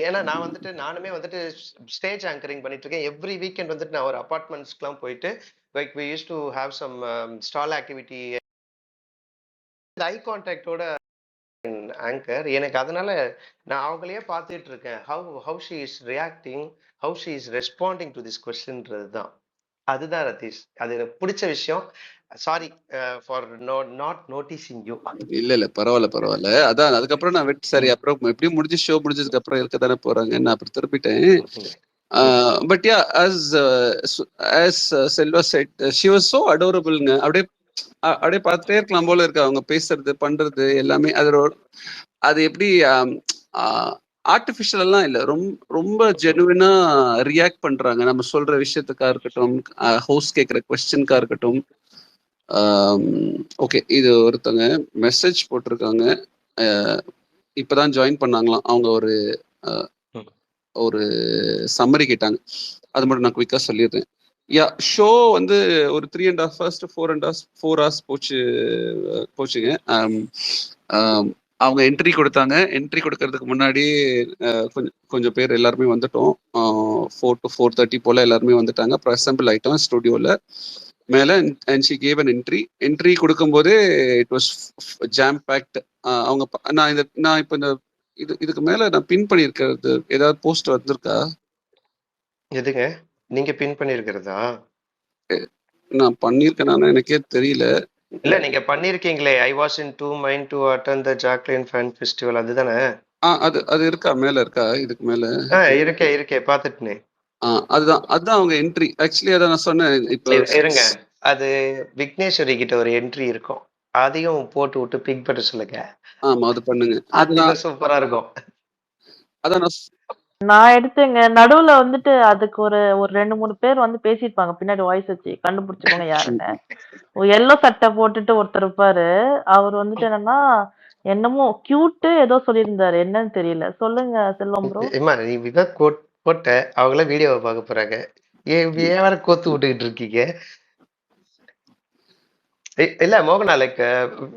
ஏன்னா நான் வந்துட்டு நானுமே வந்துட்டு ஸ்டேஜ் ஆங்கரிங் பண்ணிட்டு இருக்கேன். எவ்ரி வீக்கெண்ட் வந்துட்டு நான் ஒரு அபார்ட்மெண்ட்ஸ்க்குலாம் போயிட்டு like we use to have some stall activity ஐ கான்டாக்டோட ஆங்கர். எனக்கு அதனால நான் அவங்களையே பார்த்துட்டு இருக்கேன். How she is reacting, how she is responding to this கொஸ்டின்றது தான். அதுதான் ரதீஷ். அது எனக்கு பிடிச்ச விஷயம். Sorry for not noticing you. இல்ல பரவாயில்ல. அதான் அதுக்கப்புறம் நான் சரி அப்புறம் எப்படியும் முடிஞ்சு ஷோ முடிஞ்சதுக்கு அப்புறம் இருக்க தானே போறாங்க, நான் அப்புறம் திருப்பிட்டேன். But ya as Selva said, she was so adorableங்க. அப்படியே பார்த்துட்டே இருக்கலாம் போல இருக்கு அவங்க பேசுறது பண்றது எல்லாமே. அது எப்படி ஆர்டிபிஷியல் எல்லாம் இல்ல, ரொம்ப ஜெனுவினா ரியாக்ட் பண்றாங்க. நம்ம சொல்ற விஷயத்துக்கா இருக்கட்டும், ஹோஸ்ட் கேட்கிற கொஸ்டின்கா இருக்கட்டும். ஓகே, இது ஒருத்தங்க மெசேஜ் போட்டிருக்காங்க. இப்பதான் ஜாயின் பண்ணாங்களாம். அவங்க ஒரு சம்மரி கேட்டாங்க, அது மட்டும் நான் குயிக்கா சொல்லிடுறேன். யா, ஷோ வந்து ஒரு 3.5 hours to 4 hours போச்சுங்க. அவங்க என்ட்ரி கொடுத்தாங்க. என்ட்ரி கொடுக்கறதுக்கு முன்னாடி கொஞ்சம் பேர் எல்லாருமே வந்துட்டோம். 4 to 4:30 போல எல்லாருமே வந்துட்டாங்க. அப்புறம் அசம்பிள் ஆயிட்டோம் ஸ்டுடியோல மேல. And she gave an entry கொடுக்கும்போதே இட் வாஸ் ஜாம் பேக்ட். அவங்க நான் இப்போ இந்த இதுக்கு மேல நான் பின் பண்ணியிருக்கிறது ஏதாவது போஸ்ட் வந்திருக்கா? எதுங்க நீங்க பின் பண்ணிருக்கிறதா? நான் பண்ணிருக்கேனா எனக்கே தெரியல. இல்ல, நீங்க பண்ணிருக்கீங்களே, I was in two mind to attend the Jacquline fan festival, அதுதானே? அது இருக்கா, மேல இருக்கா? இதுக்கு மேல இருக்கே பாத்துட்டேனே. அதுதான் அவங்க என்ட்ரி. ஆக்சுவலி அதான் நான் சொன்னேன். இப்போ இருங்க, அது விக்னேஸ்வரி கிட்ட ஒரு என்ட்ரி இருக்கும், அதையும் போட்டு விட்டு பிக் பண்ண சொல்லுங்க. ஆமா, அது பண்ணுங்க. அது சூப்பரா இருக்கும். அதான் நான் எடுத்தேங்க. நடுவுல வந்துட்டு அதுக்கு ஒரு 2-3 பேர் வந்து பேசியிருப்பாங்க பின்னாடி வாய்ஸ் வச்சு, கண்டுபிடிச்சுக்கோங்க யாருன்னு. எல்லோ சட்டை போட்டுட்டு ஒருத்தர் இருப்பாரு. அவர் வந்துட்டு என்னன்னா என்னமோ கியூட் ஏதோ சொல்லியிருந்தாரு, என்னன்னு தெரியல. சொல்லுங்க செல்வம் ப்ரோ. நீ விவேக் போட்ட அவங்கள வீடியோவை பார்க்க போறாங்க, ஏன் வேற கோத்து விட்டுக்கிட்டு இருக்கீங்க? இல்ல மோகனா, லைக்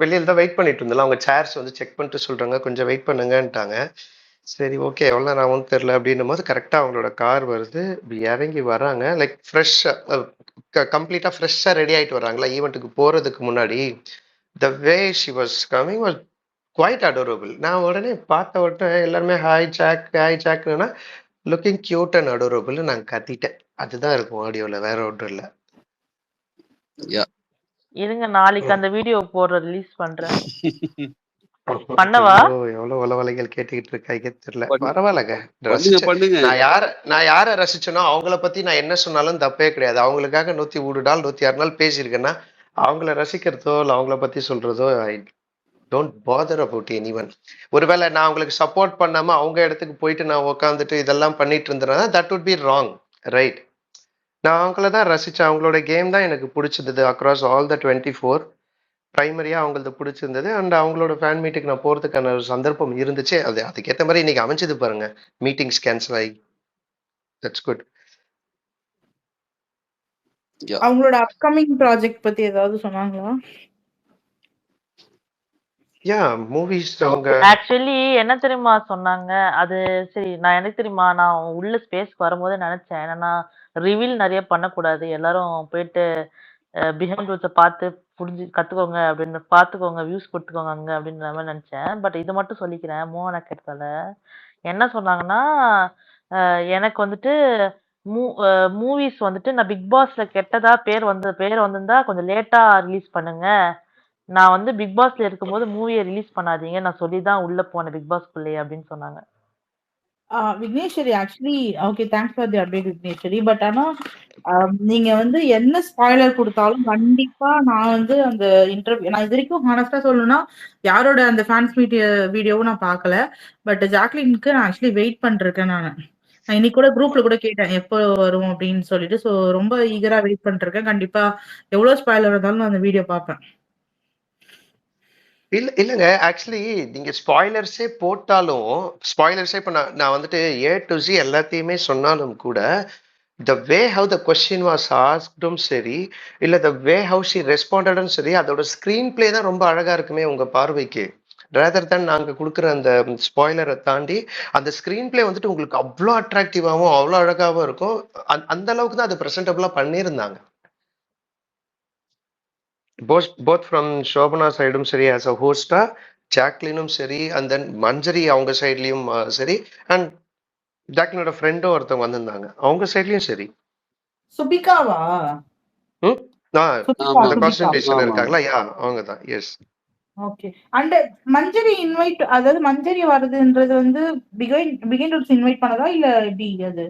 வெளியில தான் வெயிட் பண்ணிட்டு இருந்தோம். அவங்க சேர்ஸ் வந்து செக் பண்ணிட்டு சொல்றாங்க கொஞ்சம் வெயிட் பண்ணுங்கன்ட்டாங்க. சரி ஓகே, எவ்வளோ நேரம் ஆகும்னு தெரியல அப்படின்னும் போது கரெக்டாக அவங்களோட கார் வருது, இறங்கி வராங்க. லைக் ஃப்ரெஷ்ஷாக கம்ப்ளீட்டாக ஃப்ரெஷ்ஷாக ரெடி ஆகிட்டு வராங்களா ஈவெண்ட்டுக்கு போகிறதுக்கு முன்னாடி. The way she was coming was quite adorable. நான் உடனே பார்த்த உடனே எல்லாருமே ஹாய் ஜாக்னா லுக்கிங் கியூட் அண்ட் அடோரபிள்னு நான் கத்திட்டேன். அதுதான் இருக்கும் ஆடியோவில், வேற ஒன்றும் இல்லை. இருங்க, நாளைக்கு அந்த வீடியோ ரிலீஸ் பண்றேன். பண்ணவா? எவ்வளவு உலவலைகள் கேட்டுக்கிட்டு இருக்காங்க தெரியல. பரவாயில்லங்க, நான் யார ரசிச்சனோ அவங்கள பத்தி நான் என்ன சொன்னாலும் தப்பே கிடையாது. அவங்களுக்காக 103 நாள் 106 நாள் பேசியிருக்கேன்னா அவங்கள ரசிக்கிறதோ இல்லை அவங்கள பத்தி சொல்றதோ I don't bother about anyone. ஒருவேளை நான் அவங்களுக்கு சப்போர்ட் பண்ணாம அவங்க இடத்துக்கு போயிட்டு நான் உட்காந்துட்டு இதெல்லாம் பண்ணிட்டு இருந்தேன்னா that would be wrong, right? நான் அவங்கள தான் ரசிச்சேன். அவங்களோட கேம் தான் எனக்கு பிடிச்சிருந்தது அக்ராஸ் ஆல் த 24. பிரைமரியா அவங்களது பிடிச்சிருந்தது. அண்ட் அவங்களோட ஃபேன் மீட்டுக்கு நான் போறதுக்கான ஒரு சந்தர்ப்பம் இருந்துச்சு. அதுக்கேற்ற மாதிரி இன்னைக்கு அமைஞ்சது பாருங்க. மீட்டிங்ஸ் கேன்சல் ஆகி, தட்ஸ் குட். அவங்களோட அப்கமிங் ப்ராஜெக்ட் பத்தி ஏதாவது சொன்னாங்களா? யா, மூவிஸ் அவங்க ஆக்சுவலி என்ன தெரியுமா சொன்னாங்க, அது சரி நான் எனக்கு தெரியுமா, நான் உள்ள ஸ்பேஸ்க்கு வரும்போது நினைச்சேன் என்னன்னா ரிவீல் நிறைய பண்ணக்கூடாது, எல்லாரும் போயிட்டு பிஹைண்ட் ரூல்ஸை பார்த்து புரிஞ்சு கத்துக்கோங்க அப்படின்னு, பார்த்துக்கோங்க வியூஸ் கொடுத்துக்கோங்க அங்க அப்படின்ற மாதிரி நினைச்சேன். பட் இது மட்டும் சொல்லிக்கிறேன், மோகன கேட்டால என்ன சொன்னாங்கன்னா எனக்கு வந்துட்டு மூவிஸ் வந்துட்டு நான் பிக் பாஸ்ல கெட்டதா பேர் வந்திருந்தா கொஞ்சம் லேட்டா ரிலீஸ் பண்ணுங்க, நான் வந்து பிக் பாஸ்ல இருக்கும்போது மூவியை ரிலீஸ் பண்ணாதீங்க, நான் சொல்லிதான் உள்ள போனேன் பிக் பாஸ்க்குள்ளே அப்படின்னு சொன்னாங்க. Vigneshwari actually okay, thanks for the update Vigneshwari. But ஆனா நீங்க வந்து என்ன ஸ்பாய்லர் கொடுத்தாலும் கண்டிப்பா நான் வந்து அந்த இன்டர்வியூ, நான் இது வரைக்கும் ஹானஸ்டா சொல்லணும்னா யாரோட அந்த ஃபேன்ஸ் மீட் வீடியோவும் நான் பார்க்கல. பட் ஜாக்லினுக்கு நான் ஆக்சுவலி வெயிட் பண்ணிருக்கேன். நான் இன்னைக்கு கூட குரூப்ல கூட கேட்டேன் எப்போ வரும் அப்படின்னு சொல்லிட்டு. ஸோ ரொம்ப ஈகரா வெயிட் பண்ணிருக்கேன். கண்டிப்பா எவ்வளவு ஸ்பாய்லர் இருந்தாலும் நான் அந்த வீடியோ பார்ப்பேன். இல்லைங்க, ஆக்சுவலி நீங்க ஸ்பாய்லர்ஸே போட்டாலும் ஸ்பாய்லர்ஸே இப்போ நான் வந்துட்டு A to Z எல்லாத்தையுமே சொன்னாலும் கூட the way how the question was ஆஸ்க்டும் சரி, இல்லை த வே ஹவு ஷி ரெஸ்பாண்டடும் சரி, அதோட ஸ்க்ரீன் பிளே தான் ரொம்ப அழகா இருக்குமே உங்க பார்வைக்கு. ரேதர் தேன் நாங்க குடுக்குற அந்த ஸ்பாய்லரை தாண்டி அந்த ஸ்கிரீன் பிளே வந்துட்டு உங்களுக்கு அவ்வளோ அட்ராக்டிவாகவும் அவ்வளோ அழகாவும் இருக்கும். அந்த அளவுக்கு தான் அது ப்ரெசென்டபிளா பண்ணியிருந்தாங்க. போத் ஃப்ரம் ஷோபனா சைடும் சரி, ஆஸ் அ ஹோஸ்டா ஜாக்லினும் சரி, அண்ட் தென் மஞ்சரி அவங்க சைட்லயும் சரி, அண்ட் ஜாக்லினோட ஃப்ரெண்டும் ஒருத்தவங்க வந்திருந்தாங்க, அவங்க சைட்லயும் சரி. சுபிகாவா? ம் சுபிகா, அந்த சுபிகா. காஸ்டியூம் டிசைனர் ஆமா. இருக்காங்களா, யா அவங்க தான். Yes. Okay. And Manjari invite, அதாவது மஞ்சரி வருதுன்றது வந்து பிகைன் ரூட்ஸ் இன்வைட் பண்ணதா இல்ல எப்படி அது?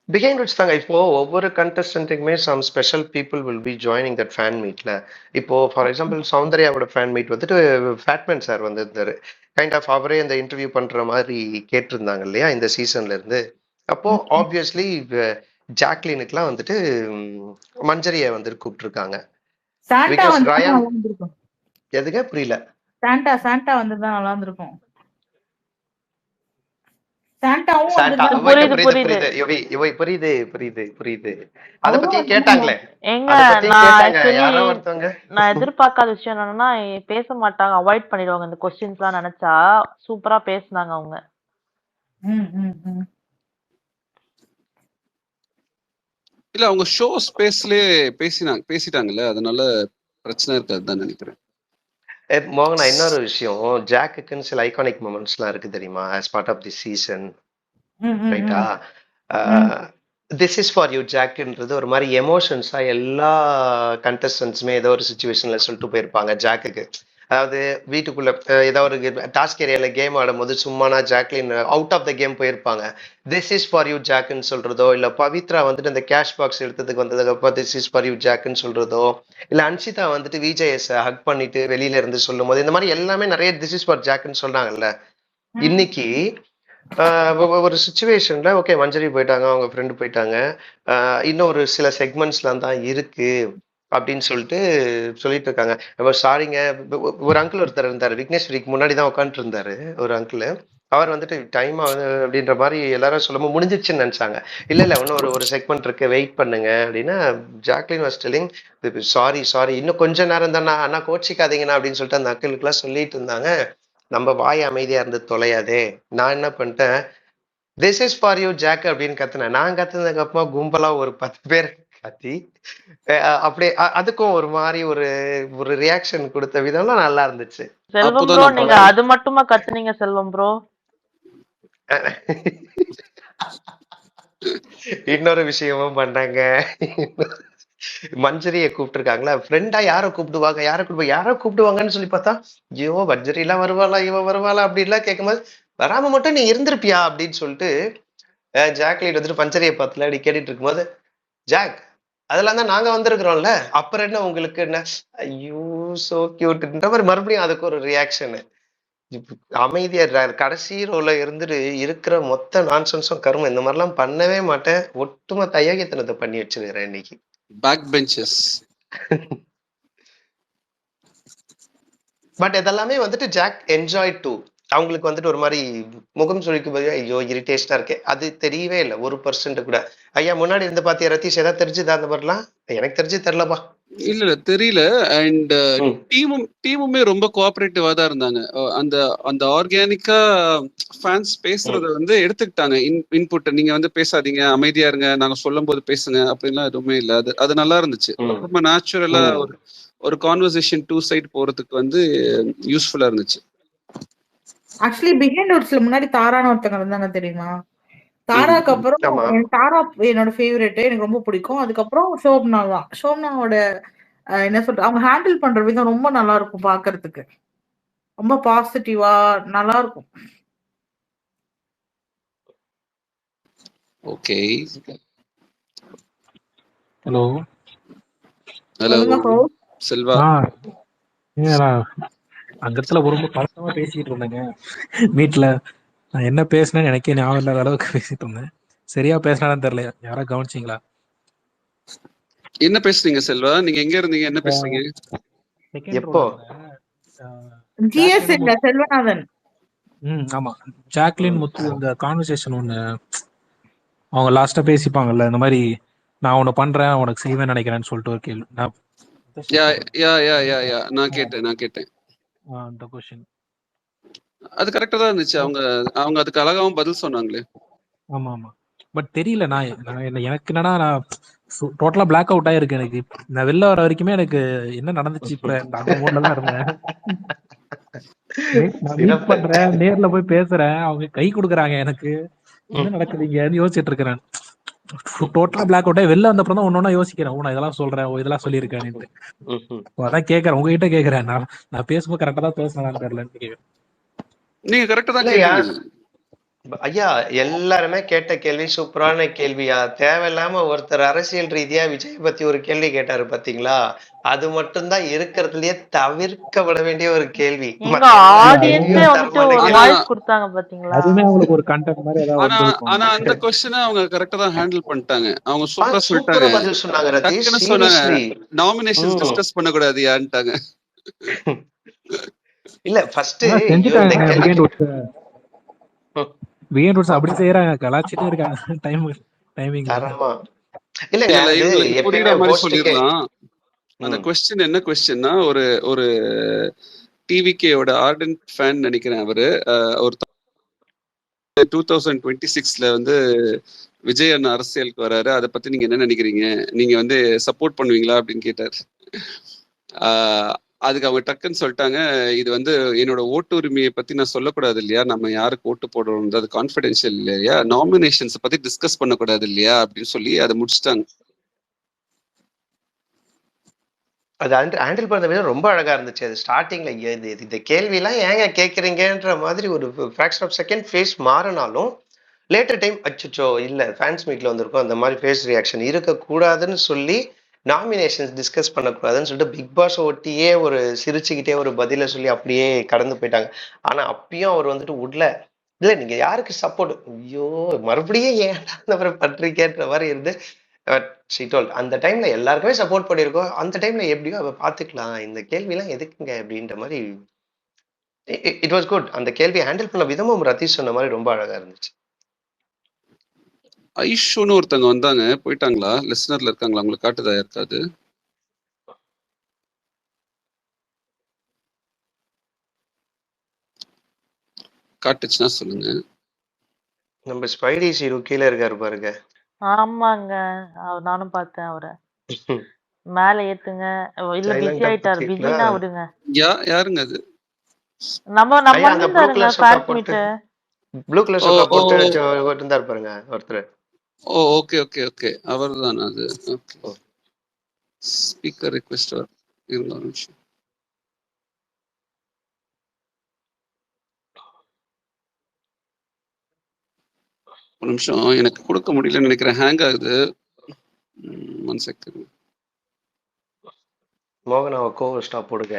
பிஹைண்ட் விட்ஸ் தாங்க. இப்போ ஒவ்வொரு கண்டஸ்டன்ட்டுக்குமே some special people will be joining that fan மீட்ல. இப்போ ஃபார் எக்ஸாம்பிள் சௌந்தர்யாவோட ஃபேன் மீட் வந்துட்டு ஃபேட்மேன் சார் வந்திருந்தாரு. கைண்ட் ஆஃப் அவரே அந்த இன்டர்வியூ பண்ற மாதிரி கேட்டிருந்தாங்க இல்லையா இந்த சீசன்ல இருந்து. அப்போ ஆப்வியஸ்லி ஜாக்லினுக்குலாம் வந்துட்டு மஞ்சரியை வந்து கூப்பிட்டுருக்காங்க. சாண்டா பிகாஸ் வந்து ரயான் நல்லா இருந்திருக்கும். எதுங்க புரியல? சாண்டா வந்திருந்தா நல்லா இருந்திருக்கும். சாண்டாவும் சாண்டா வந்திருந்தா புரியுது. அத பத்தி அவரும் கேட்டாங்களே, ஏங்க அத பத்தி நான் கேட்டாங்க ஆக்சுவலி யாரோ ஒருத்தவங்க. நான் எதிர்பார்க்காத விஷயம் என்னன்னா பேச மாட்டாங்க, அவாய்ட் பண்ணிடுவாங்க இந்த கொஸ்டின்ஸ்லாம் நினைச்சா. சூப்பரா பேசுனாங்க அவங்க. இல்ல அவங்க ஷோ ஸ்பேஸ்லயே பேசிட்டாங்கல்ல, அதனால பிரச்சனை இருக்காதுதான் நினைக்கிறேன். மோகனா, இன்னொரு விஷயம், ஜாக்குன்னு சில ஐகானிக் மொமெண்ட்ஸ்லாம் இருக்கு தெரியுமா, as part of the season, ரைட்டா? திஸ் இஸ் ஃபார் யூ ஜாக்குன்றது ஒரு மாதிரி எமோஷன்ஸா எல்லா கண்டஸ்டன்ட்ஸுமே ஏதோ ஒரு சுச்சுவேஷன்ல சொல்லிட்டு போயிருப்பாங்க ஜாக்குக்கு. அதாவது வீட்டுக்குள்ள ஏதோ ஒரு டாஸ்க் ஏரியால கேம் ஆடும்போது சும்மானா Jacquline out of the game போயிருப்பாங்க, திஸ் இஸ் ஃபார் யூ ஜாக்குன்னு சொல்றதோ, இல்ல பவித்ரா வந்துட்டு அந்த கேஷ் பாக்ஸ் எடுத்ததுக்கு வந்ததுக்கு அப்புறம் திஸ் இஸ் ஃபார் யூ ஜாக்குன்னு சொல்றதோ, இல்ல அன்ஷிதா வந்துட்டு விஜேஎஸ் ஹக் பண்ணிட்டு வெளியில இருந்து சொல்லும் போது, இந்த மாதிரி எல்லாமே நிறைய திஸ் இஸ் ஃபார் ஜாக்குன்னு சொல்றாங்கல்ல. இன்னைக்கு ஒரு சுச்சுவேஷன்ல ஓகே மஞ்சரி போயிட்டாங்க, அவங்க ஃப்ரெண்டு போயிட்டாங்க, இன்னும் ஒரு சில செக்மெண்ட்ஸ்லாம் தான் இருக்கு அப்படின்னு சொல்லிட்டு இருக்காங்க. சாரிங்க, ஒரு அங்கிள் ஒருத்தர் இருந்தாரு, விக்னேஸ்வரிக்கு முன்னாடி தான் உட்காந்துட்டு இருந்தாரு ஒரு அங்கிள். அவர் வந்துட்டு டைம் ஆகுது அப்படின்ற மாதிரி எல்லாரும் சொல்லும்போது முடிஞ்சிச்சுன்னு நினைச்சாங்க. இல்ல இன்னும் ஒரு செக்மெண்ட் இருக்கு, வெயிட் பண்ணுங்க அப்படின்னா ஜாக்லின் வாஸ் டெல்லிங் சாரி இன்னும் கொஞ்ச நேரம் தானே அண்ணா, கோச்சிக்காதீங்கண்ணா அப்படின்னு சொல்லிட்டு அந்த அங்கிளுக்குலாம் சொல்லிட்டு இருந்தாங்க. நம்ம வாய் அமைதியா இருந்து தொலையாதே. நான் என்ன பண்ணிட்டேன், this is for you Jack அப்படின்னு கத்துனேன். நான் கத்துனதுக்கு அப்புறமா கும்பலா ஒரு 10 பேர் கத்தி அப்படியே அதுக்கும் ஒரு மாதிரி ஒரு ரியாக்ஷன் கொடுத்த விதம்லாம் நல்லா இருந்துச்சு. செல்வம் ப்ரோ, நீங்க அது மட்டுமா கத்துனீங்க செல்வம் ப்ரோ? இன்னொரு விஷயமும் பண்ணாங்க. மஞ்சரியை கூப்பிட்டுருக்காங்களா, ஃப்ரெண்டா யாரை கூப்பிடுவாங்கன்னு சொல்லி பார்த்தா, ஐயோ மஞ்சரி எல்லாம் வருவாளா, இவ வருவாளா அப்படின்லாம் கேட்கும்போது, வராம மட்டும் நீ இருந்திருப்பியா அப்படின்னு சொல்லிட்டு ஜாக்லின் வந்துட்டு மஞ்சரியை பார்த்துல அப்படி கேட்டுட்டு இருக்கும்போது, ஜாக் அதெல்லாம் தான் நாங்க வந்திருக்கிறோம்ல, அப்புறம் என்ன உங்களுக்கு என்ன, ஐயோ சோ கியூட்ன்ற மாதிரி மறுபடியும் அதுக்கு ஒரு ரியாக்ஷனு. அமைதியா கடைசி ரோல இருந்துட்டு இருக்கிற மொத்த நான்சென்ஸும் கருமம், இந்த மாதிரிலாம் பண்ணவே மாட்டேன், ஒட்டுமொத்த அயோக்கியத்தனத்தை பண்ணி வச்சிருக்கிறேன் இன்னைக்கு. Back benches. பட் இதெல்லாமே வந்துட்டு ஜாக் என்ஜாய் டு. அவங்களுக்கு வந்துட்டு ஒரு மாதிரி முகம் சுழிக்கும் போது ஐயோ இரிட்டேஷனா இருக்கே, அது தெரியவே இல்லை 1% கூட. ஐயா முன்னாடி இருந்து பாத்தியா ரத்தீஷ், ஏதாவது தெரிஞ்சுதா அந்த மாதிரிலாம்? எனக்கு தெரிஞ்சு தெரியலப்பா. இல்ல தெரியல. அண்ட் டீமுமே ரொம்ப கோஆபரேட்டிவா தான் இருந்தாங்க. அந்த ஆர்கானிக்கா ஃபேன்ஸ் பேசுறத வந்து எடுத்துக்கிட்டாங்க. இன்புட் நீங்க வந்து பேசாதீங்க, அமைதியா இருங்க, நாங்க சொல்லும் போது பேசுங்க அப்படின்லாம் எதுவுமே இல்லை. அது நல்லா இருந்துச்சு. ரொம்ப நேச்சுரலா ஒரு கான்வர்சேஷன் 2 சைடு போறதுக்கு வந்து யூஸ்ஃபுல்லா இருந்துச்சு. ஆக்சுவலி பிஹைண்ட் ரூட்ஸ்ல முன்னாடி தாரான ஒருத்தங்க இருந்தாங்க தெரியுமா? தாராக்கு அப்புறம் தாரா என்னோட ஃபேவரட், எனக்கு ரொம்ப பிடிக்கும். அதுக்கப்புறம் ஷோப்னா தான். ஷோப்னாவோட என்ன சொல்ற, அவங்க ஹேண்டில் பண்ற விதம் ரொம்ப நல்லா இருக்கும் பாக்குறதுக்கு, ரொம்ப பாசிட்டிவா நல்லா இருக்கும். Okay, hello Selva. அந்த இடத்துல ரொம்ப பழக்கமா பேசிட்டு இருந்தேங்க வீட்டுல. நான் என்ன பேசினேன்னு எனக்கே ஞாபகம் இல்லாத அளவுக்கு பேசிட்டு இருந்தேன். சரியா பேசினாலும் தெரியல, யாரா கவனிச்சிங்களா? என்ன பேசுறீங்க செல்வா? நீங்க எங்க இருந்தீங்க, என்ன பேசுறீங்க? எப்போ? ஜிஎஸ் இல்ல செல்வநாதன். ஆமா, ஜாக்லின் முத்து அந்த கான்வர்சேஷன் ஒண்ணு அவங்க லாஸ்டா பேசிப்பாங்கல்ல, இந்த மாதிரி நான் உன்னை பண்றேன் உனக்கு செய்வேன்னு நினைக்கிறேன்னு சொல்லிட்டு ஒரு கேள்வி. நான் கேட்டேன் அந்த क्वेश्चन அது கரெக்டா தான் இருந்துச்சு. அவங்க அதுக்கு அழகாவும் பதில் சொன்னாங்களே. ஆமா ஆமா. பட் தெரியல, எனக்கு என்னன்னா நான் டோட்டலா பிளாக் அவுட் ஆயிருக்கு எனக்கு. நான் வெளில வர வரைக்குமே எனக்கு என்ன நடந்துச்சு இப்ப அந்த மூட்ல தான் இருந்தேன். நான் மீட் பண்றேன், நேர்ல போய் பேசுறேன், அவங்க கை கொடுக்குறாங்க எனக்கு, என்ன நடக்குதுங்கன்னு யோசிச்சுட்டு இருக்கிறேன். டோட்டலா பிளாக் அவுட் ஆகி வெளில வந்தப்பறம் தான் ஒன்னொன்னா யோசிக்கிறேன், நான் இதெல்லாம் சொல்றேன், இதெல்லாம் சொல்லியிருக்கேன்ட்டு. அதான் கேட்கறேன், உங்ககிட்ட கேட்கறேன், நான் பேசும்போது கரெக்டா தான் பேசுறேன் தெரியலன்னு கேட்கறேன். நீங்க கரெக்டா தான் கேட்டீங்க ஐயா. எல்லாருமே கேட்ட கேள்வி சூப்பரான கேள்வியா. தேவையில்லாம ஒருத்தர் அரசியல் ரீதியா விஜய் பத்தி ஒரு கேள்வி கேட்டாரு பாத்தீங்களா, அது மட்டும்தான் இருக்கிறதுலயே தவிர்க்கப்பட வேண்டிய ஒரு கேள்வி. அதுமே அவங்களுக்கு ஒரு கண்டென்ட் மாதிரி ஏதாவது. ஆனா அந்த क्वेश्चन அவங்க கரெக்ட்டா தான் ஹேண்டில் பண்ணிட்டாங்க. அவங்க சூப்பரா சொல்லிட்டாங்க. பதில் சொன்னாங்க ரதீஷ். சொன்னாங்க நாமினேஷன்ஸ் டிஸ்கஸ் பண்ண கூடாதுயான்ட்டாங்க. இல்ல ஃபர்ஸ்ட் வீஎன்ட்ஸ் அப்படி செய்யறாங்க, கலாச்சிட்டே இருக்காங்க டைமிங். இல்லங்க புரியுற மாதிரி சொல்லிடலாம். அந்த क्वेश्चन என்ன क्वेश्चनனா, ஒரு டிவிகேயோட ஆர்டன்ட் ஃபேன் நினைக்கிறேன். அவரு ஒரு 2026ல வந்து விஜய் அண்ணா அரசியலுக்கு வராரு, அதை பத்தி நீங்க என்ன நினைக்கிறீங்க, நீங்க வந்து சப்போர்ட் பண்ணுவீங்களா அப்படின்னு கேட்டாரு. அதுக்கு அவங்க டக்குன்னு சொல்லிட்டாங்க, இது வந்து என்னோட ஓட்டு உரிமையை பத்தி நான் சொல்லக்கூடாது இல்லையா, நம்ம யாருக்கு ஓட்டு போடுறோம் அது கான்ஃபிடென்ஷியல் இல்லையா, நாமினேஷன்ஸ் பத்தி டிஸ்கஸ் பண்ணக்கூடாது இல்லையா அப்படின்னு சொல்லி அதை முடிச்சுட்டாங்க. அது ஹேண்டில் பண்ண விதம் ரொம்ப அழகா இருந்துச்சு. அது ஸ்டார்டிங்ல இந்த கேள்வியெல்லாம் ஏங்க கேட்குறீங்கன்ற மாதிரி ஒரு ஃபிராக்ஷன் ஆஃப் செகண்ட் ஃபேஸ் மாறினாலும் லேட்டர் டைம் அச்சோ இல்லை ஃபேன்ஸ் மீட்ல வந்திருக்கோம், அந்த மாதிரி ஃபேஸ் ரியாக்ஷன் இருக்கக்கூடாதுன்னு சொல்லி நாமினேஷன்ஸ் டிஸ்கஸ் பண்ணக்கூடாதுன்னு சொல்லிட்டு பிக் பாஸ் ஒட்டியே ஒரு சிரிச்சுக்கிட்டே ஒரு பதில சொல்லி அப்படியே கடந்து போயிட்டாங்க. ஆனா அப்பயும் அவர் வந்துட்டு உள்ள இல்லை நீங்க யாருக்கு சப்போர்ட், ஐயோ மறுபடியும் ஏன் அந்த மாதிரி பண்றீங்கன்ற மாதிரி இருந்து அந்த டைம்ல எல்லாருக்குமே சப்போர்ட் பண்ணிருக்கோம். அந்த டைம்ல எப்படியோ அவ பாத்துக்கலாம், இந்த கேள்வி எல்லாம் எதுக்குங்க அப்படின்ற மாதிரி இட் வாஸ் குட். அந்த கேள்வி ஹேண்டில் பண்ண விதமும் ரதீஷ் சொன்ன மாதிரி ரொம்ப அழகா இருந்துச்சு. ஐஷோன்னு ஒருத்தவங்க வந்தாங்க, போயிட்டாங்களா? லிசனர்ல இருக்காங்களா? உங்களுக்கு காட்டுதா இருக்காது? காட்டுச்சுன்னா சொல்லுங்க. நம்ம ஸ்பைடி சீரோ கீழே இருக்காரு பாருங்க. ஆமாங்க, நானும் பார்த்தேன் அவரை. மேல ஏத்துங்க. இல்ல பிஸி ஆயிட்டாரு, பிஸினா விடுங்க. யாருங்க அது? நம்ம வந்திருந்தாருங்க ஃபேன்ஸ் மீட். ப்ளூ கலர் சொக்கா போட்டு இருந்தார் பாருங்க ஒருத்தர். ஓகே ஓகே ஓகே, அவர்தான் அது. ஓகே, ஸ்பீக்கர் ரிக்வெஸ்ட் இருங்க ஒரு நிமிஷம். ஒரு நிமிஷம், எனக்கு கொடுக்க முடியலன்னு நினைக்கிறேன், ஹேங் ஆகுது. 1 செகண்ட். மோகனாவை கோவஸ்டா போடுங்க.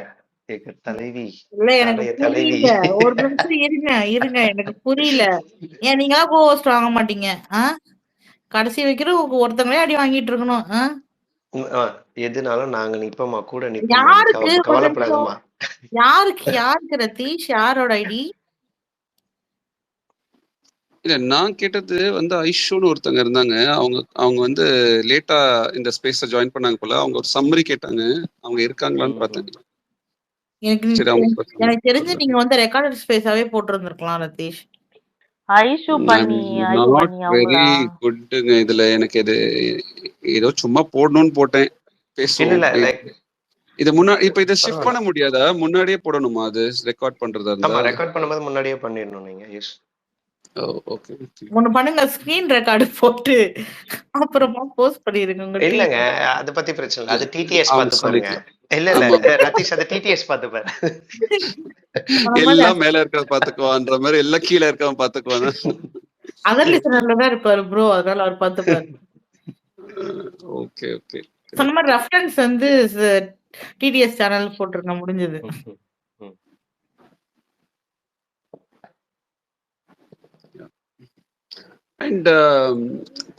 தலைவி இல்ல எனக்கு புரியல, ஒரு நிமிஷம் இருங்க எனக்கு புரியல. ஏன் நீங்க கோவஸ்ட் வாங்க மாட்டீங்க? கடைசி வைக்கிற ஒருத்தங்களே அடி வாங்கிட்டு இருக்கணும். எதுனாலும் நாங்க நிப்போமா, கூட நிப்போம், கவலைப்படாதம்மா. யாருக்கு ரதீஷ், யாரோட ஐடி? இல்ல நான் கேட்டது வந்து ஐஷோன்னு ஒருத்தங்க இருந்தாங்க, அவங்க வந்து லேட்டா இந்த ஸ்பேஸ ஜாயின் பண்ணாங்க போல. அவங்க ஒரு சம்மரி கேட்டாங்க, அவங்க இருக்காங்களான்னு பார்த்தேன். எனக்கு தெரிஞ்சு நீங்க வந்து ரெக்கார்டட் ஸ்பேஸாவே போட்டுருந்திருக்கலாம் ரதீஷ். ஐஷு பண்ணி வெரி குட்ங்க. இதுல எனக்கு இது ஏதோ சும்மா போடணும்னு போட்டேன். இது முன்னாடி இப்ப இதை ஷிஃப்ட் பண்ண முடியாதா? முன்னாடியே போடணுமா அது ரெக்கார்ட் பண்றதா இருந்தா? ஆமா, ரெக்கார்ட் பண்ணும்போது முன்னாடியே பண்ணிடணும் நீங்க. Yes, okay. ஒன்னு பண்ணுங்க, ஸ்கிரீன் ரெக்கார்ட் போட்டு அப்புறமா போஸ்ட் பண்ணிருங்க. இல்லங்க அத பத்தி பிரச்சனை இல்ல, அது டிடிஎஸ் பார்த்து பாருங்க. இல்ல ரதீஷ், அது டிடிஎஸ் பார்த்து பாரு. எல்லாம் மேல இருக்கற பாத்துக்குவான்ற மாதிரி எல்லாம் கீழ இருக்கவன் பாத்துக்குவான். அதர் லிசனர்ல தான் இருப்பாரு ப்ரோ, அதனால அவர் பாத்துப்பாரு. Okay okay. சொன்ன மாதிரி ரெஃபரன்ஸ் வந்து டிடிஎஸ் சேனல் போட்டுருங்க, முடிஞ்சது. அண்ட்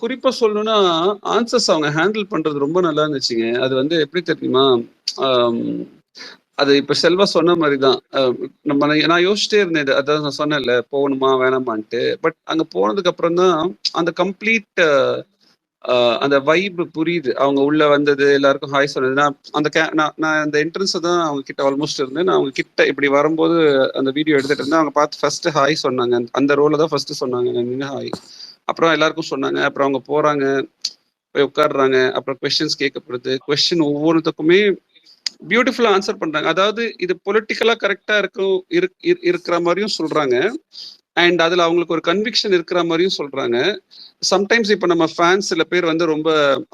குறிப்பா சொல்லணும்னா ஆன்சர்ஸ் அவங்க ஹேண்டில் பண்றது ரொம்ப நல்லா இருந்துச்சுங்க. அது வந்து எப்படி தெரியுமா, அது இப்ப செல்வா சொன்ன மாதிரிதான். நான் யோசிச்சிட்டே இருந்தேன், அதான் நான் சொன்னேன்ல போகணுமா வேணாமான்ட்டு. பட் அங்க போனதுக்கு அப்புறம் தான் அந்த கம்ப்ளீட் அந்த வைப் புரியுது. அவங்க உள்ள வந்தது, எல்லாருக்கும் ஹாய் சொன்னது. நான் அந்த என்ட்ரன்ஸ் தான் அவங்க கிட்ட ஆல்மோஸ்ட் இருந்தேன். நான் அவங்க கிட்ட இப்படி வரும்போது அந்த வீடியோ எடுத்துட்டு இருந்தேன். அவங்க பார்த்து ஃபர்ஸ்ட் ஹாய் சொன்னாங்க. அந்த ரோல தான் ஃபர்ஸ்ட் சொன்னாங்க, நின்று ஹாய். அப்புறம் எல்லாருக்கும் சொன்னாங்க. அப்புறம் அவங்க போறாங்க, போய் உட்காடுறாங்க. அப்புறம் கொஸ்டின்ஸ் கேட்கப்படுது. கொஸ்டின் ஒவ்வொருத்துக்குமே பியூட்டிஃபுல்லா ஆன்சர் பண்றாங்க. அதாவது இது பொலிட்டிக்கலா கரெக்டா இருக்கிற மாதிரியும் சொல்றாங்க. அண்ட் அதுல அவங்களுக்கு ஒரு கன்விக்ஷன் இருக்கிற மாதிரியும் சொல்றாங்க. சம்டைம்ஸ் இப்ப நம்ம ஃபேன்ஸ் சில பேர் வந்து ரொம்ப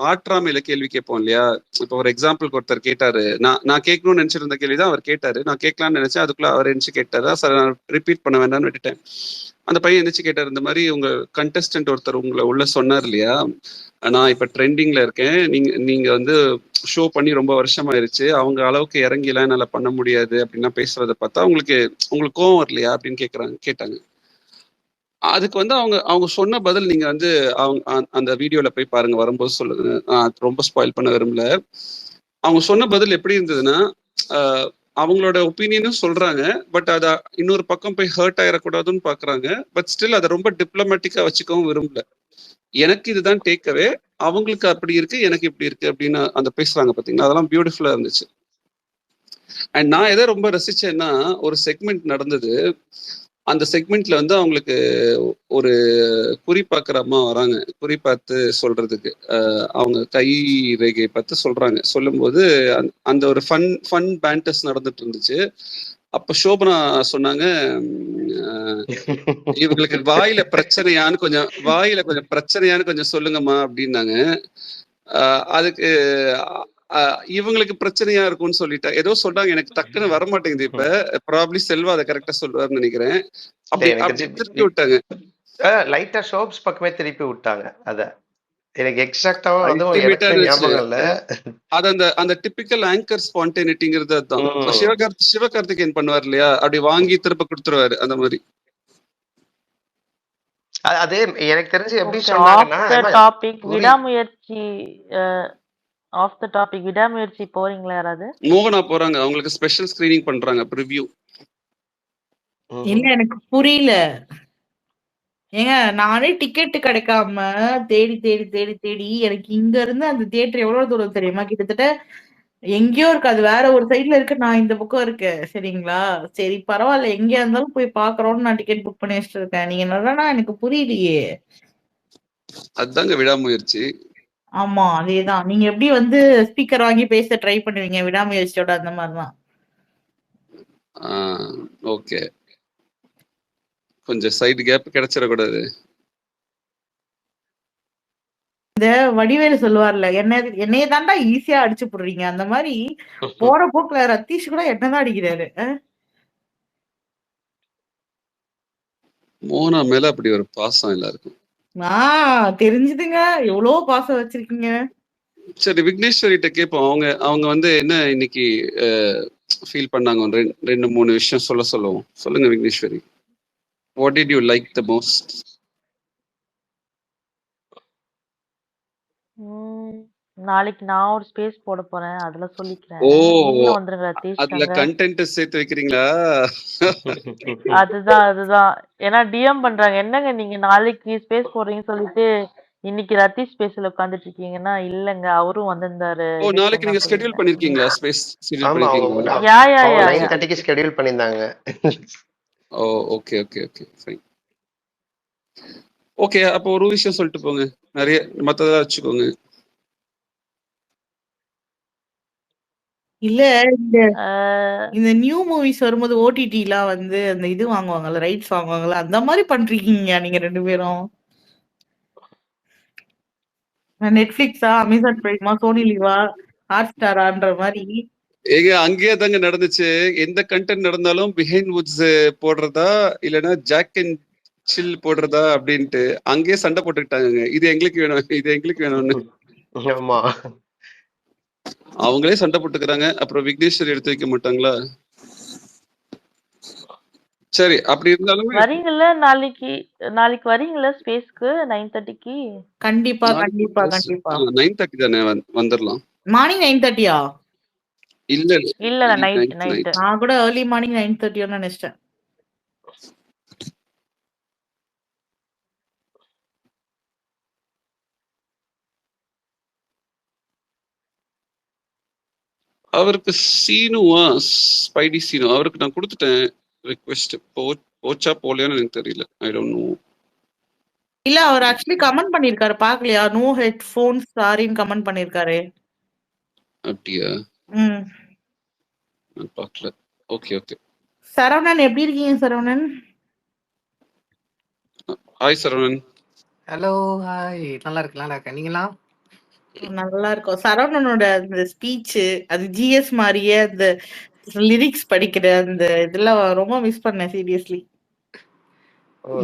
ஆற்றாமையில கேள்வி கேட்போம் இல்லையா? இப்போ ஒரு எக்ஸாம்பிளுக்கு ஒருத்தர் கேட்டாரு, நான் கேட்கணும்னு நினைச்சிருந்த கேள்விதான் அவர் கேட்டாரு. நான் கேட்கலாம்னு நினைச்சேன், அதுக்குள்ள அவர் எந்திரிச்சு கேட்டாரு. சார் நான் ரிப்பீட் பண்ண வேண்டாம்னு விட்டுட்டேன். அந்த பையன் எந்திரிச்சு கேட்டாரு, இந்த மாதிரி உங்க கண்டெஸ்டன்ட் ஒருத்தர் உங்களை உள்ள சொன்னார் இல்லையா, நான் இப்ப ட்ரெண்டிங்ல இருக்கேன், நீங்க வந்து ஷோ பண்ணி ரொம்ப வருஷமாயிருச்சு, அவங்க அளவுக்கு இறங்கிலாம் என்னால பண்ண முடியாது அப்படின்னா பேசுறத பார்த்தா உங்களுக்கு கோவம் வரலையா அப்படின்னு கேட்டாங்க. அதுக்கு வந்து அவங்க சொன்ன பதில் நீங்க வந்து அந்த வீடியோல போய் பாருங்க, வரும்போது சொல்லுங்க. ரொம்ப ஸ்பாயில் பண்ண விரும்பல. அவங்க சொன்ன பதில் எப்படி இருந்ததுன்னா, அவங்களோட ஒப்பீனியனும் சொல்றாங்க, பட் அத இன்னொரு பக்கம் போய் ஹர்ட் ஆயிடக்கூடாதுன்னு பாக்குறாங்க. பட் ஸ்டில் அதை ரொம்ப டிப்ளமேட்டிக்கா வச்சுக்கவும் விரும்பல. எனக்கு இதுதான் டேக்அவே, அவங்களுக்கு அப்படி இருக்கு, எனக்கு இப்படி இருக்கு அப்படின்னு அந்த பேசுறாங்க பாத்தீங்களா, அதெல்லாம் பியூட்டிஃபுல்லா இருந்துச்சு. அண்ட் நான் எதை ரொம்ப ரசிச்சேன்னா, ஒரு செக்மெண்ட் நடந்தது. அந்த செக்மெண்ட்ல வந்து அவங்களுக்கு ஒரு குறி பார்க்குற அம்மா வராங்க. குறி பார்த்து சொல்றதுக்கு அவங்க கை ரேகையை பார்த்து சொல்றாங்க. சொல்லும்போது அந்த ஒரு ஃபன் பேண்டஸ் நடந்துட்டு இருந்துச்சு. அப்ப சோபனா சொன்னாங்க, இவங்களுக்கு வாயில கொஞ்சம் பிரச்சனையான்னு கொஞ்சம் சொல்லுங்கம்மா அப்படின்னாங்க. அதுக்கு இவங்களுக்கு பிரச்சனையா இருக்கும்னு சொல்லிட்டா ஏதோ சொல்றாங்க, எனக்கு டக்குன்னு வரமாட்டேங்குது. இப்ப ப்ராப்ளி செல்வா அதை கரெக்டா சொல்லுவாருன்னு நினைக்கிறேன். அப்படி திருப்பி விட்டாங்க, லைட்டா ஷோப்ஸ் பக்கமே திருப்பி விட்டாங்க. அத எனக்கு எக்ஸாக்ட்டாவும் அதுவும் எனக்கு ஞாபகம் இல்ல. அது அந்த டிபிக்கல் ஆங்கர் ஸ்பான்டேனிட்டிங்கிறது அதுதான். சிவகார்த்திகேயன் பண்ணுவார் இல்லையா, அப்படி வாங்கி திருப்ப கொடுத்துருவாரு அந்த மாதிரி. அதே எனக்கு தெரிஞ்சு எப்படி சொன்னாங்கன்னா, விடாமுயற்சி போறீங்களா யாராவது? மோகனா போறாங்க, அவங்களுக்கு ஸ்பெஷல் ஸ்கிரீனிங் பண்றாங்க, ப்ரிவ்யூ. இல்ல எனக்கு புரியல. ஏங்க நானே டிக்கெட் கிடைக்காம தேடி தேடி தேடி தேடி எனக்கு இங்க இருந்து அந்த தியேட்டர் எவ்வளவு தூரம் தெரியுமா? கிட்டத்தட்ட எங்கேயோ இருக்கு, அது வேற ஒரு சைட்ல இருக்கு, நான் இந்த பக்கம் இருக்கேன். சரிங்களா? சரி பரவாயில்ல, எங்கேயா இருந்தாலும் போய் பாக்குறோம்னு நான் டிக்கெட் புக் பண்ணி வச்சுட்டு இருக்கேன். நீங்க என்னன்னா எனக்கு புரியலையே. அதுதாங்க விடாமுயற்சி. ஆமா அதேதான். நீங்க எப்படி வந்து ஸ்பீக்கர் வாங்கி பேச ட்ரை பண்ணுவீங்க விடாமுயற்சியோட, அந்த மாதிரிதான். ஓகே, கொஞ்சம் சைடு கேப் கிடைச்சிடக்கூடாது. இந்த வடிவேலு சொல்லுவார்ல, என்னைய தாண்டா ஈஸியா அடிச்சு போடுறீங்க, அந்த மாதிரி போற போக்குல ரத்தீஷ் கூட என்னதான் அடிக்கிறாரு. மோனா மேல அப்படி ஒரு பாசம் எல்லாருக்கும். தெரிஞ்சுதுங்க, எவ்வளவு பாசம் வச்சிருக்கீங்க. சரி, விக்னேஸ்வரிட்ட கேட்போம். அவங்க வந்து என்ன இன்னைக்கு ஃபீல் பண்ணாங்க, 2-3 விஷயம் சொல்லுவோம். சொல்லுங்க Vigneshwari, what did you like the most? நாளைக்கு நான் ஒரு ஸ்பேஸ் போட போறேன், அதுல சொல்லிக்கிறேன். வந்துருங்க ரதீஷ். அதுல கண்டென்ட் சேர்த்து வைக்கிறீங்களா? அதுதான். ஏன்னா டிஎம் பண்றாங்க, என்னங்க நீங்க நாளைக்கு ஸ்பேஸ் போடுறீங்கன்னு சொல்லிட்டு இன்னைக்கு ரதீஷ் ஸ்பேஸ்ல உட்கார்ந்துட்டு இருக்கீங்கன்னா. இல்லங்க, அவரும் வந்திருந்தாரு. நாளைக்கு நீங்க ஸ்கெட்யூல் பண்ணிருக்கீங்களா? ஸ்பேஸ் ஷெட்யூல் பண்ணிருக்கீங்களா? யா 9:30க்கு ஸ்கெட்யூல் பண்ணிருந்தாங்க. Okay fine. ஓகே, அப்போ ஒரு விஷயம் சொல்லிட்டு போங்க, நிறைய மத்ததா வச்சுக்கோங்க. இல்ல இந்த நியூ மூவிஸ் வரும்போது ஓடிடிலாம் வந்து அந்த இது வாங்குவாங்கல்ல, ரைட்ஸ் வாங்குவாங்கல்ல, அந்த மாதிரி பண்றீங்க நீங்க 2 பேரும். நெட்ஃபிளிக்ஸா, அமேசான் பிரைமா, சோனி லிவா, ஹாட் ஸ்டாரான்ற மாதிரி. ஏங்க அங்கேயே தாங்க நடந்துச்சு. எந்த கண்டென்ட் நடந்தாலும் பிஹைண்ட் வுட்ஸ் போடுறதா இல்லைன்னா ஜாக் அண்ட் சில் போடுறதா அப்படின்ட்டு அங்கேயே சண்டை போட்டுக்கிட்டாங்க. இது எங்களுக்கு வேணும்னு. ஆமா, அவங்களே சண்டை போட்டுக்கிறாங்க. அப்புறம் விக்னேஸ்வரி எடுத்து வைக்க மாட்டாங்களா? சரி, அப்படி இருந்தாலும் வரீங்கல்ல நாளைக்கு வரீங்கல்ல ஸ்பேஸ்க்கு 9:30க்கு? கண்டிப்பா 9:30 தானே, வந்துடலாம். மார்னிங் 9:30யா? இல்ல நைட். நான் கூட ஏர்லி மார்னிங் 9:30 நினைச்சிட்டேன். அவருக்கு சீனுவா, ஸ்பைடி சீனு அவருக்கு நான் கொடுத்துட்டேன் ரிக்வெஸ்ட். போச்சா போலையான்னு எனக்கு தெரியல. I don't know. இல்ல அவர் ஆக்சுவலி கமெண்ட் பண்ணிருக்காரு, பாக்கலையா? நோ ஹெட்போன்ஸ் சாரின்னு கமெண்ட் பண்ணிருக்காரு. அப்படியா? நான் பார்க்கல. Okay okay. சரவணன் எப்படி இருக்கீங்க Saravanan? Hi Saravanan. Hello, hi. நல்லா இருக்கேன். நீங்களா? நல்லா இருக்கும். சரவணனோட அந்த ஸ்பீச், அது ஜிஎஸ் மாதிரியே அந்த லிரிக்ஸ் படிக்கிற அந்த இதெல்லாம் ரொம்ப மிஸ் பண்ணேன் சீரியஸ்லி.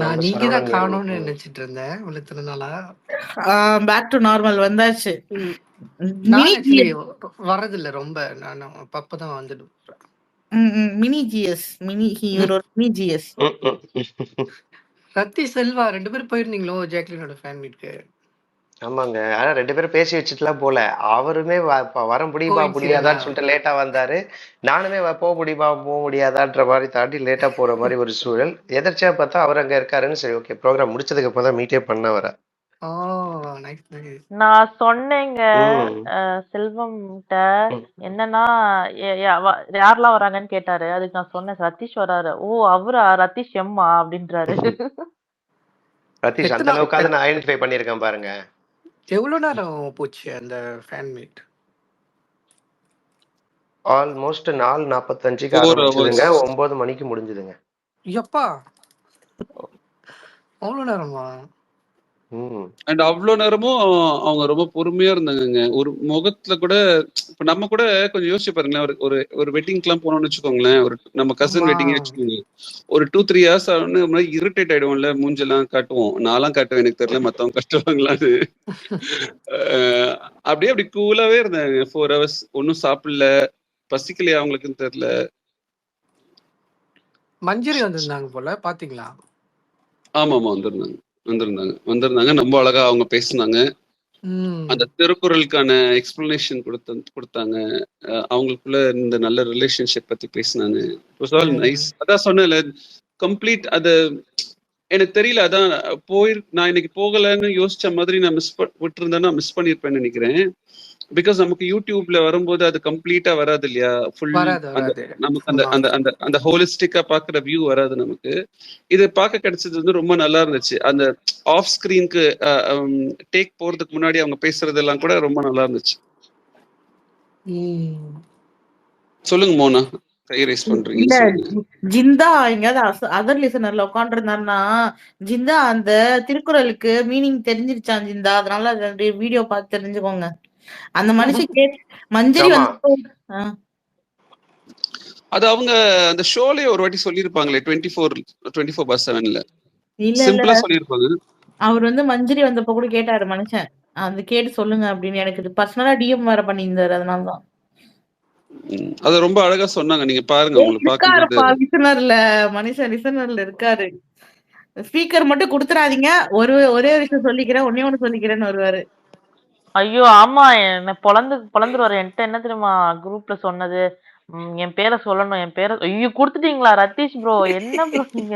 நான் நீங்க தான் காணோம்னு நினைச்சிட்டு இருந்தேன் இவ்வளவு நாளா. பேக் டு நார்மல் வந்தாச்சு. நான் ஆக்சுவலி வரதில்ல ரொம்ப. நான் அப்பதான் வந்துட்டு mini GS, mini hero, mini GS. Rathi Selva 2 பேரும் போயிருந்தீங்களோ ஜாக்லினோட ஃபேன் மீட்க்கு? ஆமாங்க. ஆனா 2 பேரும் பேசி வச்சுட்டுலாம் போல. அவருமே வர முடியுமா முடியாதான்னு சொல்லிட்டு லேட்டா வந்தாரு. நானுமே போக முடியுமா போக முடியாதான்ற மாதிரி தாண்டி லேட்டா போற மாதிரி ஒரு சூழல். எதர்ச்சியா பார்த்தா அவர் அங்க இருக்காருன்னு சரி ஓகே ப்ரோக்ராம் முடிச்சதுக்கு அப்புறம் தான் மீட்டே பண்ண வர. நான் சொன்னேங்க செல்வம்கிட்ட என்னன்னா யாரெல்லாம் வராங்கன்னு கேட்டாரு. அதுக்கு நான் சொன்னேன் ரத்தீஷ் வராரு. ஓ அவரா? ரத்தீஷ் எம்மா அப்படின்றாரு. ரத்தீஷ் அந்த அளவுக்காவது நான் ஐடென்டிஃபை பண்ணிருக்கேன் பாருங்க. எவ்வளவு நேரம் போச்சு அந்த ஃபேன் மீட்? ஆல்மோஸ்ட் 4:45க்கு ஆரம்பிச்சதுங்க. 9 மணிக்கு முடிஞ்சதுங்க. எப்பா அவ்வளவு நேரமா? அண்ட் அவ்வளோ நேரமும் அவங்க ரொம்ப பொறுமையா இருந்தாங்க. ஒரு முகத்துல கூட இப்ப நம்ம கூட கொஞ்சம் யோசிச்சு பாருங்களேன். ஒரு ஒரு வெட்டிங்க்குலாம் போனோம்னு வச்சுக்கோங்களேன். ஒரு நம்ம கசின் வெட்டிங் வச்சுக்கோங்க. ஒரு 2-3 hours ஆகணும் இரிட்டேட் ஆயிடுவோம்ல. மூஞ்செல்லாம் காட்டுவோம். நான்லாம் காட்டுவேன், எனக்கு தெரியல மத்தவங்க கட்டுவாங்களான்னு. அப்படி கூலாவே இருந்தாங்க 4 hours. ஒன்னும் சாப்பிடல, பசிக்கலையா அவங்களுக்குன்னு தெரியல. மஞ்சரி வந்திருந்தாங்க போல, பாத்தீங்களா? ஆமா வந்திருந்தாங்க. ரொம்ப அழகா அவங்க பேசினாங்க. அந்த திருக்குறளுக்கான எக்ஸ்பிளனேஷன் கொடுத்தாங்க. அவங்களுக்குள்ள இந்த நல்ல ரிலேஷன்ஷிப் பத்தி பேசினாங்க. It was all nice. அதான் சொன்னேன்ல, கம்ப்ளீட் அது எனக்கு தெரியல. அதான் நான் இன்னைக்கு போகலன்னு யோசிச்ச மாதிரி நான் விட்டுருந்தேன்னா மிஸ் பண்ணிருப்பேன்னு நினைக்கிறேன். பிகாஸ் நமக்கு யூடியூப்ல வரும்போது அது கம்ப்ளீட்டா வராது இல்லையா? ஃபுல் நமக்கு அந்த ஹோலிஸ்டிக்கா பாக்குற வியூ வராது நமக்கு. இது பார்க்க கிடைச்சது வந்து ரொம்ப நல்லா இருந்துச்சு. அந்த ஆஃப் ஸ்கிரீனுக்கு டேக் போறதுக்கு முன்னாடி அவங்க பேசுறதெல்லாம் கூட ரொம்ப நல்லா இருந்துச்சு. சொல்லுங்க மோனா, கை ரைஸ் பண்றீங்க. ஜிந்தா எங்கயாவது அதர் லிசனர்ல உட்கார்ந்து இருந்தாருன்னா, ஜிந்தா அந்த திருக்குறளுக்கு மீனிங் தெரிஞ்சிருச்சான் ஜிந்தா, அதனால வீடியோ பார்த்து தெரிஞ்சுக்கோங்க. அந்த மனுஷன் மஞ்சரி அது அவங்க அந்த ஷோலயே ஒரு வாட்டி சொல்லிருப்பாங்களே 24/7ல சிம்பிளா சொல்லிருப்பாங்க. அவர் வந்து மஞ்சரி வந்தப்ப கூட கேட்டாரு மனுஷன், அந்த கேட்டு சொல்லுங்க அப்படின்னு. எனக்கு பர்சனலா டிஎம் வேற பண்ணியிருந்தாரு, அதனாலதான். அது ரொம்ப அழகா சொன்னாங்க. நீங்க பாருங்க, உங்களுக்கு பாக்குறது லிசனர்ல மனுஷன் லிசனர்ல இருக்காரு. ஸ்பீக்கர் மட்டும் கொடுத்துறாதீங்க. ஒரே விஷயம் சொல்லிக்கிறேன், ஒண்ணு சொல்லிக்கிறேன்னு வருவாரு. ஐயோ ஆமா, என்ன பொழந்துருவாரு. என்கிட்ட என்ன தெரியுமா குரூப்ல சொன்னது, என் பேரை சொல்லணும், என் பேரை. ஐயோ குடுத்துட்டீங்களா ரத்தீஷ் ப்ரோ? என்ன ப்ரோ நீங்க?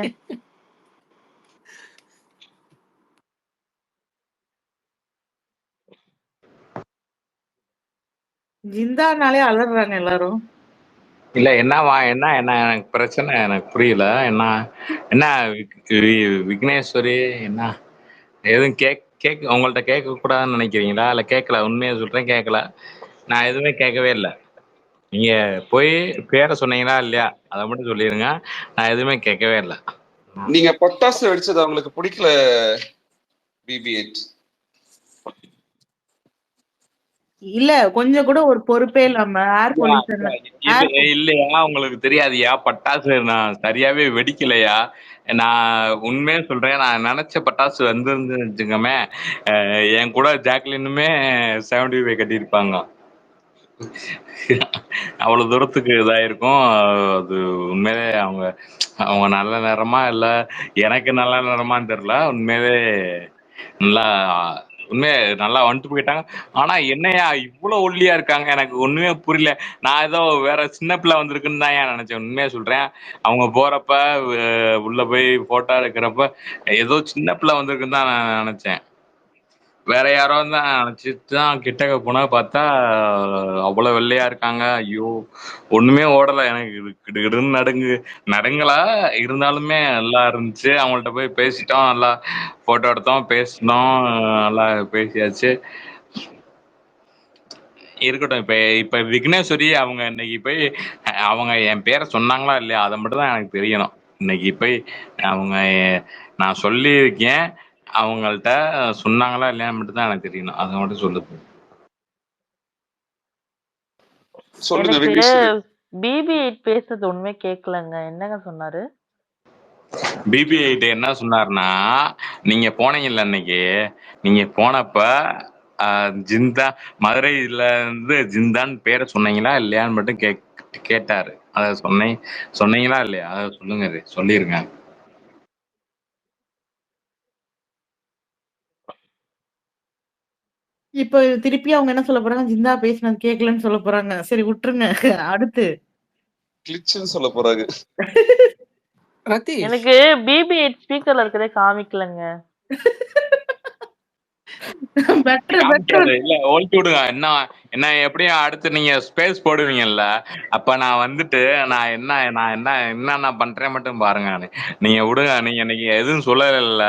ஜிந்தானாலே அலறாங்க எல்லாரும். இல்ல என்னவா என்ன எனக்கு பிரச்சனை எனக்கு புரியல. என்ன விக்னேஸ்வரி என்ன எதுவும் உங்கள்ட்ட கேட்க கூடாதுன்னு நினைக்கிறீங்களா? இல்ல கேட்கல? உண்மையா சொல்றேன், கேட்கல. நான் எதுவுமே கேட்கவே இல்லை. நீங்க போய் பேரை சொன்னீங்களா இல்லையா அதை மட்டும் சொல்லிருங்க. நான் எதுவுமே கேட்கவே இல்லை. நீங்க பட்டாசு வெடிச்சது அவங்களுக்கு பிடிக்கல BB8. இல்ல கொஞ்சம் கூட ஒரு பொறுப்பே இல்லாம ஏர் பொல்யூஷன் இல்லையா? உங்களுக்கு தெரியாதியா? பட்டாசு நான் சரியாவே வெடிக்கலையா? நான் உண்மையா சொல்றேன். நான் நினைச்ச பட்டாசு வச்சுக்கோமே, என் கூட ஜாக்லினுமே 75 கட்டியிருப்பாங்க. அவ்வளவு தூரத்துக்கு இதாயிருக்கும். அது உண்மையிலே அவங்க நல்ல நேரமா இல்ல எனக்கு நல்ல நேரமான்னு தெரியல. உண்மையிலே நல்லா வந்துட்டு போயிட்டாங்க. ஆனா என்னையா இவ்வளவு ஒல்லியா இருக்காங்க? எனக்கு ஒண்ணுமே புரியல. நான் ஏதோ வேற சின்ன பிள்ளை வந்திருக்குன்னு தான் ஏன் நினைச்சேன். உண்மையா சொல்றேன். அவங்க போறப்ப உள்ள போய் போட்டோ எடுக்கிறப்ப ஏதோ சின்ன பிள்ளை வந்திருக்குன்னு தான் நான் நினைச்சேன். வேற யாரோ தான் நினைச்சிட்டு தான் கிட்டக்க போனா பார்த்தா அவ்வளவு வெள்ளையா இருக்காங்க. ஐயோ ஒண்ணுமே ஓடல எனக்கு. இது கிடுகிடுன்னு நடுங்களா இருந்தாலுமே நல்லா இருந்துச்சு. அவங்கள்ட்ட போய் பேசிட்டோம், நல்லா போட்டோ எடுத்தோம், பேசினோம், நல்லா பேசியாச்சு. இருக்கட்டும். இப்ப விக்னேஸ்வரி அவங்க இன்னைக்கு போய் அவங்க என் பேரை சொன்னாங்களா இல்லையா அதை மட்டும் தான் எனக்கு தெரியணும். இன்னைக்கு போய் அவங்க நான் சொல்லியிருக்கேன், அவங்கள்ட்ட சொன்னாங்களா இல்லையான்னு மட்டும் தான் எனக்கு தெரியணும். அதை மட்டும் சொல்லுது. சொல்லுங்க எனக்கு விக்னேஸ்வரி. BB8 பேசுறது ஒண்ணுமே கேட்கலங்க. என்னங்க சொன்னாரு? BB8 என்ன சொன்னாருன்னா, நீங்க போனீங்கல்ல அன்னைக்கு, நீங்க போனப்ப ஜிந்தா மதுரையில இருந்து ஜிந்தான்னு பேரை சொன்னீங்களா இல்லையான்னு மட்டும் கேட்டாரு. அத சொன்னீங்களா இல்லையா அதை சொல்லுங்க. சொல்லிருங்க. இப்ப திருப்பி அவங்க என்ன சொல்ல போறாங்க? ஜிந்தா பேசினது கேட்கலன்னு சொல்ல போறாங்க. சரி விட்டுருங்க. அடுத்து கிளிச்னு சொல்ல போறாங்க. ரதீஷ் எனக்கு BB8 ஸ்பீக்கர்ல இருக்கதே காமிக்கலங்க. பெட்டர் காமிக்காது. இல்ல ஓல்ட்டி விடுங்க. என்ன எப்படியும் அடுத்து நீங்க ஸ்பேஸ் போடுவீங்கல்ல, அப்ப நான் வந்துட்டு நான் என்ன பண்றேன் மட்டும் பாருங்க. நீங்க விடுங்க. நீங்க இன்னைக்கு எதுவும் சொல்லல,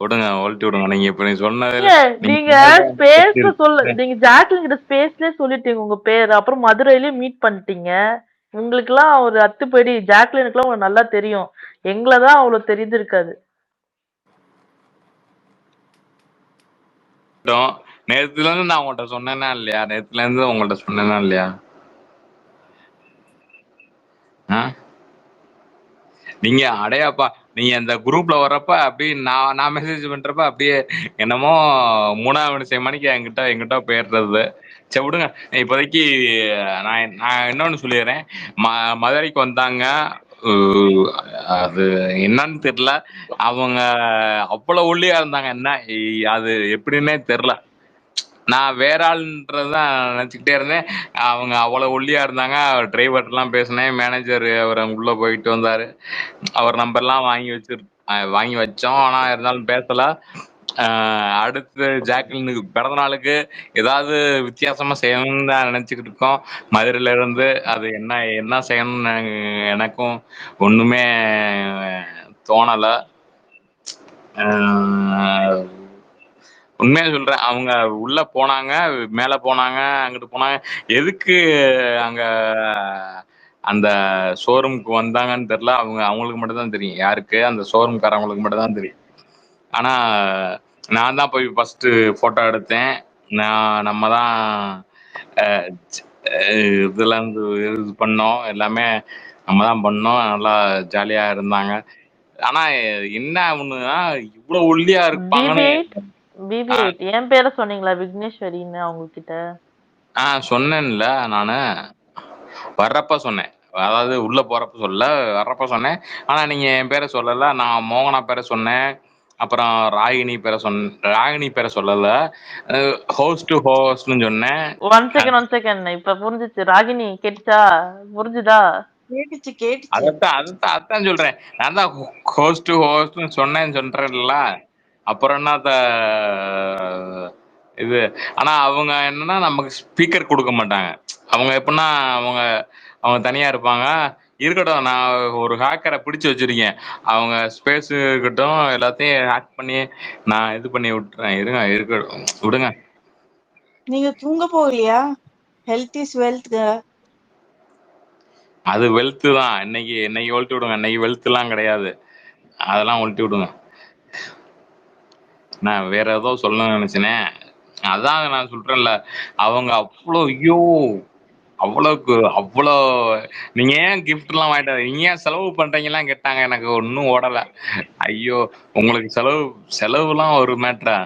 விடுங்க, ஓல்ட்டி விடுங்க. நீங்க இப்ப நீ சொன்னது நீங்க நீங்க ஜாக்லின் கிட்ட ஸ்பேஸ்லயே சொல்லிட்டீங்க உங்க பேர். அப்புறம் மதுரையிலயே மீட் பண்ணிட்டீங்க. உங்களுக்கு எல்லாம் ஒரு அத்துப்படி. ஜாக்லினுக்கு எல்லாம் உங்களுக்கு நல்லா தெரியும். எங்களதான் அவ்வளவு தெரிஞ்சிருக்காது. நேத்துல இருந்து நான் உங்கள்கிட்ட சொன்னேன்னா இல்லையா? நேத்துல இருந்து உங்கள்கிட்ட சொன்னேன்னா இல்லையா? நீங்க அடையாப்பா நீங்க அந்த குரூப்ல வர்றப்ப அப்படியே நான் மெசேஜ் பண்றப்ப அப்படியே என்னமோ 3 மணிக்கு என்கிட்ட போயிடுறது. சரி விடுங்க. இப்போதைக்கு நான் இன்னொன்னு சொல்லிடுறேன். மதுரைக்கு வந்தாங்க. அது என்னன்னு தெரியல. அவங்க அவ்வளவு ஒல்லியா இருந்தாங்க. என்ன அது எப்படின்னே தெரியல. நான் வேற ஆள்ன்றதான் நினைச்சுக்கிட்டே இருந்தேன். அவங்க அவ்வளவு ஒல்லியா இருந்தாங்க. டிரைவர்லாம் பேசினேன். மேனேஜர் அவர் உள்ள போயிட்டு வந்தாரு. அவர் நம்பர்லாம் வாங்கி வச்சோம். ஆனா இருந்தாலும் பேசல. அடுத்து ஜாக்லினுக்கு பிறந்த நாளுக்கு ஏதாவது வித்தியாசமா செய்யணும்னு தான் நினைச்சுக்கிட்டு இருக்கோம். மதுரையில இருந்து அது என்ன செய்யணும்னு எனக்கும் ஒண்ணுமே தோணல. உண்மையா சொல்றேன். அவங்க உள்ள போனாங்க, மேல போனாங்க, அங்கிட்டு போனாங்க. எதுக்கு அங்க அந்த ஷோரூமுக்கு வந்தாங்கன்னு தெரியல. அவங்களுக்கு மட்டும் தான் தெரியும். யாருக்கு? அந்த ஷோரூம்காரங்களுக்கு மட்டும் தான் தெரியும். ஆனா நான் தான் போய் ஃபர்ஸ்ட் போட்டோ எடுத்தேன். நம்ம தான் இதுல இருந்து இது பண்ணோம். எல்லாமே நம்ம தான் பண்ணோம். நல்லா ஜாலியா இருந்தாங்க. ஆனா என்ன ஒண்ணுன்னா இவ்வளவு ஒல்லியா இருப்பாங்கன்னு BB8 என் பேரை சொன்னீங்களா விக்னேஸ்வரின்னு அவங்க கிட்ட? சொன்னேன்ல நானு. வர்றப்ப சொன்னேன். அதாவது உள்ள போறப்ப சொல்ல, வர்றப்ப சொன்னேன். ஆனா நீங்க என் பேரை சொல்லல. நான் மோகனா பேரை சொன்னேன். அப்புறம் ராகினி பேரை சொல்லல. ஹோஸ்ட் டு ஹோஸ்ட்னு சொன்னேன். ஒன் செகண்ட் இப்ப புரிஞ்சுச்சு. ராகினி கேட்டுச்சா? புரிஞ்சுதா? கேட்டுச்சு. அதான் சொல்றேன். நான் தான் ஹோஸ்ட் டு ஹோஸ்ட்னு சொல்றேன்ல. அப்புறம் என்ன இது. ஆனா அவங்க என்னன்னா நமக்கு ஸ்பீக்கர் கொடுக்க மாட்டாங்க. அவங்க எப்படின்னா அவங்க தனியா இருப்பாங்க. இருக்கட்டும். நான் ஒரு ஹேக்கரை பிடிச்சு வச்சிருக்கேன். அவங்க ஸ்பேஸ் இருக்கட்டும், எல்லாத்தையும் ஹேக் பண்ணி நான் இது பண்ணி விட்டுறேன். இருக்கட்டும், விடுங்க. நீங்க தூங்க போகலையா? Health is wealth. அது வெல்த் தான். இன்னைக்கு ஒழிட்டு விடுங்க. இன்னைக்கு வெல்த் எல்லாம் கிடையாது. அதெல்லாம் ஒழிட்டு விடுங்க. நான் வேற ஏதோ சொல்லணும்னு நினைச்சேனே. அதான் நான் சொல்றேன்ல. அவங்க அவ்வளோ நீங்க ஏன் கிஃப்ட் எல்லாம் வாங்கிட்டு நீங்க ஏன் செலவு பண்றீங்கலாம் கேட்டாங்க. எனக்கு ஒன்னும் ஓடல. ஐயோ உங்களுக்கு செலவுலாம் ஒரு மேட்டரா?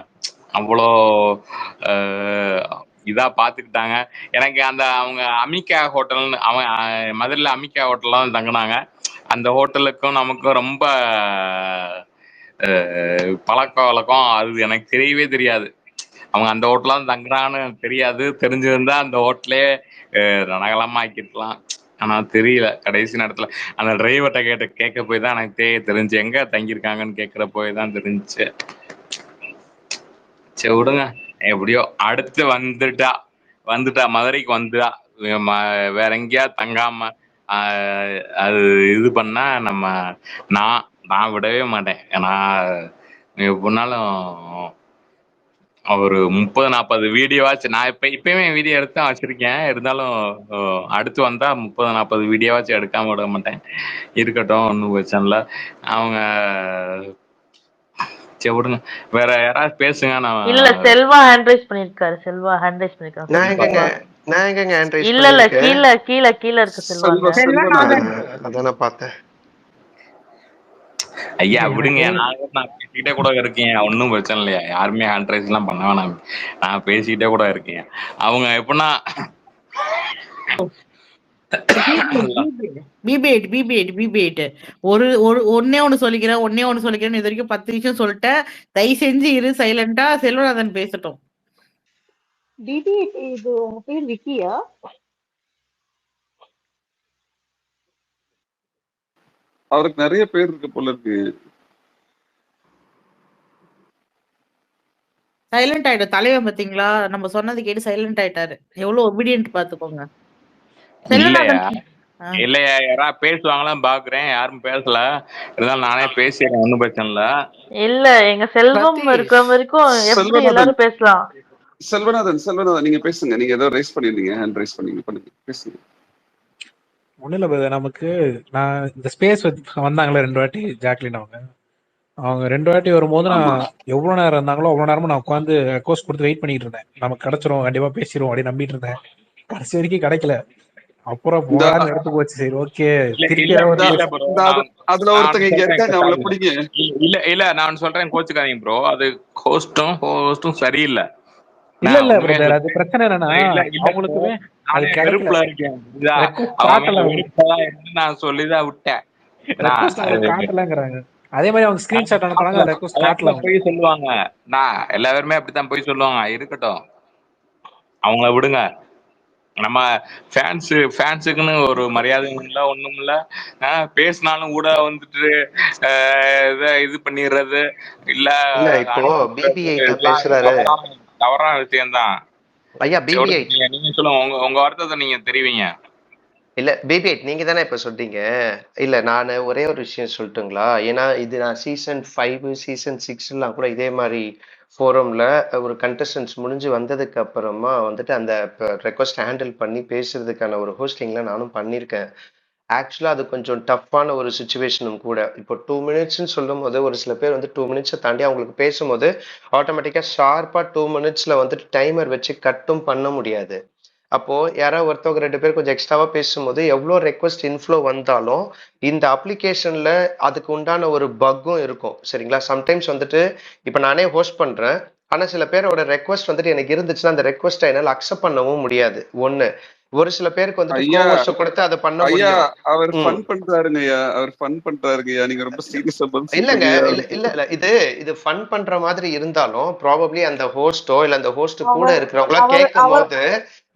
அவ்வளோ இதா பாத்துக்கிட்டாங்க. எனக்கு அவங்க அமிகா ஹோட்டல்னு மதுரையில அமிகா ஹோட்டல்ல தான் தங்கினாங்க. அந்த ஹோட்டலுக்கும் நமக்கும் ரொம்ப பழக்க வழக்கம். அது எனக்கு தெரியவே தெரியாது. அவங்க அந்த ஹோட்டல்ல தான் தங்குறாங்கன்னு எனக்கு தெரியாது. தெரிஞ்சிருந்தா அந்த ஹோட்டலே ரணகலமா ஆக்கிருக்கலாம். ஆனா தெரியல. கடைசி நேரத்துல அந்த டிரைவர்கிட்ட கேட்க போய் தான் எனக்கு தெரிஞ்சு எங்க தங்கியிருக்காங்கன்னு கேட்கிற போய் தான் தெரிஞ்சுச்சு. சரி விடுங்க. எப்படியோ அடுத்து வந்துட்டா மதுரைக்கு வந்துட்டா. வேற எங்கேயா தங்காம அது இது பண்ணா நான் விடவே மாட்டேன். நான் எப்படினாலும் ஒரு 30-40 வீடியோவாச்சு நான் இப்பயுமே வீடியோ எடுத்து தான் வச்சிருக்கேன். இருந்தாலும் அடுத்து வந்தா 30-40 வீடியோவாச்சும் எடுக்காம விட மாட்டேன். இருக்கட்டும், ஒன்றும் பிரச்சனை இல்லை. அவங்க சரி விடுங்க, வேற யாராவது பேசுங்க. இல்ல செல்வா ஹேண்ட் ரைஸ் பண்ணிருக்காரு. செல்வா ஹேண்ட் ரைஸ் பண்ணிருக்காரு. நான் எங்கங்க ஹேண்ட் ரைஸ் இல்ல கீழ இருக்கு செல்வா. அதான் பார்த்தேன். ஐயா விடுங்க, நான் பேசிக்கிட்டே கூட இருக்கேன், ஒன்னும் பிரச்சனை இல்லையா. யாருமே ஹேண்ட் ரைஸ் எல்லாம் பண்ண வேணாம், நான் பேசிக்கிட்டே கூட இருக்கேன். அவங்க எப்படின்னா ஒன்னே ஒண்ணு சொல்லிக்கிறேன். இது வரைக்கும் 10 விஷயம் சொல்லிட்டேன். தயவு செஞ்சு இரு சைலண்டா. செல்வநாதன் பேசட்டும். இது உங்க பேர் விக்கியா? அவருக்கு நிறைய பேர் இருக்கு போல இருக்கு. சைலண்ட் ஆயிடும் தலைவன். பாத்தீங்களா, நம்ம சொன்னது கேட்டு சைலண்ட் ஆயிட்டாரு. எவ்வளவு ஒபீடியன்ட் பாத்துக்கோங்க. இல்லையா, யாராவது பேசுவாங்களா பாக்குறேன், யாரும் பேசல. இருந்தாலும் நானே பேசிடுறேன், ஒன்னும் பிரச்சனை இல்ல. இல்ல எங்க செல்வம் இருக்கிற வரைக்கும் எப்படி எல்லாரும் பேசலாம். செல்வநாதன் நீங்க பேசுங்க. நீங்க ஏதோ ரைஸ் பண்ணிருந்தீங்க, ஹேண்ட் ரைஸ் பண்ணுங்க, பேசுங்க. ஒன்றும் இல்லை, நமக்கு நான் இந்த ஸ்பேஸ் வந்தாங்களே 2 வாட்டி ஜாக்லின் அவங்க 2 வாட்டி வரும்போது நான் எவ்வளோ நேரம் இருந்தாங்களோ அவ்வளோ நேரமும் நான் உட்காந்து ரெக்வஸ்ட் கொடுத்து வெயிட் பண்ணிட்டு இருந்தேன். நமக்கு கிடைச்சிரும், கண்டிப்பா பேசிடுவோம் அப்படி நம்பிட்டு இருந்தேன். கடைசி வரைக்கும் கிடைக்கல. அப்புறம் போறான்னு எடுத்து போச்சு. சரி ஓகே, அதுல ஒருத்தங்க இங்க இருக்காங்க, அவங்கள பிடிங்க. இல்ல நான் சொல்றேன், கோச்சுக்காதீங்க ப்ரோ. அது ஹோஸ்டும் சரியில்லை. இல்ல பிரதர், அது பிரச்சனை என்னன்னா அவங்களுக்குமே அது கருப்புல இருக்கேன். நான் சொல்லிதான் விட்டேன், காட்டலங்கிறாங்க. அதே மாதிரி அவங்க ஸ்கிரீன்ஷாட் அனுப்புறாங்க, ரெக்வெஸ்ட் காட்டல போய் சொல்லுவாங்க. நான் எல்லாருமே அப்படித்தான் போய் சொல்லுவாங்க. இருக்கட்டும், அவங்கள விடுங்க. நம்ம ஃபேன்ஸுக்குன்னு ஒரு மரியாதை இல்ல, ஒண்ணும் இல்ல. பேசினாலும் கூட வந்துட்டு இது பண்ணிடுறது இல்ல. இப்போ BB8 பேசுறாரு, தவறான விஷயம்தான். ஐயா BB8 நீங்க சொல்லுங்க, உங்க வார்த்தை நீங்க தெரிவிங்க. இல்ல BB8 நீங்க தானே இப்ப சொல்றீங்க. இல்ல நான் ஒரே ஒரு விஷயம் சொல்லட்டுங்களா? ஏன்னா இது நான் சீசன் 5 சீசன் 6 கூட இதே மாதிரி ஃபோரம்ல ஒரு கண்டஸ்டன்ஸ் முடிஞ்சு வந்ததுக்கு அப்புறமா வந்துட்டு அந்த ரெக்வஸ்ட் ஹேண்டில் பண்ணி பேசுறதுக்கான ஒரு ஹோஸ்டிங்ல நானும் பண்ணியிருக்கேன். ஆக்சுவலா அது கொஞ்சம் டஃப்பான ஒரு சுச்சுவேஷனும் கூட. இப்போ 2 மினிட்ஸ்ன்னு சொல்லும் போது ஒரு சில பேர் வந்து 2 மினிட்ஸை தாண்டி அவங்களுக்கு பேசும்போது ஆட்டோமேட்டிக்கா ஷார்ப்பா 2 மினிட்ஸ்ல வந்துட்டு டைமர் வச்சு கட்டும் பண்ண முடியாது. அப்போ யாராவது ஒருத்தவங்க 2 பேர் கொஞ்சம் எக்ஸ்ட்ராவா பேசும்போது எவ்வளோ ரெக்வஸ்ட் இன்ஃப்ளோ வந்தாலும் இந்த அப்ளிகேஷன்ல அதுக்கு உண்டான ஒரு பக்கும் இருக்கும். சரிங்களா? சம்டைம்ஸ் வந்துட்டு இப்போ நானே ஹோஸ்ட் பண்றேன், ஆனா சில பேரோட ரெக்வஸ்ட் வந்துட்டு எனக்கு இருந்துச்சுன்னா அந்த ரெக்வஸ்ட்டை என்னால் அக்செப்ட் பண்ணவும் முடியாது. ஒண்ணு, ஒரு சில பேருக்கு வந்துட்டு கோவர்ஸ் கொடுத்து அதை பண்ண முடியும். அவர் ஃபன் பண்றாருங்கய்யா, நீங்க ரொம்ப சீரியஸா இல்லங்க. இல்ல இது ஃபன் பண்ற மாதிரி இருந்தாலும் ப்ராபபிலி அந்த ஹோஸ்டோ இல்ல அந்த ஹோஸ்ட் கூட இருக்கிறவங்கள கேட்கும்போது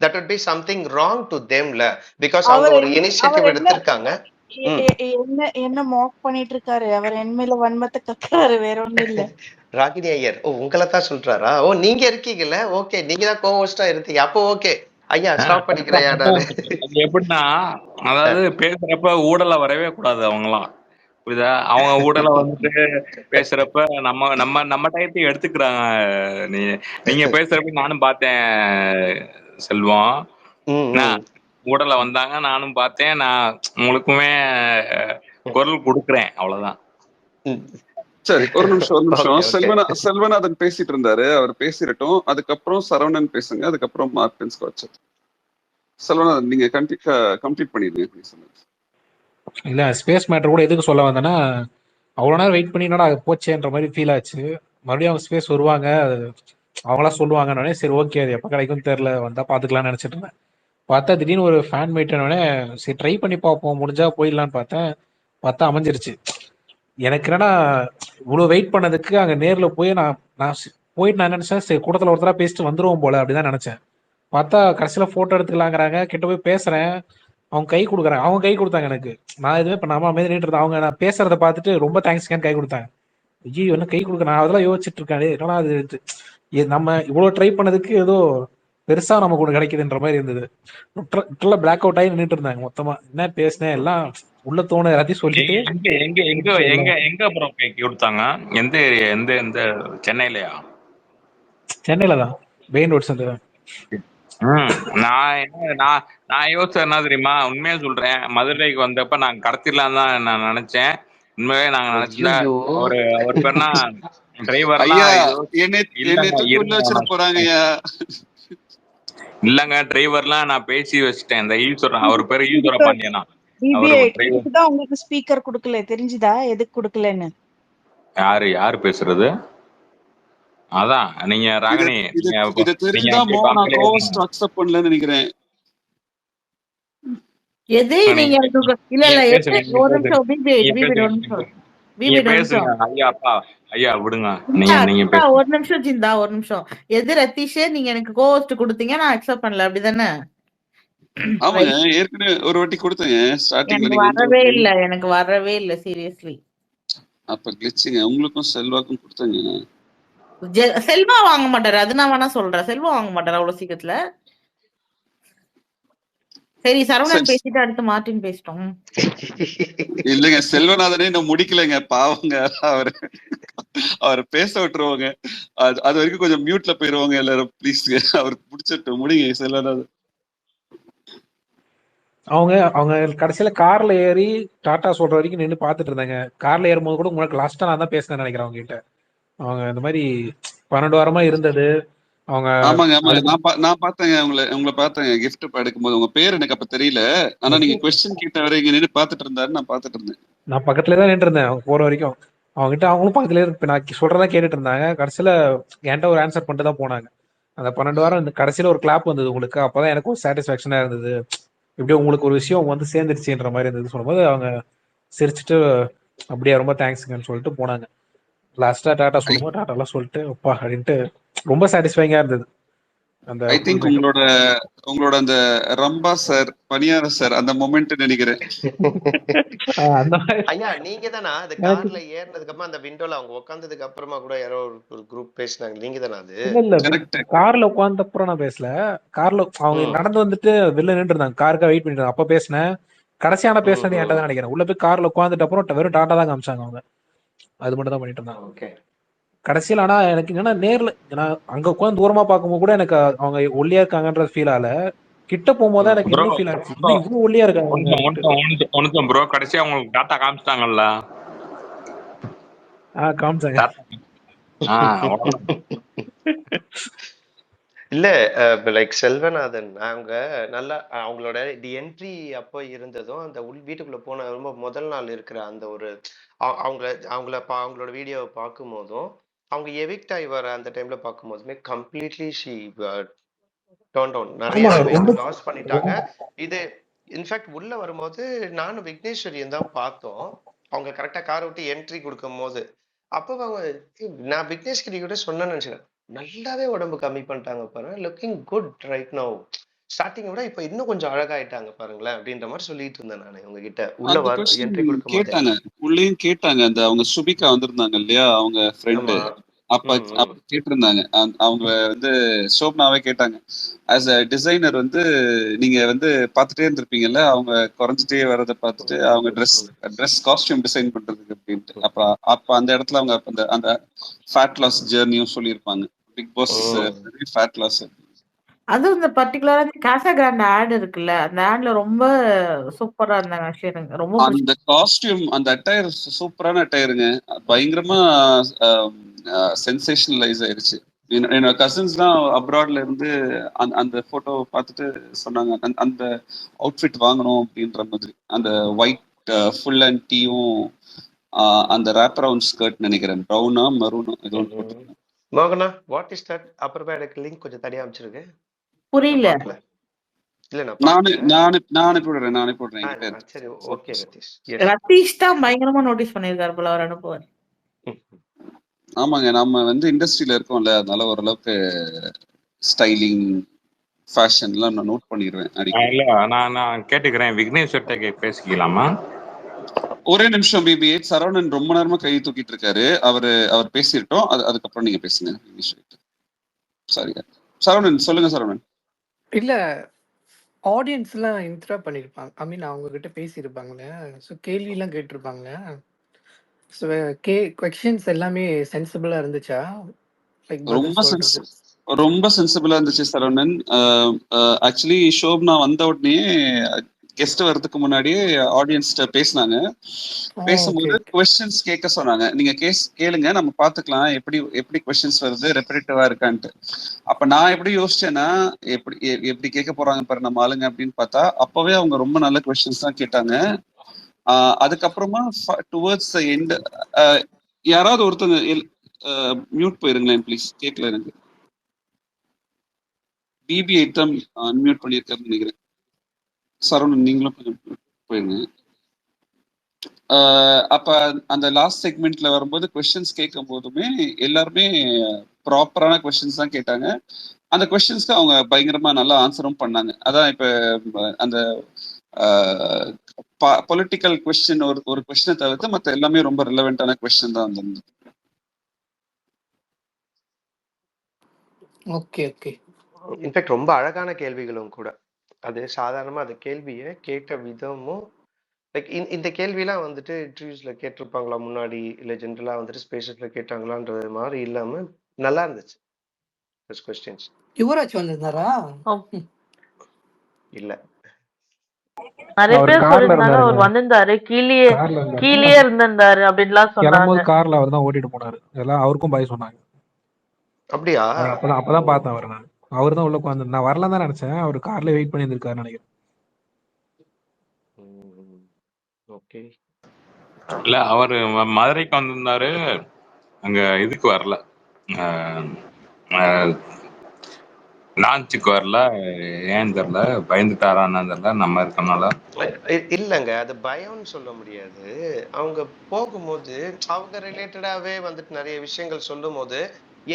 that would be something wrong to them la, because அவங்க ஒரு இனிஷியேட்டிவ் எடுத்திருக்காங்க. என்ன மாக் பண்ணிட்டு இருக்காரு அவர், என்மேல வன்மத்தை கக்குறாரு, வேற ஒண்ணும் இல்ல. ராகினி ஐயர் உங்களை தான் சொல்றாரா? நீங்க இருக்கீங்கல்ல, ஓகே, நீங்க தான் கோ-ஹோஸ்டா இருந்தீங்க, அப்போ ஓகே ஐயா, ஸ்டாப் பண்ணிக்கிறேன். எப்படின்னா, அதாவது பேசுறப்ப ஊடல வரவே கூடாது அவங்கலாம், புரியுதா? அவங்க ஊடல வந்துட்டு பேசுறப்ப நம்ம டயத்தையும் எடுத்துக்கிறாங்க. நீங்க பேசுறப்ப நானும் பார்த்தேன் செல்வம், ஊடல வந்தாங்க, நானும் பார்த்தேன். நான் உங்களுக்குமே குரல் கொடுக்குறேன், அவ்வளவுதான். சரி, ஒரு நிமிஷம். செல்வநாதன் பேசிட்டு இருந்தாரு, அவர் பேசிடட்டும். அதுக்கப்புறம் சரவணன் பேசுங்க, அதுக்கப்புறம் மார்டின் ஸ்காட்ச். செல்வநாதன் நீங்க கம்ப்ளீட் பண்ணிடுங்க. இல்ல ஸ்பேஸ் மேட்டர் கூட எதுக்கு சொல்ல வந்தேன்னா, அவ்வளோ நேரம் வெயிட் பண்ணினா போச்சேன்ற மாதிரி ஃபீல் ஆச்சு. மறுபடியும் அவங்க ஸ்பேஸ் வருவாங்க, அவங்களா சொல்லுவாங்கன்னே சரி ஓகே, அது எப்போ கிடைக்கும் தெரியல, வந்தா பாத்துக்கலாம்னு நினைச்சிட்டு இருந்தேன். பார்த்தா திடீர்னு ஒரு ஃபேன் மீட்டனோடனே சரி ட்ரை பண்ணி பார்ப்போம், முடிஞ்சா போயிடலான்னு பார்த்தா அமைஞ்சிருச்சு. எனக்கு என்னன்னா, இவ்வளவு வெயிட் பண்ணதுக்கு அங்க நேர்ல போய் நான் நினைச்சேன் சரி கூட்டத்துல ஒருத்தரா பேசிட்டு வந்துருவோம் போல அப்படிதான் நினைச்சேன். பார்த்தா கடைசியில போட்டோ எடுத்துக்கலாங்கிறாங்க, கிட்ட போய் பேசுறேன், அவங்க கை கொடுக்குறாங்க. அவங்க கை கொடுத்தாங்க எனக்கு, நான் எதுவுமே இப்ப நம்ம அமைதி நின்று இருந்தேன். அவங்க நான் பேசுறத பார்த்துட்டு ரொம்ப தேங்க்ஸ்கான்னு கை கொடுத்தாங்க. ஐயோ என்ன கை கொடுக்க, நான் அதெல்லாம் யோசிச்சுட்டு இருக்கேன், என்னன்னா அது நம்ம இவ்வளவு ட்ரை பண்ணதுக்கு ஏதோ பெருசா நமக்கு ஒண்ணு கிடைக்குதுன்ற மாதிரி இருந்தது. பிளாக் அவுட் ஆகி நின்றுட்டு இருந்தாங்க மொத்தமா. என்ன பேசினேன் எல்லாம் உள்ள தோணு எல்லாத்தையும் சொல்லிட்டு எங்க எங்க எங்க எங்க எங்க அப்புறம் கேக் கொடுத்தாங்க? எந்த ஏரியா? எந்த எந்த சென்னையிலயா? சென்னையில தான், மெயின் ரோட் சென்டர் தான். நான் யோசிச்சேன் என்ன தெரியுமா, உண்மையா சொல்றேன், மதுரைக்கு வந்தப்ப நான் கடத்திடலாம் தான் நான் நினைச்சேன். உண்மையாவே நாங்க நினைச்சல ஐயோ அவர் பேர்னா டிரைவர் ஐயா இல்லங்க என்னை தூக்கி உள்ள வச்சிட போறாங்கய்யா. இல்லங்க டிரைவர்லாம் நான் பேசி வச்சுட்டேன். இந்த ஈஸ்வரன், அவர் பேரு ஈஸ்வர பாண்டியனா, அவர் டிரைவர். இதுதான் உங்களுக்கு ஸ்பீக்கர் கொடுக்கல, தெரிஞ்சுதா எதுக்கு கொடுக்கலன்னு? யாரு பேசுறது? அதான் நீங்க ராகினி, இத தெரிஞ்சா நான் கோவஸ்ட் அக்செப்ட் பண்ணலன்னு நினைக்கிறேன். எது நீங்க இல்ல இல்ல ஒரு நிமிஷம் ஐயா விடுங்க. ஒரு நிமிஷம் ஜிந்தா, ஒரு நிமிஷம். எது ரத்தீஷ் நீங்க எனக்கு கோவஸ்ட் கொடுத்தீங்க, நான் அக்செப்ட் பண்ணல, அப்படிதானே? ஆமாங்க, ஏற்கனவே ஒரு வாட்டி கொடுத்தேங்க ஸ்டார்டிங்ல. எனக்கு வரவே இல்ல சீரியஸ்லி. அப்ப கிளிச்சுங்க. உங்களுக்கும் செல்வாக்கும் கொடுத்தேங்க. செல்வா வாங்க மாட்டாரு, அது நான் வேணா சொல்றேன். செல்வா வாங்க மாட்டாரு அவ்வளவு சீக்கிரத்துல. சரி, சரவணன் பேசிட்டு அடுத்து மார்டின் பேசிட்டோம். இல்லங்க, செல்வநாதனே நான் முடிக்கலைங்க, பாவங்க. அவர் பேச விட்டுருவாங்க. அது வரைக்கும் கொஞ்சம் மியூட்ல போயிருவாங்க எல்லாரும், ப்ளீஸ். அவருக்கு பிடிச்சிட்டு முடிங்க செல்வநாதன். அவங்க கடைசியில கார்ல ஏறி டாடா சொல்ற வரைக்கும் நின்று பாத்துட்டு இருந்தாங்க. கார்ல ஏறும்போது கூட உங்களுக்கு லாஸ்டா நான் தான் பேசினேன் நினைக்கிறேன் அவங்க கிட்ட. அவங்க இந்த மாதிரி 12 வாரமா இருந்தது. அவங்க ஆமாங்க நான் பார்த்தேங்க, உங்களை பார்த்தேங்க கிஃப்ட் எடுக்கும்போது. உங்க பேர் எனக்கு அப்ப தெரியல, ஆனா நீங்க கொஸ்டின் கேட்ட வரை இங்க நின்று பாத்துட்டு இருந்தாரு. நான் பாத்துட்டு இருந்தேன். நான் பக்கத்துலயே தான் நின்று இருந்தேன் அவங்க போற வரைக்கும். அவங்க கிட்ட அவங்களும் பக்கத்துலயே இருக்கு, நான் சொல்றதா கேட்டுட்டு இருந்தாங்க. கடைசியில என்கிட்ட ஒரு ஆன்சர் பண்ணிட்டு தான் போனாங்க. அந்த 12 வாரம் கடைசியில ஒரு கிளாப் வந்தது உங்களுக்கு. அப்பதான் எனக்கு ஒரு சாட்டிஸ்பாக்சனா இருந்தது. இப்படி உங்களுக்கு ஒரு விஷயம் வந்து சேர்ந்துருச்சுன்ற மாதிரி இருந்தது. சொல்லும்போது அவங்க சிரிச்சுட்டு அப்படியே ரொம்ப தேங்க்ஸுங்கன்னு சொல்லிட்டு போனாங்க. லாஸ்டா டாடா சொல்லும்போது டாடா எல்லாம் சொல்லிட்டு அப்பா அப்படின்ட்டு ரொம்ப சாட்டிஸ்ஃபைங்கா இருந்தது. அந்த ஐ திங்க் உங்களோட அந்த ரம்பா சார், பனியார சார் அந்த மொமெண்ட் நினைக்கிறேன். ஐயா நீங்க தானா அந்த கார்ல ஏறினதுக்கு அப்புறமா அந்த விண்டோல அவங்க உட்கார்ந்ததுக்கு அப்புறமா கூட யாரோ ஒரு குரூப் பேசினாங்க, நீங்க தானா அது? இல்ல கார்ல உட்கார்ந்த அப்புறம் நான் பேசல. கார்ல அவங்க நடந்து வந்துட்டு வெளில நின்று இருந்தாங்க, காருக்கா வெயிட் பண்ணிட்டு. அப்ப பேசினேன். கடைசியான பேசினது என்கிட்ட தான் நினைக்கிறேன். உள்ள போய் கார்ல உட்காந்துட்டு அப்புறம் வெறும் டாட்டா தான் காமிச்சாங்க அவங்க. அது மட்டும் தான் பண்ணிட்டு இருந்தாங்க கடைசியில. ஆனா எனக்கு என்னன்னா நேர்ல அங்க உட்காந்து தூரமா பார்க்கும்போது கூட எனக்கு அவங்க ஒல்லியா இருக்காங்கன்றது ஃபீல் ஆகல. கிட்ட போகும்போது எனக்கு இன்னும் ஃபீல் ஆச்சு, இவ்வளவு ஒல்லியா இருக்காங்க ப்ரோ. கடைசியா உங்களுக்கு டாட்டா காமிச்சிட்டாங்கல்ல? காமிச்சாங்க. இல்ல லைக் செல்வநாதன் அவங்க நல்லா அவங்களோட தி என்ட்ரி அப்போ இருந்ததும் அந்த வீட்டுக்குள்ள போன ரொம்ப முதல் நாள் இருக்கிற அந்த ஒரு அவங்களோட வீடியோவை பார்க்கும் போதும் அவங்க எவிக்ட் ஆகி வர அந்த டைம்ல பார்க்கும் போதுமே கம்ப்ளீட்லி ஷி டர்ன் டவுன், நிறைய லாஸ் பண்ணிட்டாங்க. இது இன்ஃபேக்ட் உள்ள வரும்போது நானும் விக்னேஸ்வரியும் தான் பார்த்தோம். அவங்க கரெக்டா காரை விட்டு என்ட்ரி கொடுக்கும் போது அப்போ அவங்க நான் விக்னேஸ்வரி கூட சொன்னேன்னு நினைச்சேன், நல்லாவே உடம்பு கம்மி பண்ணிட்டாங்க பாருங்க, looking good right now, starting விட இப்ப இன்னும் கொஞ்சம் அழகாயிட்டாங்க பாருங்களேன் அப்படின்ற மாதிரி சொல்லிட்டு இருந்தேன் நான் உங்ககிட்ட. உள்ள என்ட்ரி கொடுக்கும் கேட்டாங்க, உள்ளேயும் கேட்டாங்க. அந்த அவங்க சுபிகா வந்திருந்தாங்க இல்லையா, அவங்க ஃப்ரெண்டு. அப்ப கேட்டு இருந்தாங்க. அவங்க வந்து சோப்னாவே கேட்டாங்க, ஆஸ் அ டிசைனர் வந்து நீங்க வந்து பாத்துட்டே இருந்திருப்பீங்கல்ல அவங்க குறைஞ்சிட்டே வர்றதை பார்த்துட்டு, அவங்க ட்ரெஸ் காஸ்டியூம் டிசைன் பண்றதுக்கு அப்படின்ட்டு. அப்ப அந்த இடத்துல அவங்க அந்த ஃபேட் லாஸ் ஜெர்னியும் சொல்லியிருப்பாங்க. Bigg Boss fat loss. அது இந்த பர்టిక్యులரா காசா கிராண்ட் ஆட் இருக்குல்ல, அந்த ஆட்ல ரொம்ப சூப்பரா இருந்தாங்க. எனக்கு ரொம்ப அந்த காஸ்டியூம், அந்த அட்டையர் சூப்பரான அட்டையருங்க. பயங்கரமா சென்சேஷனலைஸ் ஆயிருச்சு. என்னோட கசின்ஸ் தான் அப்ராட்ல இருந்து அந்த போட்டோ பார்த்துட்டு சொன்னாங்க, அந்த அவுட்ஃபிட் வாங்கணும் அப்படின்ற மாதிரி. அந்த ஒயிட் ஃபுல் அண்ட் டீயும் அந்த ரேப் அரவுண்ட் ஸ்கர்ட் நினைக்கிறேன், ப்ரௌனா மரூனா ஏதோ போட்டுருக்கேன். மோகனா வாட் இஸ் தட்? அப்புறமா எனக்கு லிங்க் கொஞ்சம் தனியா அனுப்பிச்சிருங்க. புரியல. இல்ல நானே போடுறேன். சரி ஓகே ரதீஷ். ரதீஷ் தான் பயங்கரமா நோட்டீஸ் பண்ணிருக்காரு போல, அவர் அனுப்புவார். ஆமாங்க, நம்ம வந்து இண்டஸ்ட்ரியில இருக்கோம்ல, அதனால ஓரளவுக்கு ஸ்டைலிங் ஃபேஷன் எல்லாம் நான் நோட் பண்ணிடுவேன். இல்ல நான் கேட்டுக்கிறேன், விக்னேஸ்வர்ட்ட பேசிக்கலாமா? ஒரே நிமிஷம் பிபி. சரவணன் ரொம்ப நேரமா கை தூக்கிட்டு இருக்காரு. அவர் பேசிட்டோம், அதுக்கப்புறம் நீங்க பேசுங்க விக்னேஸ்வர். சாரி சரவணன், சொல்லுங்க சரவணன். இல்ல ஆடியன்ஸ்லாம் இன்டராக்ட் பண்ணியிருப்பாங்க. ஐ மீன் அவங்க கிட்ட பேசியிருப்பாங்களே. ஸோ கேள்விலாம் கேட்டிருப்பாங்களே. ஸோ கொஸ்டின்ஸ் எல்லாமே சென்சிபிளா இருந்துச்சா? லைக் பதில் சொல்றது. ரொம்ப சென்சிபிளா இருந்துச்சு சரவணன். ஆக்சுவலி ஷோப்னா வந்த உடனே கெஸ்ட் வர்றதுக்கு முன்னாடியே ஆடியன்ஸ்ட பேசினாங்க. பேசும்போது கொஸ்டின்ஸ் கேட்க சொன்னாங்க. நீங்க கேளுங்க, நம்ம பாத்துக்கலாம் எப்படி கொஸ்டின்ஸ் வருது, ரெப்பரேட்டிவா இருக்கான்ட்டு. அப்ப நான் எப்படி யோசிச்சேன்னா, எப்படி கேட்க போறாங்க பாரு நம்ம ஆளுங்க அப்படின்னு பார்த்தா, அப்பவே அவங்க ரொம்ப நல்ல கொஸ்டின்ஸ் தான் கேட்டாங்க. அதுக்கப்புறமா டுவர்ட்ஸ் எண்ட் யாராவது ஒருத்தங்க மியூட் போயிருங்களேன் ப்ளீஸ், கேட்கல எனக்கு. பிபி ஐட்டம் அன்மியூட் பண்ணியிருக்காருன்னு நினைக்கிறேன். சரவணன் நீங்களும் கொஞ்சம் போயிருங்க. அப்ப அந்த லாஸ்ட் செக்மெண்ட்ல வரும்போது கொஸ்டின்ஸ் கேட்கும் போதுமே எல்லாருமே ப்ராப்பரான கொஸ்டின்ஸ் தான் கேட்டாங்க. அந்த கொஸ்டின்ஸ்க்கு அவங்க பயங்கரமா நல்லா ஆன்சரும் பண்ணாங்க. அதான் இப்ப அந்த பொலிட்டிக்கல் கொஸ்டின் ஒரு கொஸ்டினை தவிர்த்து மற்ற எல்லாமே ரொம்ப ரிலவெண்டான கொஸ்டின் தான் வந்திருந்தது. Okay okay. இன்ஃபேக்ட் ரொம்ப அழகான கேள்விகளும் கூட. அது சாதாரணமா அந்த கேள்வியை கேட்ட விதமும் லைக் இந்த கேள்வியெல்லாம் வந்துட்டு இன்டர்வியூஸ்ல கேட்டிருப்பாங்களா முன்னாடி, இல்ல ஜென்ரலா வந்துட்டு ஸ்பேசஸ்ல கேட்டாங்களான்றது மாதிரி இல்லாம நல்லா இருந்துச்சு கொஸ்டின்ஸ். யுவராஜ் வந்திருந்தாரா? இல்ல, நிறைய பேர் சொல்லிருந்தாங்க அவர் வந்திருந்தாரு, கீழே இருந்திருந்தாரு அப்படின்லாம் சொன்னாங்க. கார்ல அவர் தான் ஓட்டிட்டு போனாரு. எல்லாம் அவருக்கும் பாய் சொன்னாங்க. அப்படியா? அப்பதான் பார்த்தேன் அவர். நான் அவர் தான் உள்ள உட்காந்து, நான் வரலாம் தான் நினைச்சேன். அவர் கார்ல வெயிட் பண்ணி இருந்திருக்காரு நினைக்கிறேன். ஓகே. இல்ல அவர் மதுரைக்கு வந்திருந்தாரு, அங்க இதுக்கு வரல, லான்ச்சுக்கு வரல. ஏன்னு தெரியல, பயந்துட்டாரான்னு தெரியல நம்ம இருக்கனால. இல்லங்க, அது பயம்னு சொல்ல முடியாது. அவங்க போகும்போது அவங்க ரிலேட்டடாவே வந்துட்டு நிறைய விஷயங்கள் சொல்லும் போது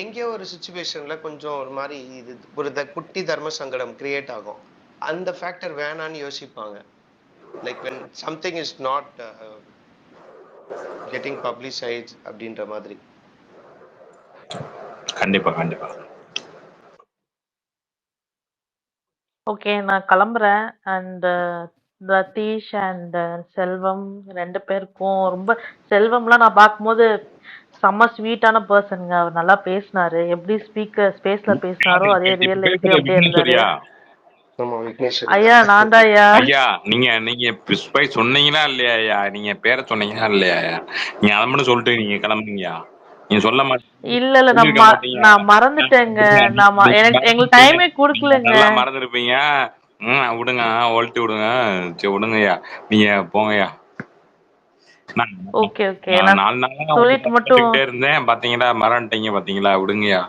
எங்கேயோ ஒரு சிச்சுவேஷன்ல கொஞ்சம் ஒரு மாதிரி இது ஒரு குட்டி தர்ம சங்கடம் கிரியேட் ஆகும். அந்த ஃபேக்டர் வேணான்னு யோசிப்பாங்க. Like when something is not getting publicized அப்படின்ற மாதிரி. கண்டிப்பா கண்டிப்பா. ஓகே, நான் கிளம்புறேன். அண்ட் ரதீஷ் அண்ட் செல்வம் 2 பேருக்கும் ரொம்ப, செல்வம்லாம் நான் பார்க்கும்போது செம்ம ஸ்வீட்டான பர்சனுங்க. அவர் நல்லா பேசினாரு. எப்படி ஸ்பேஸ்ல பேசினாரோ அதே ரியல் லைஃப்லயும் அப்படியே இருந்தாரு. ஐயா நான் தான் ஐயா. ஐயா நீங்க போய் சொன்னீங்களா இல்லையா ஐயா? நீங்க பேரை சொன்னீங்களா இல்லையா? நீங்க அதை மட்டும் சொல்லிட்டு நீங்க கிளம்புங்கயா. நீங்க சொல்ல மாட்டீங்க. இல்ல நான் மறந்துட்டேங்க. எங்களுக்கு டைமே கொடுக்கலங்க. நல்லா மறந்துருப்பீங்க. விடுங்க, ஒழித்து விடுங்க. சரி விடுங்கய்யா, நீங்க போங்கய்யா. ஓகே ஓகே, 4 நாளா சொல்லிட்டு மட்டும் இருந்தேன், பாத்தீங்களா மறந்துட்டீங்க பாத்தீங்களா. விடுங்கய்யா.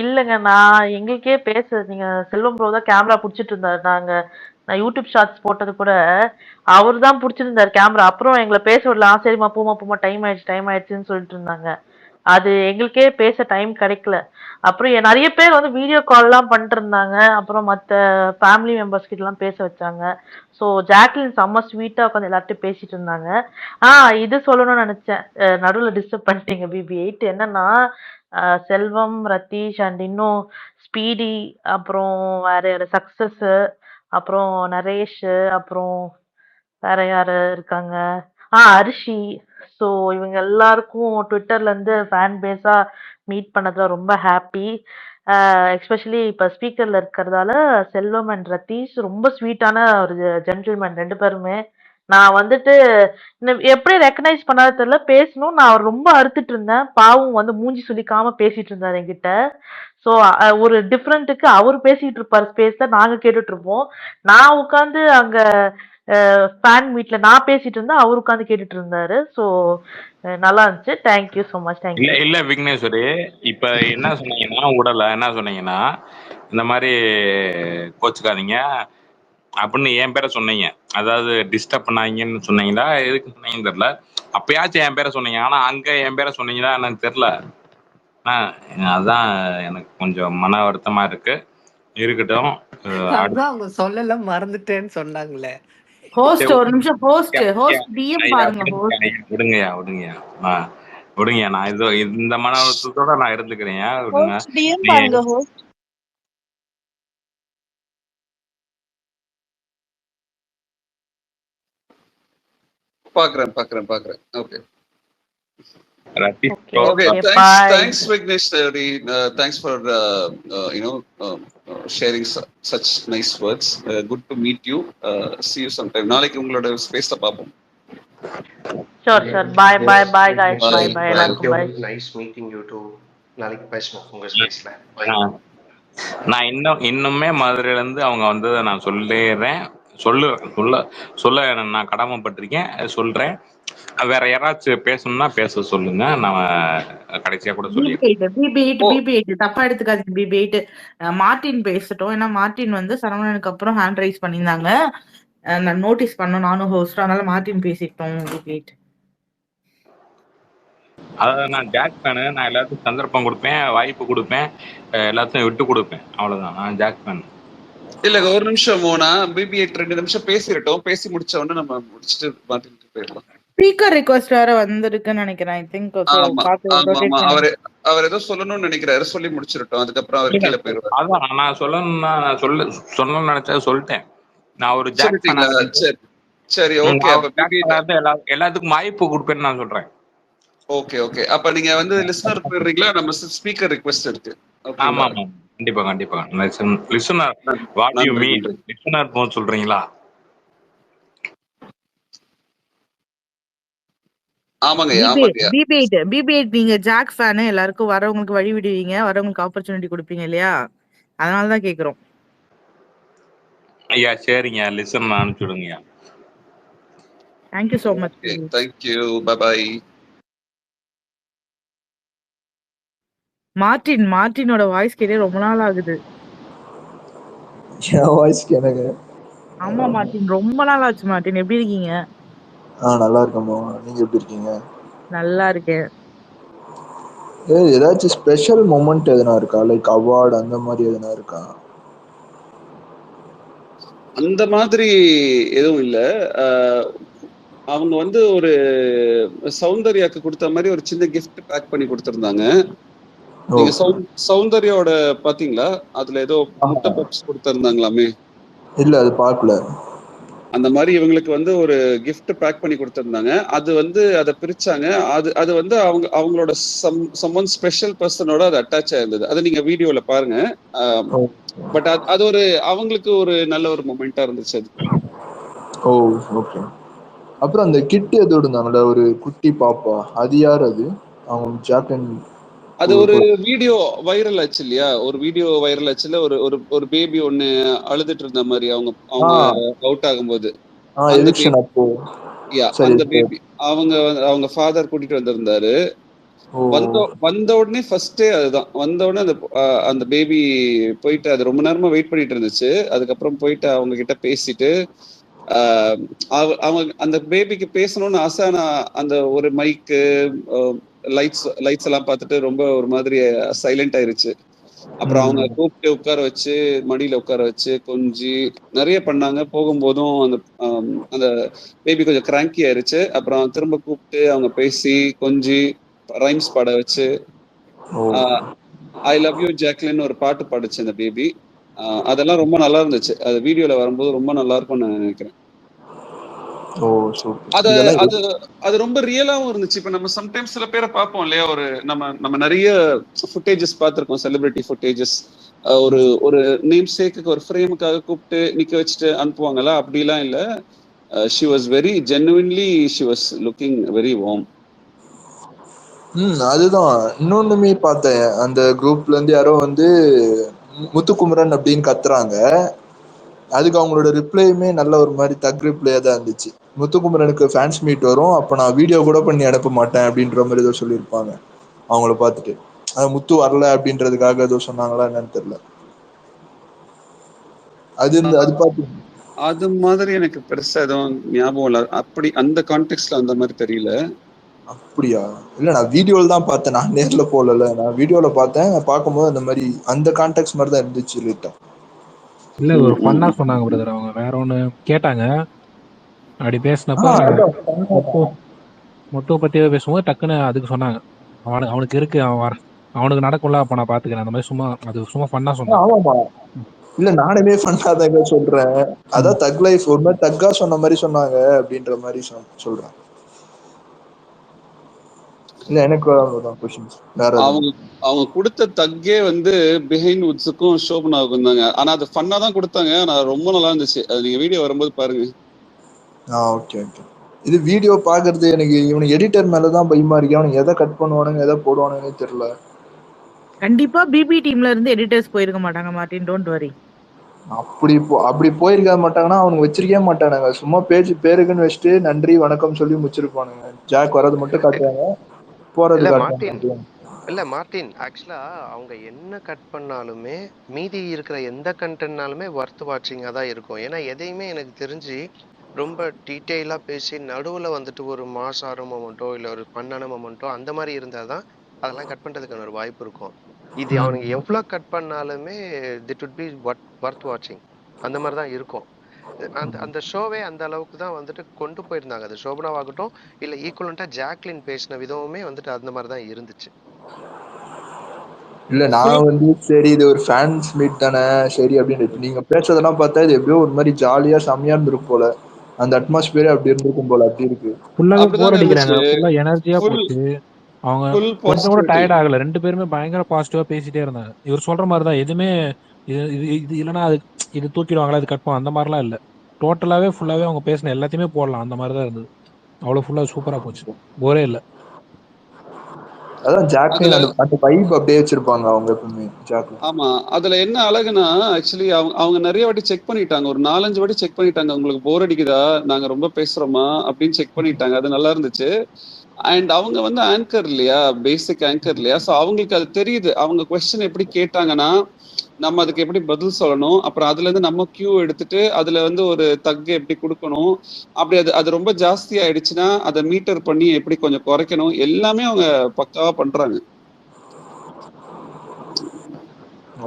இல்லங்க, நான் எங்களுக்கே நீங்க செல்வம் ப்ரோ தான் கேமரா புடிச்சிட்டு இருந்தாரு. நான் யூடியூப் ஷார்ட்ஸ் போட்டது கூட அவரு தான் புடிச்சிருந்தாரு கேமரா. அப்புறம் எங்களை பேச விடலாம், சரிம்மா போமா டைம் ஆயிடுச்சுன்னு சொல்லிட்டு இருந்தாங்க. அது எங்களுக்கே பேச டைம் கிடைக்கல. அப்புறம் நிறைய பேர் வந்து வீடியோ கால்லாம் பண்ணிட்டு இருந்தாங்க. அப்புறம் மத்த ஃபேமிலி மெம்பர்ஸ் கிட்ட எல்லாம் பேச வச்சாங்க. ஸோ ஜாக்லின் செம்ம ஸ்வீட்டா உட்காந்து எல்லார்ட்டையும் பேசிட்டு இருந்தாங்க. இது சொல்லணும்னு நினைச்சேன், நடுவில் டிஸ்டர்ப் பண்ணிட்டீங்க BB8. என்னன்னா செல்வம், ரதீஷ் அண்ட் இன்னும் ஸ்பீடி, அப்புறம் வேற யாரு சக்சஸ், அப்புறம் நரேஷ், அப்புறம் வேற யாரு இருக்காங்க, அரிஷி. ஸோ இவங்க எல்லாருக்கும் ட்விட்டர்ல இருந்து ஃபேன் பேஸா மீட் பண்ணதுல ரொம்ப ஹாப்பி. எஸ்பெஷலி இப்ப ஸ்பீக்கர்ல இருக்கிறதால செல்வம் அண்ட் ரதீஷ் ரொம்ப ஸ்வீட்டான ஒரு ஜென்டில்மேன் 2 பேருமே. நான் வந்துட்டு எப்படி ரெக்கனைஸ் பண்ணாத தெரியல, பேசணும் நான் அவர் ரொம்ப அறுத்துட்டு இருந்தேன். பாவம் வந்து மூஞ்சி சொல்லிக்காம பேசிட்டு இருந்தாரு என்கிட்ட. ஸோ ஒரு டிஃப்ரெண்ட்டுக்கு அவர் பேசிட்டு இருப்பாரு ஸ்பேஸ்ல, நாங்க கேட்டுட்டு இருப்போம். நான் உட்காந்து அங்க ஃபேன் மீட்ல நான் பேசிட்டு இருந்தா அவர் உட்காந்து கேட்டுட்டு இருந்தாரு. ஸோ நல்லா இருந்துச்சு. Thank you so much. தேங்க்யூ. இல்ல விக்னேஸ்வரி, இப்ப என்ன சொன்னீங்கன்னா உடல என்ன சொன்னீங்கன்னா, இந்த மாதிரி கோச்சுக்காதீங்க அப்படின்னு என் பேரை சொன்னீங்க. அதாவது டிஸ்டர்ப் பண்ணாங்கன்னு சொன்னீங்களா, எதுக்கு சொன்னீங்கன்னு தெரியல. அப்பயாச்சும் என் பேரை சொன்னீங்க, ஆனா அங்க என் பேரை சொன்னீங்களா எனக்கு தெரியல. அதான் எனக்கு கொஞ்சம் மன வருத்தமா இருக்கு. இருக்கட்டும். அவங்க சொல்லல, மறந்துட்டேன்னு சொன்னாங்களே. ஹோஸ்ட் ஒரு நிமிஷம், ஹோஸ்ட் டிஎம் பாருங்க. விடுங்கயா விடுங்க. நான் இந்த மன அழுத்தத்தோட நான் இருந்துக்கிறேன். விடுங்க. ஹோஸ்ட் டிஎம் நீங்க பாருங்க ஹோஸ்ட். பாக்குறேன். Okay. Ratheesh okay bro. Okay, okay bye. thanks Vignesh. Thanks for sharing such nice words. Good to meet you. See you sometime. நாளைக்கு உங்களோட ஸ்பேஸ்ல பாப்போம். Sure bye bye bye guys Bye. Bye bye எல்லாருக்கும் bye. Nice meeting you too. நாளைக்கு பேசுவோம் உங்க ஸ்பேஸ்ல. By. நான் இன்னுமே மதுரையில இருந்து அவங்க வந்ததை நான் சொல்லிடுறேன். சொல்ல நான் கடமைப்பட்டிருக்கேன். சொல்றேன். வேற யாராச்சும் பேசணும்னா பேச சொல்லுங்க. நான் கடைசியா கூட சொல்லி BB8 தப்பா எடுத்துக்காதீங்க. BB8 மார்டின் பேசட்டும். ஏன்னா மார்டின் வந்து சரவணனுக்கு அப்புறம் ஹேண்ட் ரைஸ் பண்ணியிருந்தாங்க. நான் நோட்டீஸ் பண்ணோம் நானும் ஹோஸ்ட். அதனால மார்டின் பேசிட்டோம். BB8 அதாவது நான் ஜாக் ஃபேனு. நான் எல்லாத்துக்கும் சந்தர்ப்பம் கொடுப்பேன், வாய்ப்பு கொடுப்பேன், எல்லாத்தையும் விட்டு கொடுப்பேன். அவ்வளவுதான். நான் ஜாக் ஃபேன். இல்ல ஒரு நிமிஷம் மோனா, BB8 2 நிமிஷம் பேசிட்டோம். பேசி முடிச்ச உடனே நம்ம முடிச்சிட்டு மாட்டிட்டு போயிடலாம். ஸ்பீக்கர் ரிக்வெஸ்ட் வேற வந்திருக்குன்னு நினைக்கிறேன். ஐ திங்க் அவர் ஏதோ சொல்லணும்னு நினைக்கிறாரு. சொல்லி முடிச்சிட்டோம். அதுக்கப்புறம் அவர் கீழே போயிருவாரு. அதான் நான் சொல்லணும்னு நினைச்சா சொல்லிட்டேன். நான் ஒரு ஜாக் ஃபேன். சரி ஓகே. எல்லாத்துக்கும் வாய்ப்பு கொடுப்பேன்னு நான் சொல்றேன். ஓகே. அப்ப நீங்க வந்து லிசனர் போயிடுறீங்களா? நம்ம ஸ்பீக்கர் ரிக்வெஸ்ட் இருக்கு. ஆமா கண்டிப்பா. Listener what you mean? Listener phone சொல்றீங்களா? ஆமாங்க. BB8 நீங்க ஜாக் ஃபேன். எல்லாருக்கும் வரவங்களுக்கு வழி விடுவீங்க, வரவங்களுக்கு ஆப்பர்ச்சுனிட்டி கொடுப்பீங்க இல்லையா? அதனாலதான் கேக்குறோம். ஐயா சரிங்க. லிசன் அனுப்பிச்சுடுங்க. Thank you so much. Thank you. Bye. மார்டினோட வாய்ஸ் கேட்டே ரொம்ப நாள் ஆகுது. என் வாய்ஸ் கேளுங்க. ஆமா மார்டின், ரொம்ப நாள் ஆச்சு. மார்டின் எப்படி இருக்கீங்க? நல்லா இருக்கேம்மா. நீங்க எப்படி இருக்கீங்க? நல்லா இருக்கேன். ஏதாச்சும் ஸ்பெஷல் மொமெண்ட் எதுனா இருக்கா? லைக் அவார்டு அந்த மாதிரி எதுனா இருக்கா? அந்த மாதிரி எதுவும் இல்ல. அவங்க வந்து ஒரு சௌந்தர்யாக்கு கொடுத்த மாதிரி ஒரு சின்ன கிஃப்ட் பேக் பண்ணி கொடுத்திருந்தாங்க. நீங்க சௌந்தர்யாவோட பாத்தீங்களா? அதுல ஏதோ முட்டை பப்ஸ் கொடுத்திருந்தாங்களாமே. இல்ல அது பார்க்கல. அந்த மாதிரி இவங்களுக்கு வந்து ஒரு கிஃப்ட் பேக் பண்ணி கொடுத்திருந்தாங்க. அது வந்து அதை பிரிச்சாங்க. அது வந்து அவங்களோட சம்மன் ஸ்பெஷல் பர்சனோட அது அட்டாச் ஆயிருந்தது. அதை நீங்க வீடியோல பாருங்க. பட் அது ஒரு அவங்களுக்கு ஒரு நல்ல ஒரு மொமெண்டா இருந்துச்சு அது. ஓகே. அப்புறம் அந்த கிட் எது இருந்தாங்கல்ல, ஒரு குட்டி பாப்பா, அது யார்? அது அவங்க ஜாக் அண்ட் அது ஒரு வீடியோ வைரல் ஆச்சு இல்லையா? ஒரு வீடியோ வைரல் ஆச்சுல, ஒரு பேபி ஒண்ணு அழுதுட்டு இருந்த மாதிரி அவங்க அவுட் ஆகும்போது அந்த பேபி அவங்க ஃபாதர் கூட்டிட்டு வந்திருந்தாரு. வந்த உடனே ஃபர்ஸ்டே அதுதான். வந்த உடனே அந்த பேபி போயிட்டு அது ரொம்ப நேரமா வெயிட் பண்ணிட்டு இருந்துச்சு. அதுக்கப்புறம் போயிட்டு அவங்க கிட்ட பேசிட்டு அவங்க அந்த பேபிக்கு பேசணும்னு ஆசை. அந்த ஒரு மைக்கு லைட்ஸ் எல்லாம் பார்த்துட்டு ரொம்ப ஒரு மாதிரி சைலண்ட் ஆயிருச்சு. அப்புறம் அவங்க கூப்பிட்டு உட்கார வச்சு, மடியில உட்கார வச்சு கொஞ்சி நிறைய பண்ணாங்க. போகும்போதும் அந்த பேபி கொஞ்சம் கிராங்கி ஆயிருச்சு. அப்புறம் திரும்ப கூப்பிட்டு அவங்க பேசி கொஞ்சி ரைம்ஸ் பாட வச்சு ஐ லவ் யூ ஜாக்லின் ஒரு பாட்டு பாடுச்சு அந்த பேபி. அதெல்லாம் ரொம்ப நல்லா இருந்துச்சு. அது வீடியோல வரும்போது ரொம்ப நல்லா இருக்கும்னு நான் நினைக்கிறேன். அது ரொம்ப ரியலாவும் இருந்துச்சு. இப்ப நம்ம சம்டைம்ஸ் சில பேரை பார்ப்போம் இல்லையா? ஒரு நம்ம நிறைய ஃபுட்டேஜஸ் பார்த்திருக்கோம், செலிபிரிட்டி ஃபுட்டேஜஸ். ஒரு நேம் சேக்குக்கு ஒரு ஃப்ரேமுக்காக கூப்பிட்டு நிக்க வச்சுட்டு அனுப்புவாங்கல்ல, அப்படிலாம் இல்ல. she was very genuinely she was looking very warm. அதுதான். இன்னொன்னுமே பார்த்தேன். அந்த குரூப்ல இருந்து யாரோ வந்து முத்துக்குமரன் அப்படின்னு கத்துறாங்க. அதுக்கு அவங்களோட ரிப்ளையுமே நல்ல ஒரு மாதிரி தக் ரிப்ளையா தான் இருந்துச்சு. முத்துக்குமரனுக்கு ஃபேன்ஸ் மீட் வரும், அப்ப நான் வீடியோ கூட பண்ணி அனுப்ப மாட்டேன் அப்படின்ற மாதிரி ஏதோ சொல்லியிருப்பாங்க அவங்கள பார்த்துட்டு. முத்து வரல அப்படின்றதுக்காக ஏதோ சொன்னாங்களா என்னன்னு தெரியல. அது மாதிரி எனக்கு பெருசா எதுவும் ஞாபகம் இல்ல. அப்படி அந்த கான்டெக்ட்ல அந்த மாதிரி தெரியல. அப்படியா? இல்ல நான் வீடியோல தான் பார்த்தேன். நான் நேர்ல போகல. நான் வீடியோல பார்த்தேன். பார்க்கும்போது அந்த மாதிரி அந்த கான்டெக்ட் மாதிரி தான் இருந்துச்சு. லைட்டா இல்ல ஒரு பண்ணா சொன்னாங்க பிரதர். அவங்க வேற ஒண்ணு கேட்டாங்க. அப்படி பேசினப்ப மொத்தம் பத்தியே பேசும்போது டக்குன்னு அதுக்கு சொன்னாங்க. அவனுக்கு இருக்கு, அவனுக்கு நடக்கும்ல. அப்ப நான் பாத்துக்கிறேன். அந்த மாதிரி சும்மா அது சும்மா ஃபன்னா சொன்னேன். ஆமாமா. இல்ல நானுமே பண்ணாதாங்க சொல்றேன். அதான் தக் லைஃப் ஒரு மாதிரி தக்கா சொன்ன மாதிரி சொன்னாங்க அப்படின்ற மாதிரி சொல்றேன். இல்ல எனக்கு கொஸ்டின்ஸ் வேற அவங்க கொடுத்த தக்கே வந்து பிஹைண்ட் வுட்ஸுக்கும் ஷோபனாவுக்கும் இருந்தாங்க. ஆனா அது ஃபன்னா தான் கொடுத்தாங்க. ஆனா ரொம்ப நல்லா இருந்துச்சு. அது நீங்க வீடியோ வரும்போது பாருங்க. Okay okay. இது வீடியோ பாக்குறது எனக்கு இவனுக்கு எடிட்டர் மேலதான் பயமா இருக்கு. அவனுக்கு எதை கட் பண்ணுவானுங்க எதை போடுவானுங்கன்னு தெரியல. கண்டிப்பா பிபி டீம்ல இருந்து எடிட்டர்ஸ் போயிருக்க மாட்டாங்க மார்ட்டின், டோன்ட் வரி. அப்படி போயிருக்க மாட்டாங்கன்னா அவனுக்கு வச்சிருக்கவே மாட்டானுங்க. சும்மா பேருக்குன்னு வச்சுட்டு நன்றி வணக்கம் சொல்லி முடிச்சிருப்பானுங்க. ஜாக் வர்றது மட்டும் காட்டுவாங்க, போறது காட்டுவாங்க. இல்ல மார்ட்டின், ஆக்சுவலா அவங்க என்ன கட் பண்ணாலுமே மீதி இருக்கிற எந்த கண்டென்ட்னாலுமே ஒர்த் வாட்சிங்கா தான் இருக்கும். ஏன்னா எதையுமே எனக்கு தெரிஞ்சு ரொம்ப டீட்டெயிலா பேசி நடுவுல வந்துட்டு ஒரு மாசான மொமெண்ட்டோ இல்ல ஒரு பண்ணான மொமெண்ட்டோ அந்த மாதிரி இருந்தாதான் அதெல்லாம் கட் பண்றதுக்கான ஒரு வாய்ப்பு இருக்கும். இது அவனுங்க எவ்வளவு கட் பண்ணாலுமே திட் வுட் பி ஒர்த் வாட்சிங். அந்த மாதிரி தான் இருக்கும். அந்த ஷோவே அந்த அளவுக்கு தான் வந்துட்டு கொண்டு போயிருந்தாங்க. அது ஷோபனாவாகட்டும் இல்ல ஈக்குவலண்டா ஜாக்லின் பேசின விதமுமே வந்துட்டு அந்த மாதிரி தான் இருந்துச்சு. இல்ல நான் வந்து சரி இது ஒரு ஃபேன்ஸ் மீட் தானே சரி அப்படின்னு நீங்க பேசுறதெல்லாம் பார்த்தா இது எப்படியோ ஒரு மாதிரி ஜாலியா செம்மையா இருந்திருக்கும் போல. அந்த அட்மாஸ்பியரே அப்படி இருந்திருக்கும் போல. அப்படி இருக்கு. ஃபுல்லாவே போர் அடிக்கிறாங்க. ஃபுல்லா எனர்ஜியா போச்சு. அவங்க கொஞ்சம் கூட டயர்ட் ஆகல. 2 பேருமே பயங்கர பாசிட்டிவா பேசிட்டே இருந்தாங்க. இவர் சொல்ற மாதிரிதான் எதுவுமே இது இல்லைன்னா அது இது தூக்கிடுவாங்களா இது கட்போம் அந்த மாதிரிலாம் இல்ல. டோட்டலாவே ஃபுல்லாவே அவங்க பேசின எல்லாத்தையுமே போடலாம் அந்த மாதிரிதான் இருந்தது. அவ்வளவு ஃபுல்லா சூப்பரா போச்சு. போரே இல்ல. அதான் ஜாக்லின் அந்த வைப் அப்படியே வச்சிருப்பாங்க அவங்க எப்பவுமே ஜாக்லின். ஆமா, அதுல என்ன அழகுனா ஆக்சுவலி அவங்க நிறைய வாட்டி செக் பண்ணிட்டாங்க. ஒரு 4-5 வாட்டி செக் பண்ணிட்டாங்க. உங்களுக்கு போர் அடிக்குதா, நாங்க ரொம்ப பேசுறோமா அப்படின்னு செக் பண்ணிட்டாங்க. அது நல்லா இருந்துச்சு. அண்ட் அவங்க வந்து ஆங்கர் இல்லையா, பேசிக் ஆங்கர் இல்லையா, ஸோ அவங்களுக்கு அது தெரியுது. அவங்க கொஸ்டின் எப்படி கேட்டாங்கன்னா நம்ம அதுக்கு எப்படி பதில் சொல்லணும், அப்புறம் அதுல இருந்து நம்ம கியூ எடுத்துட்டு அதுல வந்து ஒரு தக்கு எப்படி கொடுக்கணும், அப்படி அது ரொம்ப ஜாஸ்தி ஆயிடுச்சுன்னா அதை மீட்டர் பண்ணி எப்படி கொஞ்சம் குறைக்கணும், எல்லாமே அவங்க பக்காவா பண்றாங்க.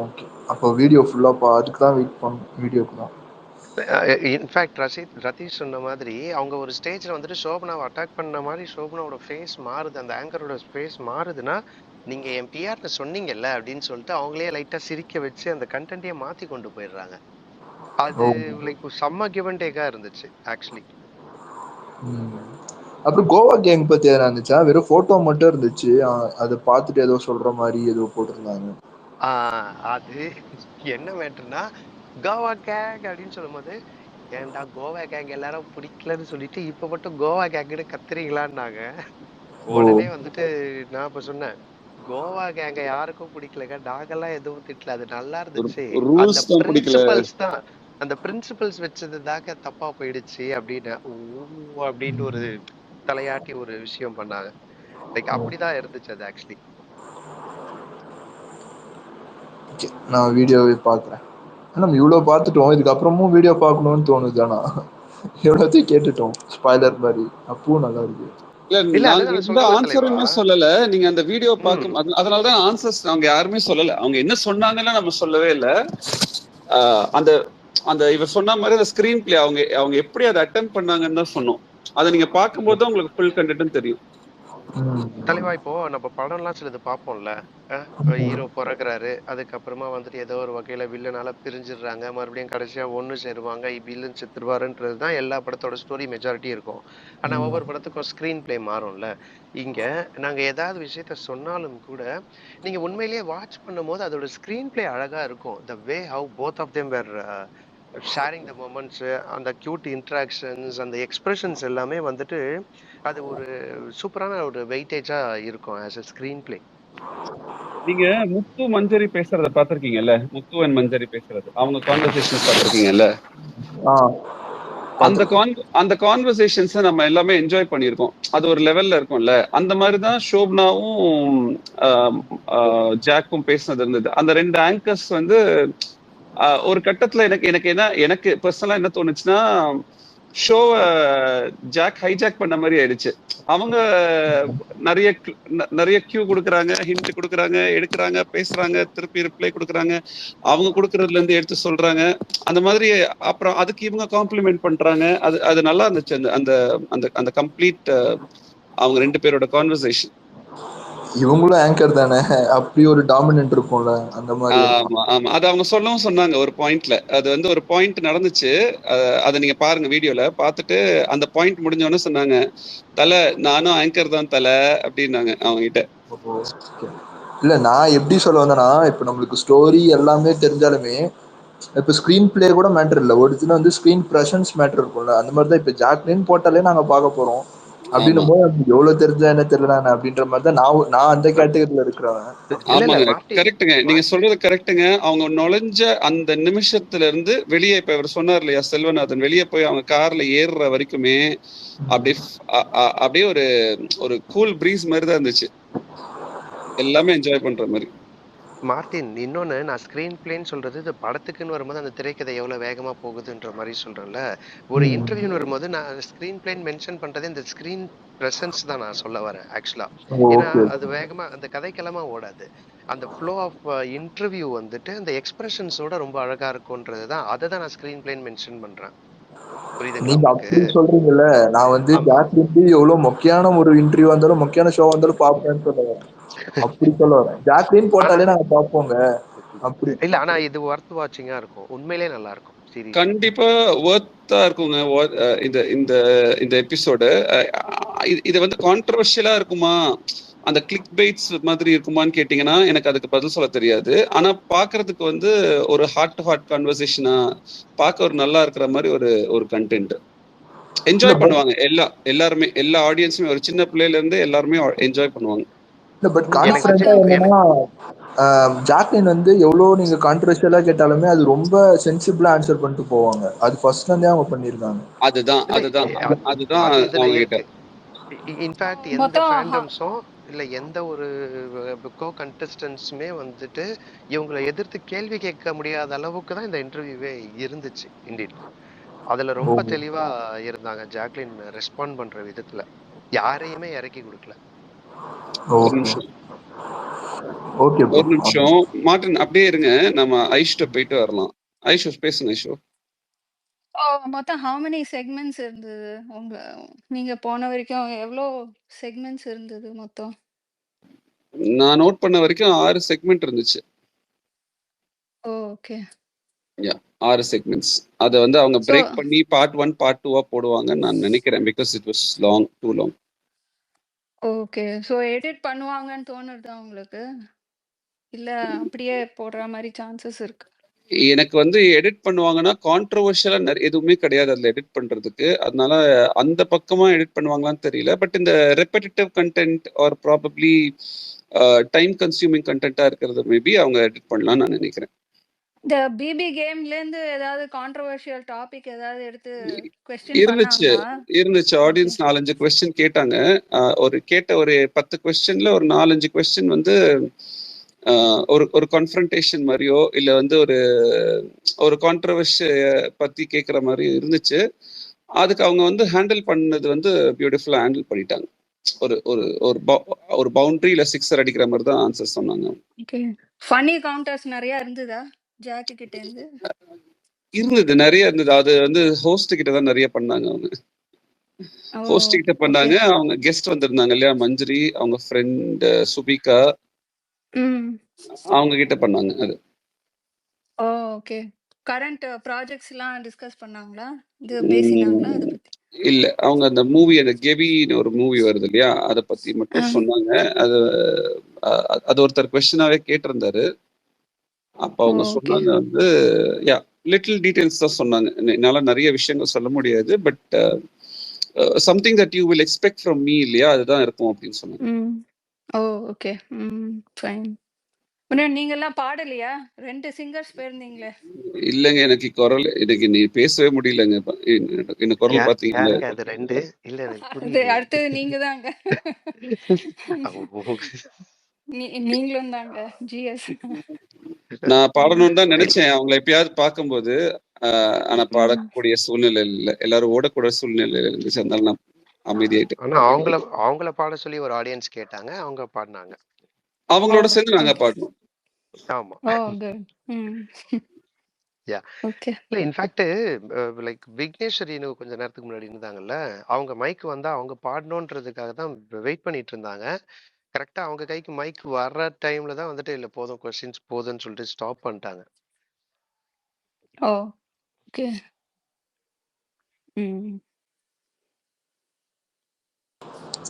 ஓகே, அப்போ வீடியோ ஃபுல்லா அதுக்கு தான் வெயிட் பண்ணணும். வீடியோக்கு தான். இன்ஃபேக்ட் ரதீஷ் சொன்ன மாதிரி அவங்க ஒரு ஸ்டேஜ்ல வந்துட்டு ஷோபனாவை அட்டாக் பண்ண மாதிரி ஷோபனாவோட ஃபேஸ் மாறுது, அந்த ஆங்கரோட ஃபேஸ் மாறுதுன்னா நீங்க என் பிஆர்ல சொன்னீங்கல்ல அப்படின்னு சொல்லிட்டு அவங்களே லைட்டா சிரிக்க வச்சு அந்த கண்டென்ட்டையே மாத்தி கொண்டு போயிடுறாங்க. அது லைக் செம்ம கிவ் அண்ட் டேக்கா இருந்துச்சு ஆக்சுவலி. அப்புறம் கோவா கேங் பத்தி எதனா இருந்துச்சா? வெறும் போட்டோ மட்டும் இருந்துச்சு. அதை பார்த்துட்டு ஏதோ சொல்ற மாதிரி ஏதோ போட்டிருந்தாங்க. அது என்ன மேட்டர்னா கோவா கேங் அப்படின்னு சொல்லும் போது ஏன்டா கோவா கேங் எல்லாரும் பிடிக்கலன்னு சொல்லிட்டு இப்ப மட்டும் கோவா கேங்னு கத்துறீங்களான்னாங்க. உடனே வந்துட்டு நான் இப்ப சொன்னேன், கோவா கேங்க யாருக்கும் பிடிக்கலங்க, நாங்கெல்லாம் எதுவும் திட்டல, அது நல்லா இருந்துச்சு, அந்த பிரின்சிபல்ஸ் தான், அந்த பிரின்சிபல்ஸ் வச்சது தாக்க தப்பா போயிடுச்சு அப்படின்னு அப்படின்ட்டு ஒரு தலையாட்டி ஒரு விஷயம் பண்ணாங்க. லைக் அப்படிதான் இருந்துச்சு அது ஆக்சுவலி. நான் வீடியோவை பாக்குறேன். நம்ம இவ்வளவு பார்த்துட்டோம், இதுக்கப்புறமும் வீடியோ பார்க்கணும்னு தோணுது. ஆனா எவ்வளோத்தையும் கேட்டுட்டோம் ஸ்பாய்லர் மாதிரி. அப்பவும் நல்லா இருக்கு. இல்ல நாங்க எந்த ஆன்சருமே சொல்லல. நீங்க அந்த வீடியோ பார்க்கும் அதனாலதான் ஆன்சர்ஸ் அவங்க யாருமே சொல்லல. அவங்க என்ன சொன்னாங்கன்னா நம்ம சொல்லவே இல்ல. அந்த அந்த இவர் சொன்ன மாதிரி அந்த ஸ்கிரீன் பிளே அவங்க எப்படி அதை அட்டெம்ப்ட் பண்ணாங்கன்னு தான் சொன்னோம். அதை நீங்க பார்க்கும்போது உங்களுக்கு ஃபுல் கண்டென்ட்டும் தெரியும். தலைவா இப்போ நம்ம படம்லாம் சிலது பார்ப்போம்ல, ஹீரோ பிறகுறாரு, அதுக்கப்புறமா வந்துட்டு ஏதோ ஒரு வகையில வில்லனால பிரிஞ்சிடுறாங்க, மறுபடியும் கடைசியா ஒண்ணு சேருவாங்க, வில்லன் செத்துருவாருன்றது தான் எல்லா படத்தோட ஸ்டோரி மெஜாரிட்டி இருக்கும். ஆனா ஒவ்வொரு படத்துக்கும் ஸ்கிரீன் பிளே மாறும்ல. இங்க நாங்க ஏதாவது விஷயத்த சொன்னாலும் கூட நீங்க உண்மையிலேயே வாட்ச் பண்ணும் போது அதோட ஸ்கிரீன் பிளே அழகா இருக்கும். The way how both of them were sharing the moments, அந்த கியூட் இன்ட்ராக்ஷன்ஸ், அந்த எக்ஸ்பிரஷன்ஸ் எல்லாமே வந்துட்டு அது ஒரு சூப்பரான ஒரு வெயிட்டேஜா இருக்கும் ஆஸ் எ ஸ்கிரீன் பிளே. நீங்க முத்து மஞ்சரி பேசுறத பாத்திருக்கீங்கல்ல, முத்து அண்ட் மஞ்சரி பேசுறது, அவங்க கான்வர்சேஷன்ஸ் பாத்திருக்கீங்கல்ல. அந்த கான்வர்சேஷன்ஸ் நம்ம எல்லாமே என்ஜாய் பண்ணியிருக்கோம். அது ஒரு லெவல்ல இருக்கும்ல. அந்த மாதிரிதான் ஷோப்னாவும் ஜாக்கும் பேசினது இருந்தது. அந்த 2 ஆங்கர்ஸ் வந்து ஒரு கட்டத்துல எனக்கு பர்சனலா என்ன தோணுச்சுன்னா, ஷோவை ஜாக் ஹைஜாக் பண்ண மாதிரி ஆயிடுச்சு. அவங்க நிறைய கியூ கொடுக்குறாங்க, ஹிண்ட் கொடுக்குறாங்க, எடுக்கிறாங்க, பேசுறாங்க, திருப்பி ரிப்ளை கொடுக்குறாங்க, அவங்க கொடுக்கறதுல இருந்து எடுத்து சொல்றாங்க, அந்த மாதிரி. அப்புறம் அதுக்கு இவங்க காம்ப்ளிமெண்ட் பண்றாங்க. அது நல்லா இருந்துச்சு. அந்த அந்த அந்த கம்ப்ளீட் அவங்க 2 பேரோட கான்வர்சேஷன். இவங்களும் ஆங்கர் தானே, அப்படி ஒரு டாமினன்ட் இருக்கும்ல, அந்த மாதிரி இருக்கும். ஆமா அது அவங்க சொல்லவும் சொன்னாங்க ஒரு பாயிண்ட்ல. அது வந்து ஒரு பாயிண்ட் நடந்துச்சு. அதை நீங்க பாருங்க வீடியோல பார்த்துட்டு அந்த பாயிண்ட் முடிஞ்ச உடனே சொன்னாங்க, தலை நானும் ஆங்கர் தான் தலை அப்படின்னாங்க அவங்க கிட்ட. இல்ல நான் எப்படி சொல்ல வந்தேன்னா, இப்ப நம்மளுக்கு ஸ்டோரி எல்லாமே தெரிஞ்சாலுமே இப்ப ஸ்கிரீன் பிளே கூட மேட்டர் இல்ல, ஒரு சின்ன வந்து ஸ்கிரீன் பிரசன்ஸ் மேட்டர் இருக்கும்ல. அந்த மாதிரி தான் இப்ப ஜாக்லின் போட்டாலே நாங்க பார்க்க போறோம் அப்படின்னும் போது எவ்வளவு தெரிஞ்சா என்ன தெரியல அப்படின்ற மாதிரி தான் நான் அந்த கேட்டகரியில இருக்கிறவன். ஆமாங்க, கரெக்டுங்க, நீங்க சொல்றது கரெக்டுங்க. அவங்க நுழைஞ்ச அந்த நிமிஷத்துல இருந்து வெளியே, இப்ப இவர் சொன்னார் இல்லையா செல்வநாதன், வெளியே போய் அவங்க கார்ல ஏறுற வரைக்குமே அப்படியே ஒரு ஒரு கூல் பிரீஸ் மாதிரி தான் இருந்துச்சு, எல்லாமே என்ஜாய் பண்ற மாதிரி. மார்ட்டின், இன்னொன்னு நான் ஸ்கிரீன் பிளேன்னு சொல்றது இது படத்துக்குன்னு வரும்போது அந்த திரைக்கதை எவ்வளவு வேகமா போகுதுன்ற மாதிரி சொல்றேன்ல. ஒரு இன்டர்வியூன்னு வரும்போது நான் ஸ்கிரீன் பிளேன் மென்ஷன் பண்றது இந்த ஸ்கிரீன் பிரசன்ஸ் தான் நான் சொல்ல வரேன் ஆக்சுவலா. ஏன்னா அது வேகமா அந்த கதைக்கிழமா ஓடாது. அந்த ஃப்ளோ ஆஃப் இன்டர்வியூ வந்துட்டு அந்த எக்ஸ்பிரஷன்ஸோட ரொம்ப அழகா இருக்கும்ன்றது தான், அதை தான் நான் ஸ்கிரீன் பிளேன் மென்ஷன் பண்றேன். நீங்க அப்படி சொல்றீங்கல்ல, நான் வந்து ஜாக்லின் எவ்வளவு மொக்கையான ஒரு இன்டர்வியூ வந்தாலும் மொக்கையான ஷோ வந்தாலும் பாப்பேன்னு சொல்லுவேன். அப்படி சொல்ல வரேன். ஜாக்லின் போட்டாலே நாங்க பாப்போங்க அப்படி இல்ல. ஆனா இது வொர்த் வாட்சிங்கா இருக்கும், உண்மையிலே நல்லா இருக்கும் சீரிஸ். கண்டிப்பா வொர்த்தா இருக்குங்க இந்த இந்த இந்த எபிசோடு. இது வந்து கான்ட்ரோவர்ஷியலா இருக்குமா, அந்த கிளிக் பைட்ஸ் மாதிரி இருக்குமான்னு கேட்டீங்கன்னா எனக்கு அதுக்கு பதில் சொல்ல தெரியாது. ஆனா பாக்குறதுக்கு வந்து ஒரு ஹார்ட் டு ஹார்ட் கான்வர்சேஷனா பார்க்க ஒரு நல்லா இருக்கிற மாதிரி ஒரு கண்டென்ட். என்ஜாய் பண்ணுவாங்க எல்லாருமே, எல்லா ஆடியன்ஸுமே, ஒரு சின்ன பிள்ளையில இருந்து எல்லாருமே என்ஜாய் பண்ணுவாங்க. இல்ல பட் கான்ஃபிடென்ட்டா என்னன்னா, ஜாக்லின் வந்து எவ்வளவு நீங்க கான்ட்ரோவர்ஷியலா கேட்டாலுமே அது ரொம்ப சென்சிபிளா ஆன்சர் பண்ணிட்டு போவாங்க. அது ஃபர்ஸ்ட்ல இருந்தே அவங்க பண்ணிருக்காங்க. அதுதான் அவங்க கிட்ட. இன்ஃபேக்ட் எந்த ஃபேண்டம்ஸும் இல்ல எந்த ஒரு கோ கண்டஸ்டன்ஸுமே வந்துட்டு இவங்களை எதிர்த்து கேள்வி கேட்க முடியாத அளவுக்கு தான் இந்த இன்டர்வியூவே இருந்துச்சு. இண்டீட் அதுல ரொம்ப தெளிவா இருந்தாங்க ஜாக்லின் ரெஸ்பாண்ட் பண்ற விதத்துல, யாரையுமே இறக்கி கொடுக்கல. ஒரு நிமிஷம் மார்ட்டின் அப்படியே இருங்க, நம்ம ஐஷோ போயிட்டு வரலாம். ஐஷோ பேசுங்க. ஐஷோ, மொத்தம் how many segments இருந்தது நீங்க போன வரைக்கும்? எவ்வளோ செக்மெண்ட்ஸ் இருந்தது மொத்தம்? நான் நோட் பண்ண வரைக்கும் 6 செக்மெண்ட் இருந்துச்சு. Okay, 6 segments. அதை வந்து அவங்க பிரேக் பண்ணி பார்ட் 1 பார்ட் 2 போடுவாங்க நான் நினைக்கிறேன், because it was long, too long. Okay. So edit பண்ணுவாங்கன்னு தோணுதா உங்களுக்கு, இல்ல அப்படியே போடுற மாதிரி சான்சஸ் இருக்கு? எனக்கு வந்து எடிட் பண்ணுவாங்கன்னா கான்ட்ரோவர்ஷியலா எதுவுமே கிடையாது அதுல எடிட் பண்றதுக்கு, அதனால அந்த பக்கமா எடிட் பண்ணுவாங்களான்னு தெரியல. பட் இந்த repetitive content are probably time consuming கண்டென்ட்டா இருக்கிறது மேபி அவங்க எடிட் பண்ணலாம்னு நான் நினைக்கிறேன். இந்த பிபி கேம்ல இருந்து ஏதாவது கான்ட்ரோவர்ஷியல் டாபிக் ஏதாவது எடுத்து क्वेश्चन இருந்துச்சு. ஆடியன்ஸ் 4-5 क्वेश्चन கேட்டாங்க. ஒரு 10 क्वेश्चनல ஒரு 4-5 क्वेश्चन வந்து ஒரு கான்ஃபரன்டேஷன் மாதிரியோ இல்ல வந்து ஒரு கான்ட்ரோவர்ஷிய பத்தி கேட்குற மாதிரி இருந்துச்சு. அதுக்கு அவங்க வந்து ஹேண்டில் பண்ணது வந்து பியூட்டிஃபுல்லா ஹேண்டில் பண்ணிட்டாங்க. ஒரு ஒரு ஒரு பவுண்டரியில 6 அடிக்கிற மாதிரி தான் ஆன்சர் சொன்னாங்க. ஓகே. ஃபன்னி கவுண்டர்ஸ் நிறைய இருந்ததா ஜாக்கி கிட்ட இருந்து? இருந்தது, நிறைய இருந்தது. அது வந்து ஹோஸ்ட் கிட்ட தான் நிறைய பண்ணாங்க. அவங்க ஹோஸ்ட் கிட்ட பண்ணாங்க. அவங்க கெஸ்ட் வந்திருந்தாங்க இல்லையா, மஞ்சரி, அவங்க ஃப்ரெண்ட் சுபிகா, அவங்க கிட்ட பண்ணாங்க. அது ஓகே. கரண்ட் ப்ராஜெக்ட்ஸ் எல்லாம் டிஸ்கஸ் பண்ணாங்களா, இது பேசினாங்களா அத பத்தி? இல்ல, அவங்க அந்த மூவி, அந்த கெவின்னு ஒரு மூவி வருது இல்லையா, அதை பத்தி மட்டும் சொன்னாங்க. அது ஒருத்தர் கொஸ்டினாவே கேட்டிருந்தாரு. அப்ப அவங்க சொன்னாங்க வந்து லிட்டில் டீடைல்ஸ் தான் சொன்னாங்க. என்னால நிறைய விஷயங்கள் சொல்ல முடியாது, but something that you will expect from me இல்லையா, அதுதான் இருக்கும் அப்படின்னு சொன்னாங்க. Okay, fine. நீங்க எல்லாம் பாடலையா? 2 சிங்கர்ஸ் போயிருந்தீங்களே. இல்லங்க, எனக்கு குரல் இன்னைக்கு நீ பேசவே முடியலங்க. என்ன குரல் பாத்தீங்களா? அது 2 இல்ல, எனக்கு புரியல. அடுத்து நீங்க தாங்க. நீங்களும் தாங்க ஜிஎஸ். நான் பாடணும்னு தான் நினைச்சேன் அவங்களை எப்பயாவது பார்க்கும்போது, ஆனா பாடக்கூடிய சூழ்நிலை இல்ல, எல்லாரும் ஓடக்கூட சூழ்நிலை இருந்துச்சு. அதனால நான் அமைதியாயிட்டு. ஆனா அவங்கள பாட சொல்லி ஒரு ஆடியன்ஸ் கேட்டாங்க, அவங்க பாடினாங்க. அவங்களோட சேர்ந்து நாங்க பாடணும். ஆமா. இல்ல, இன்ஃபேக்ட் லைக் விக்னேஸ்வரின்னு கொஞ்ச நேரத்துக்கு முன்னாடி இருந்தாங்கல்ல, அவங்க மைக் வந்தா அவங்க பாடணுன்றதுக்காக தான் வெயிட் பண்ணிட்டு இருந்தாங்க. கரெக்ட்டா அவங்க கைக்கு மைக் வர்ற டைம்ல தான் வந்துட்டு, "இல்ல போதும் கொஸ்டின்ஸ் போதும்ன்னு" சொல்லிட்டு ஸ்டாப் பண்ணிட்டாங்க. ஓ! ஓகே. ம்.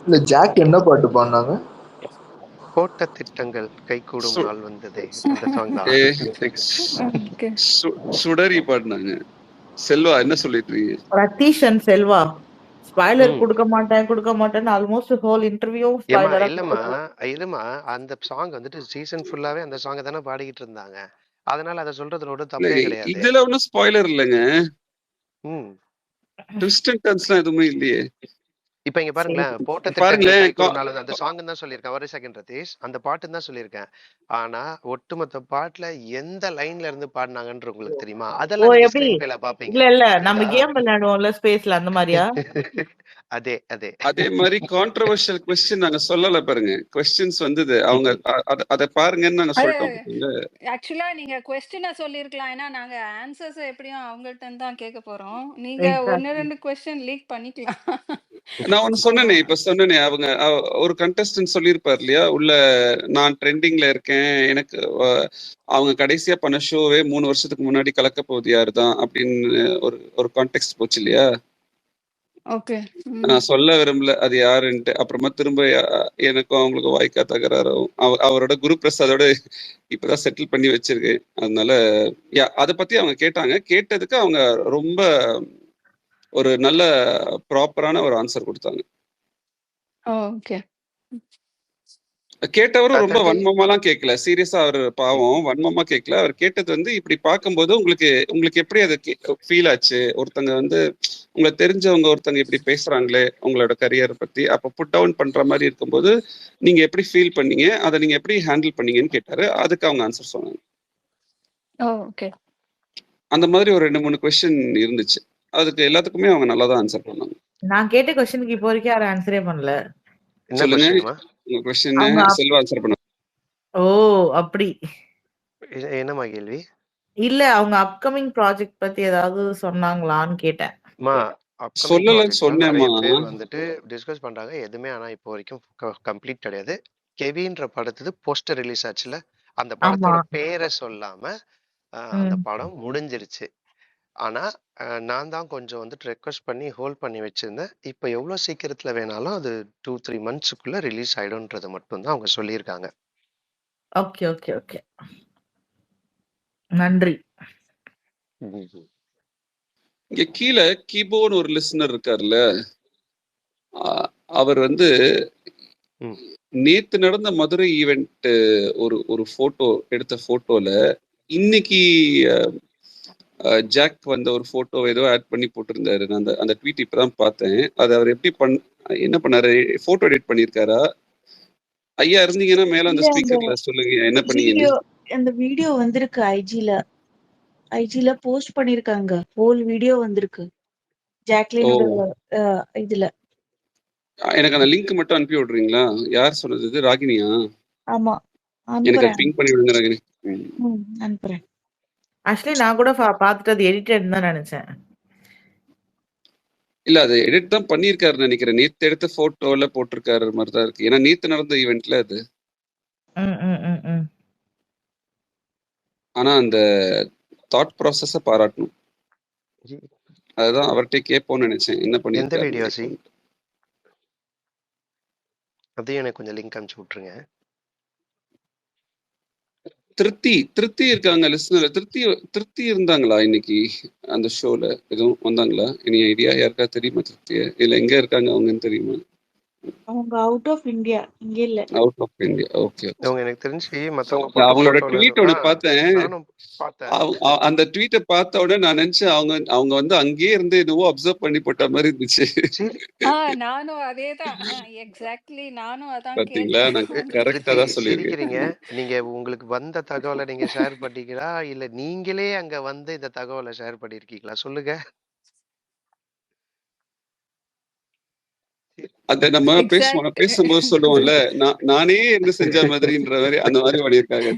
இல்ல ஜாக் என்ன பாட்டு பாடுனாங்க? "போட்ட திட்டங்கள் கைகூடும் சு நாள் வந்ததே" அந்த சாங் தான். ஏ ஓகே. சுடரி பாடினாங்க. செல்வா என்ன சொல்லிட்டு இருக்கீங்க? ரத்தீஷ் அண்ட் செல்வா ஸ்பாய்லர் ம். குடுக்க மாட்டேன்னு ஆல்மோஸ்ட் ஹோல் இன்டர்வியூ ஏம்மா ஸ்பாய்லரா இல்லம்மா, இரும்மா. அந்த சாங் வந்துட்டு சீசன் ஃபுல்லாவே அந்த சாங்க தானே பாடிக்கிட்டு இருந்தாங்க. அதனால அத சொல்றதுல ஒண்ணும் தப்பே இல்லங்க கிடையாது. இதுல ஒன்றும் ஸ்பாய்லர் இல்லைங்க. ம். ட்விஸ்ட் அண்ட் டர்ன்ஸ்லாம் எதுவுமே இல்லையே. இப்ப இங்க பாருங்களேன், "போட்ட திட்டங்கள் பாருங்களேன் கைகூடும் நாள்" அந்த சாங்குன்னு தான் சொல்லியிருக்கேன். ஒரு செகண்ட் ரதீஷ். அந்த பாட்டுன்னு தான் சொல்லியிருக்கேன். ஆனா, ஒட்டுமொத்த பாட்டுல எந்த லைன்ல இருந்து பாடுனாங்கன்னு உங்களுக்கு தெரியுமா? ஓ அதெல்லாம் நீங்க எப்படி? ஸ்க்ரீன் பிளேல பாப்பீங்க. இல்ல நம்ம புரியுதா? கேம் விளையாடுவோம்ல ஸ்பேஸ்ல அந்த மாதிரியா? அதே, அதே. அதே மாதிரி கான்ட்ரவர்ஷியல் கொஸ்டின் நாங்க சொல்லல பாருங்க. கொஸ்டின்ஸ் வந்தது. அவங்க அத பாருங்கன்னு நாங்க அது சொல்லிட்டோம். ஆக்சுவலா நீங்க கொஸ்டினை சொல்லியிருக்கலாம். ஏன்னா நாங்க ஆன்சர்ஸ் எப்படியும் அவங்கள்ட்ட இருந்து தான் கேட்க போறோம். நீங்க ஒன்னு எக்ஸாக்ட்லி. 2 கொஸ்டின் லீக் பண்ணிக்கலாம். நான் ஒண்ணு சொன்னேனே, இப்ப சொன்னேனே, அவங்க ஒரு கண்டஸ்டன்ட் சொல்லியிருப்பார் இல்லையா, உள்ள நான் ட்ரெண்டிங்ல இருக்கேன், எனக்கு அவங்க கடைசியா பண்ண ஷோவே 3 வருஷத்துக்கு முன்னாடி கலக்க போகுது யாரு தான் அப்படின்னு ஒரு ஒரு கான்டெக்ட் போச்சு இல்லையா. ஓகே. நான் சொல்ல விரும்பல அது யாருன்ட்டு. அப்புறமா திரும்ப எனக்கும் அவங்களுக்கும் வாய்க்கா தகராறும். அவரோட குரு பிரசாதோட இப்பதான் செட்டில் பண்ணி வச்சிருக்கேன். அதனால அதை பத்தி அவங்க கேட்டாங்க. கேட்டதுக்கு அவங்க ரொம்ப ஒரு நல்ல ப்ராப்பரான ஒரு ஆன்சர் கொடுத்தாங்க. ஓகே. கேட்டவரும் ரொம்ப அதாவது வன்மமாலாம் கேட்கல. சீரியஸா அவர் பாவம் வன்மமா கேட்கல. அவர் கேட்டது வந்து இப்படி பார்க்கும்போது உங்களுக்கு எப்படி அது ஃபீல் ஆச்சு? ஒருத்தங்க வந்து உங்களுக்கு தெரிஞ்சவங்க ஒருத்தங்க இப்படி பேசுறாங்களே உங்களோட கரியரை பத்தி, அப்ப புட் டவுன் பண்ற மாதிரி இருக்கும்போது நீங்க எப்படி ஃபீல் பண்ணீங்க? அதை நீங்க எப்படி ஹேண்டில் பண்ணீங்கன்னு கேட்டாரு. அதுக்கு அவங்க ஆன்சர் சொன்னாங்க. ஓகே. அந்த மாதிரி ஒரு 2-3 கொஸ்டின் இருந்துச்சு. அதுக்கு எல்லாத்துக்குமே அவங்க நல்லா தான் ஆன்சர் பண்ணாங்க. நான் கேட்ட கொஸ்டினுக்கு இப்போ வரைக்கும் யாரும் ஆன்சரே பண்ணல. என்ன சொல்லுங்க. கொஸ்டின்மா? உங்க கொஸ்டின் அவங்க செல்வா ஆன்சர் பண்ண. ஓ அப்படி. என்னம்மா கேள்வி? இல்ல அவங்க அப்கமிங் ப்ராஜெக்ட் பத்தி ஏதாவது சொன்னாங்களான்னு கேட்டேன். அம்மா, அப்கமிங் சொல்லலன்னு ப்ராஜெக்ட்லாம் சொன்னேம்மா. நிறைய பேர் வந்துட்டு டிஸ்கஸ் பண்றாங்க. எதுவுமே ஆனா இப்போ வரைக்கும் கம்ப்ளீட் கிடையாது. கெவின்ற படத்துது போஸ்டர் ரிலீஸ் ஆச்சுல, அந்த ஆமா. படத்தோட பேரை சொல்லாம அந்த ம். படம் முடிஞ்சிருச்சு. ஆனா நான் தான் கொஞ்சம் வந்துட்டு ரெக்வெஸ்ட் பண்ணி ஹோல்ட் பண்ணி வச்சிருந்தேன். இப்போ எவ்வளோ சீக்கிரத்துல வேணாலும் அது 2-3 மந்த்ஸ்க்குள்ள ரிலீஸ் ஆயிடும்ன்றது மட்டும் தான் அவங்க சொல்லியிருக்காங்க. Okay okay okay. நன்றி. இங்க கீழே கீபோர்டு ஒரு லிசனர் இருக்காருல்ல, அவர் வந்து நேத்து நடந்த மதுரை ஈவெண்ட் ஒரு போட்டோ எடுத்த போட்டோல இன்னைக்கு ஜாக் வந்த ஒரு போட்டோ ஏதோ ஆட் பண்ணி போட்டிருந்தாரு. நான் அந்த ட்வீட் இப்பதான் பார்த்தேன். அது அவர் எப்படி என்ன பண்ணாரு? போட்டோ எடிட் பண்ணிருக்காரா? ஐயா இருந்தீங்கன்னா மேல அந்த ஸ்பீக்கர்ல சொல்லுங்க என்ன பண்ணீங்கன்னு. அந்த வீடியோ வந்திருக்கு ஐஜில போஸ்ட் பண்ணிருக்காங்க. ஹோல் வீடியோ வந்திருக்கு ஜாக்லினோட இதுல. எனக்கு அந்த லிங்க் மட்டும் அனுப்பி விடுறீங்களா? யார் சொன்னது? இது ராகினியா? ஆமா எனக்கு அனுப்புறேன். பிங் பண்ணி விடுங்க ராகினி. அனுப்புறேன். ஆக்சுவலி நான் கூட பார்த்துட்டு அது எடிட்டட் தான் நினைச்சேன். இல்ல அது எடிட் தான் பண்ணிருக்காருன்னு நினைக்கிறேன். நேத்து எடுத்த போட்டோல போட்டிருக்காரு மாதிரிதான் இருக்கு. ஏன்னா நேத்து நடந்த ஈவெண்ட்ல அது. ஆனா அந்த தாட் ப்ராசஸ பாராட்டணும். அதுதான் அவர்கிட்ட கேட்போம்னு நினைச்சேன். என்ன எந்த பண்ணிருக்காரு? Video C? அதையும் எனக்கு கொஞ்சம் லிங்க் அனுப்பிச்சு விட்டுருங்க. திருப்தி இருக்காங்க லிஸ்னர். திருப்தி இருந்தாங்களா இன்னைக்கு அந்த ஷோல? எதுவும் வந்தாங்களா? Any idea? யாருக்கா தெரியுமா திருப்திய? இல்ல எங்க இருக்காங்க அவங்கன்னு தெரியுமா? அவங்க அவுட் ஆஃப் இந்தியா, இங்க இல்ல. Out of India. ஓகே. அவங்க எனக்கு தெரிஞ்சு மத்தவங்க போட்ட அவங்களோட போட்டோல ட்வீட் ஒன்னு பார்த்தேன். நானும் பார்த்தேன். அந்த ட்வீட்டை பார்த்த உடனே நான் நினைச்சேன் அவங்க வந்து அங்கேயே இருந்து என்னவோ அப்சர்வ் பண்ணி போட்ட மாதிரி இருந்துச்சு. நானும் அதேதான். எக்ஸாக்ட்லி நானும் அதான் பாத்தீங்களா? நான் கரெக்டா தான் சொல்லியிருக்கேன். சிரிக்கிறீங்க. நீங்க உங்களுக்கு வந்த தகவலை நீங்க ஷேர் பண்ணீங்களா இல்ல நீங்களே அங்க வந்து இந்த தகவலை ஷேர் பண்ணிருக்கீங்களா? சொல்லுங்க. அத நம்ம பேசும்போது சொல்லுவோம்ல, நானே என்ன செஞ்ச மாதிரின்ற மாதிரி அந்த மாதிரி பண்ணியிருக்காங்க.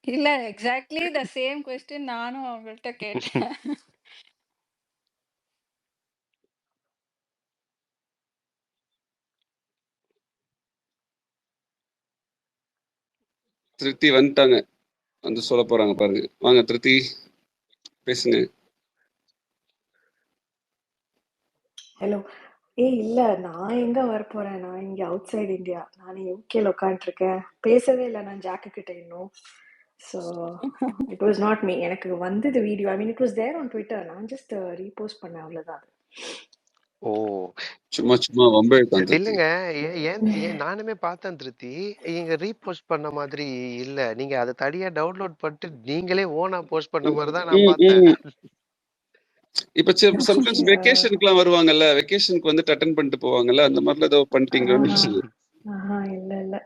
இல்ல எக்ஸாக்ட்லி த சேம் கொஸ்டின் நானும் அவங்கள்ட்ட கேட்டேன். திருத்தி வந்துட்டாங்க, வந்து சொல்ல போறாங்க பாருங்க. வாங்க திருத்தி பேசுங்க. ஹலோ. இல்ல நான் எங்க வரப்போறேன், நான் இங்க அவுட் சைட் இந்தியா, நான் யூகேல உட்காந்துருக்கேன். பேசவே இல்லை நான் ஜாக்கு கிட்ட இன்னும். So it was not me. எனக்கு வந்தது video, I mean it was there on Twitter, நான் ஜஸ்ட் ரீபோஸ்ட் பண்ணேன், அவ்வளோதான். ஓ சும்மா சும்மா வம்பெழுத்தான் திருத்தி. இல்லைங்க, ஏன் நானுமே பார்த்தேன் திருத்தி. நீங்க ரீபோஸ்ட் பண்ண மாதிரி இல்ல, நீங்க அதை தனியா டவுன்லோட் பண்ணிட்டு நீங்களே ஓனா போஸ்ட் பண்ண மாதிரி தான் நான் பார்த்தேன். இப்ப சம்டைம்ஸ் வெக்கேஷனுக்குலாம் வருவாங்கல்ல, வெக்கேஷனுக்கு வந்து அட்டெண்ட் பண்ணிட்டு போவாங்கல்ல, அந்த மாதிரிலாம் ஏதோ பண்ணிட்டீங்கன்னு. இல்ல இல்ல,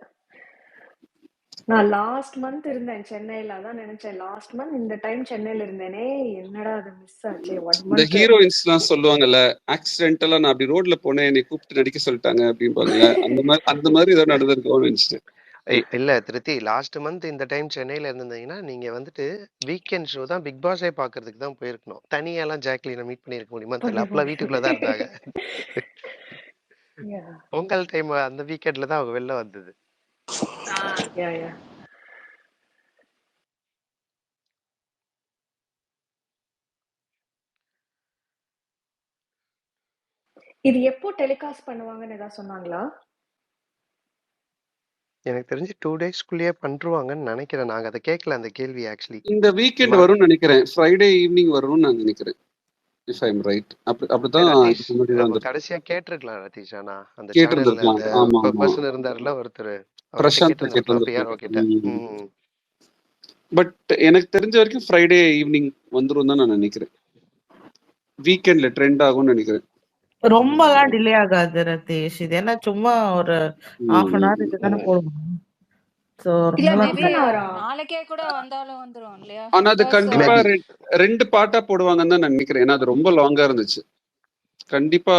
நான் லாஸ்ட் மந்த் இருந்தேன் சென்னையில, அதான் நினைச்சேன் லாஸ்ட் மந்த் இந்த டைம் சென்னையில இருந்தேனே, என்னடா அது மிஸ் ஆச்சு. இந்த ஹீரோயின்ஸ்லாம் சொல்லுவாங்கல்ல, ஆக்சிடென்டலா நான் அப்படி ரோட்ல போனேன், என்னை கூப்பிட்டு நடிக்க சொல்லிட்டாங்க அப்படின்பாங்கல்ல, அந்த மாதிரி ஏதோ நடந்திருக்கோன்னு நினைச்சிட்டேன். இல்ல திருத்தி, லாஸ்ட் மந்த் இந்த டைம் சென்னையில இருந்தீங்கன்னா நீங்க வந்துட்டு வீக்கெண்ட் ஷோ தான் பிக் பாஸே பாக்குறதுக்கு தான் போயிருக்கணும். தனியாலாம் ஜாக்லினை மீட் பண்ணிருக்க முடியுமா தெரியல, அப்பெல்லாம் வீட்டுக்குள்ளதான் இருந்தாங்க. பொங்கல் டைம் அந்த வீக்கெண்ட்ல தான் அவங்க வெளில வந்தது. இது எப்போ டெலிகாஸ்ட் பண்ணுவாங்கன்னு ஏதாவது சொன்னாங்களா? எனக்கு தெரிஞ்சு 2 டேஸ்க்குள்ளேயே பண்ருவாங்கன்னு நினைக்கிறேன். நாங்க அதை கேட்கல அந்த கேள்வி. ஆக்சுவலி இந்த வீக்கெண்ட் வரும்னு நினைக்கிறேன், ஃப்ரைடே ஈவினிங் வரும்னு நான் நினைக்கிறேன், இஃப் ஐ எம் ரைட். அப்படிதான் கடைசியா கேட்டிருக்கலாம் ரதீஷ். ஆனா அந்த கேட்டிருந்திருக்கலாம். ஆமா பர்சன் இருந்தாருல ஒருத்தர், பிரசாந்த் கேட்டிருந்திருக்கலாம். பட் எனக்கு தெரிஞ்ச வரைக்கும் ஃப்ரைடே ஈவினிங் வந்துரும் தான் நான் நினைக்கிறேன். வீக்கெண்ட்ல ட்ரெண்ட் ஆகும்னு நினைக்கிறேன். ரொம்பலாம் டிலே ஆகாது ரதீஷ், இது என்ன சும்மா ஒரு half an hour இதுதானே போடுவோம். சோ நாளைக்கே கூட வந்தாலும் வந்துரும் இல்லையா? ஆனா அது கண்டிப்பா 2 பார்ட்டா போடுவாங்கன்னு தான் நான் நினைக்கிறேன். ஏன்னா அது ரொம்ப லாங்கா இருந்துச்சு. கண்டிப்பா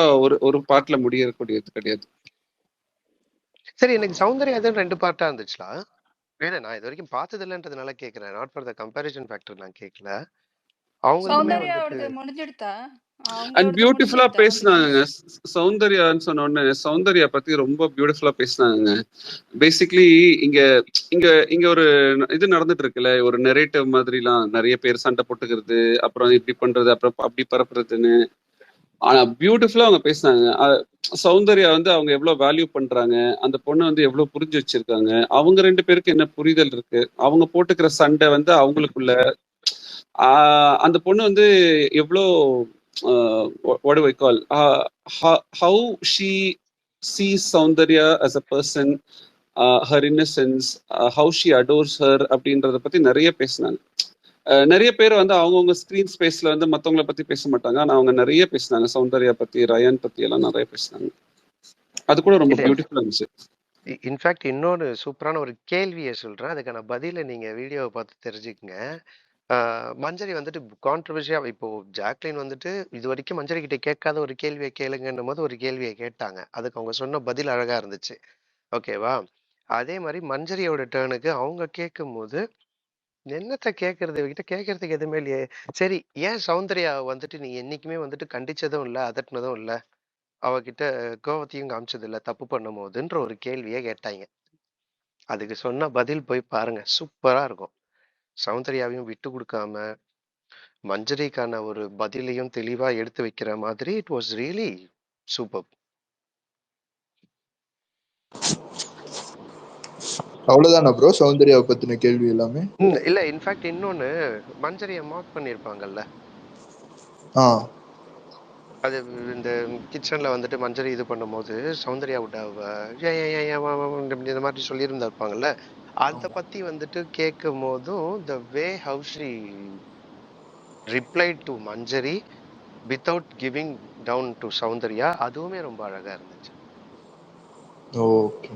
ஒரு பார்ட்ல முடியக்கூடியது கிடையாது. சரி, எனக்கு சௌந்தர்யா தான் 2 பார்ட்டா இருந்துச்சுலா? இல்ல, நான் இது வரைக்கும் பார்த்தது இல்லன்றதுனால கேக்குறேன். Not for the comparison factor நான் கேட்கல. சௌந்தர்யாவோட முடிஞ்சிடுதா? அண்ட் பியூட்டிஃபுல்லா பேசினாங்க. சௌந்தர்யான்னு சொன்ன உடனே சௌந்தர்யா பத்தி ரொம்ப பியூட்டிஃபுல்லா பேசினாங்க. பேசிக்லி இங்க ஒரு இது நடந்துட்டு இருக்குல்ல, ஒரு நெரேட்டிவ் மாதிரிலாம் நிறைய பேர் சண்டை போட்டுக்கிறது, அப்புறம் இப்படி பண்றது, அப்புறம் அப்படி பரப்புறதுன்னு. ஆனா பியூட்டிஃபுல்லா அவங்க பேசினாங்க. சௌந்தர்யா வந்து அவங்க எவ்வளவு வேல்யூ பண்றாங்க, அந்த பொண்ணு வந்து எவ்வளவு புரிஞ்சு வச்சிருக்காங்க, அவங்க 2 பேருக்கு என்ன புரிதல் இருக்கு, அவங்க போட்டுக்கிற சண்டை வந்து அவங்களுக்குள்ள, அந்த பொண்ணு வந்து எவ்வளோ what do I call how she sees Saundarya as a person, her innocence, how she adores her அப்படின்றத பத்தி நிறைய பேசினாங்க. நிறைய பேர் வந்து அவங்கவுங்க ஸ்கிரீன் ஸ்பேஸ்ல வந்து மற்றவங்கள பத்தி பேச மாட்டாங்க, ஆனா அவங்க நிறைய பேசினாங்க. சௌந்தர்யா பத்தி, ரயான் பத்தி எல்லாம் நிறைய பேசினாங்க. அது கூட ரொம்ப பியூட்டிஃபுல்லா இருந்துச்சு. இன்ஃபேக்ட் இன்னொரு சூப்பரான ஒரு கேள்வியை சொல்றேன், அதுக்கான பதில நீங்க வீடியோவை பார்த்து தெரிஞ்சுக்கங்க. மஞ்சரி வந்துட்டு கான்ட்ரவர்சியா, இப்போ ஜாக்லின் வந்துட்டு இது வரைக்கும் மஞ்சரி கிட்ட கேட்காத ஒரு கேள்வியை கேளுங்கன்னும் போது ஒரு கேள்வியை கேட்டாங்க. அதுக்கு அவங்க சொன்ன பதில் அழகா இருந்துச்சு. ஓகேவா? அதே மாதிரி மஞ்சரியோட டேர்னுக்கு அவங்க கேட்கும் போது என்னத்த கேட்கறது, இவகிட்ட கேட்கறதுக்கு எதுவுமே இல்லையே. சரி, ஏன் சௌந்தர்யா வந்துட்டு நீ என்னைக்குமே வந்துட்டு கண்டிச்சதும் இல்லை, அதட்டினதும் இல்லை, அவகிட்ட கோவத்தையும் காமிச்சது இல்லை தப்பு பண்ணும் போதுன்ற ஒரு கேள்வியை கேட்டாங்க. அதுக்கு சொன்ன பதில் போய் பாருங்க, சூப்பரா இருக்கும். சௌந்தர்யாவையும் விட்டு கொடுக்காம மஞ்சரிக்கான ஒரு பதிலையும் தெளிவா எடுத்து வைக்கிற மாதிரி இட் வாஸ் ரியலி சூப்பர். அவ்வளவுதானா ப்ரோ சௌந்தர்யாவை பத்தின கேள்வி எல்லாமே? இல்ல, இன்ஃபேக்ட் இன்னொன்னு, மஞ்சரியை மார்க் பண்ணிருப்பாங்கல்ல, அது இந்த கிச்சன்ல வந்துட்டு மஞ்சரி இது பண்ணும் போது சௌந்தர்யா விட இந்த மாதிரி சொல்லியிருந்தா இருப்பாங்கல்ல, அத பத்தி வந்துட்டு கேட்கும் போதும் the way how she replied to Manjari without giving down to Soundarya, அதுவுமே ரொம்ப அழகா இருந்துச்சு. Okay.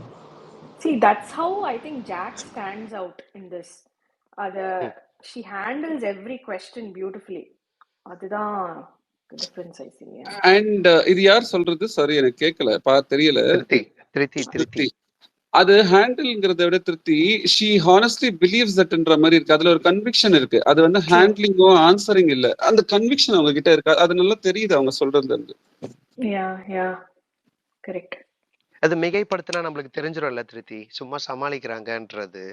See, that's how I think Jack stands out in this. She handles every question beautifully. அதுதான் difference I see. And இது யார் சொல்றது? Sorry எனக்கு கேட்கல, தெரியல. திருத்தி. அது ஹேண்டில்ங்கிறத விட திருத்தி, she honestly believes thatன்ற மாதிரி இருக்கு. அதுல ஒரு கன்விக்ஷன் இருக்கு. அது வந்து ஹேண்ட்லிங்கோ ஆன்சரிங் இல்ல, அந்த கன்விக்ஷன் அவங்க கிட்ட இருக்கு. அது நல்லா தெரியுது அவங்க சொல்றதுல இருந்து. கரெக்ட். அது மிகைப்படுத்தினா நம்மளுக்கு தெரிஞ்சிடும்ல திருத்தி, சும்மா சமாளிக்கிறாங்கன்றது.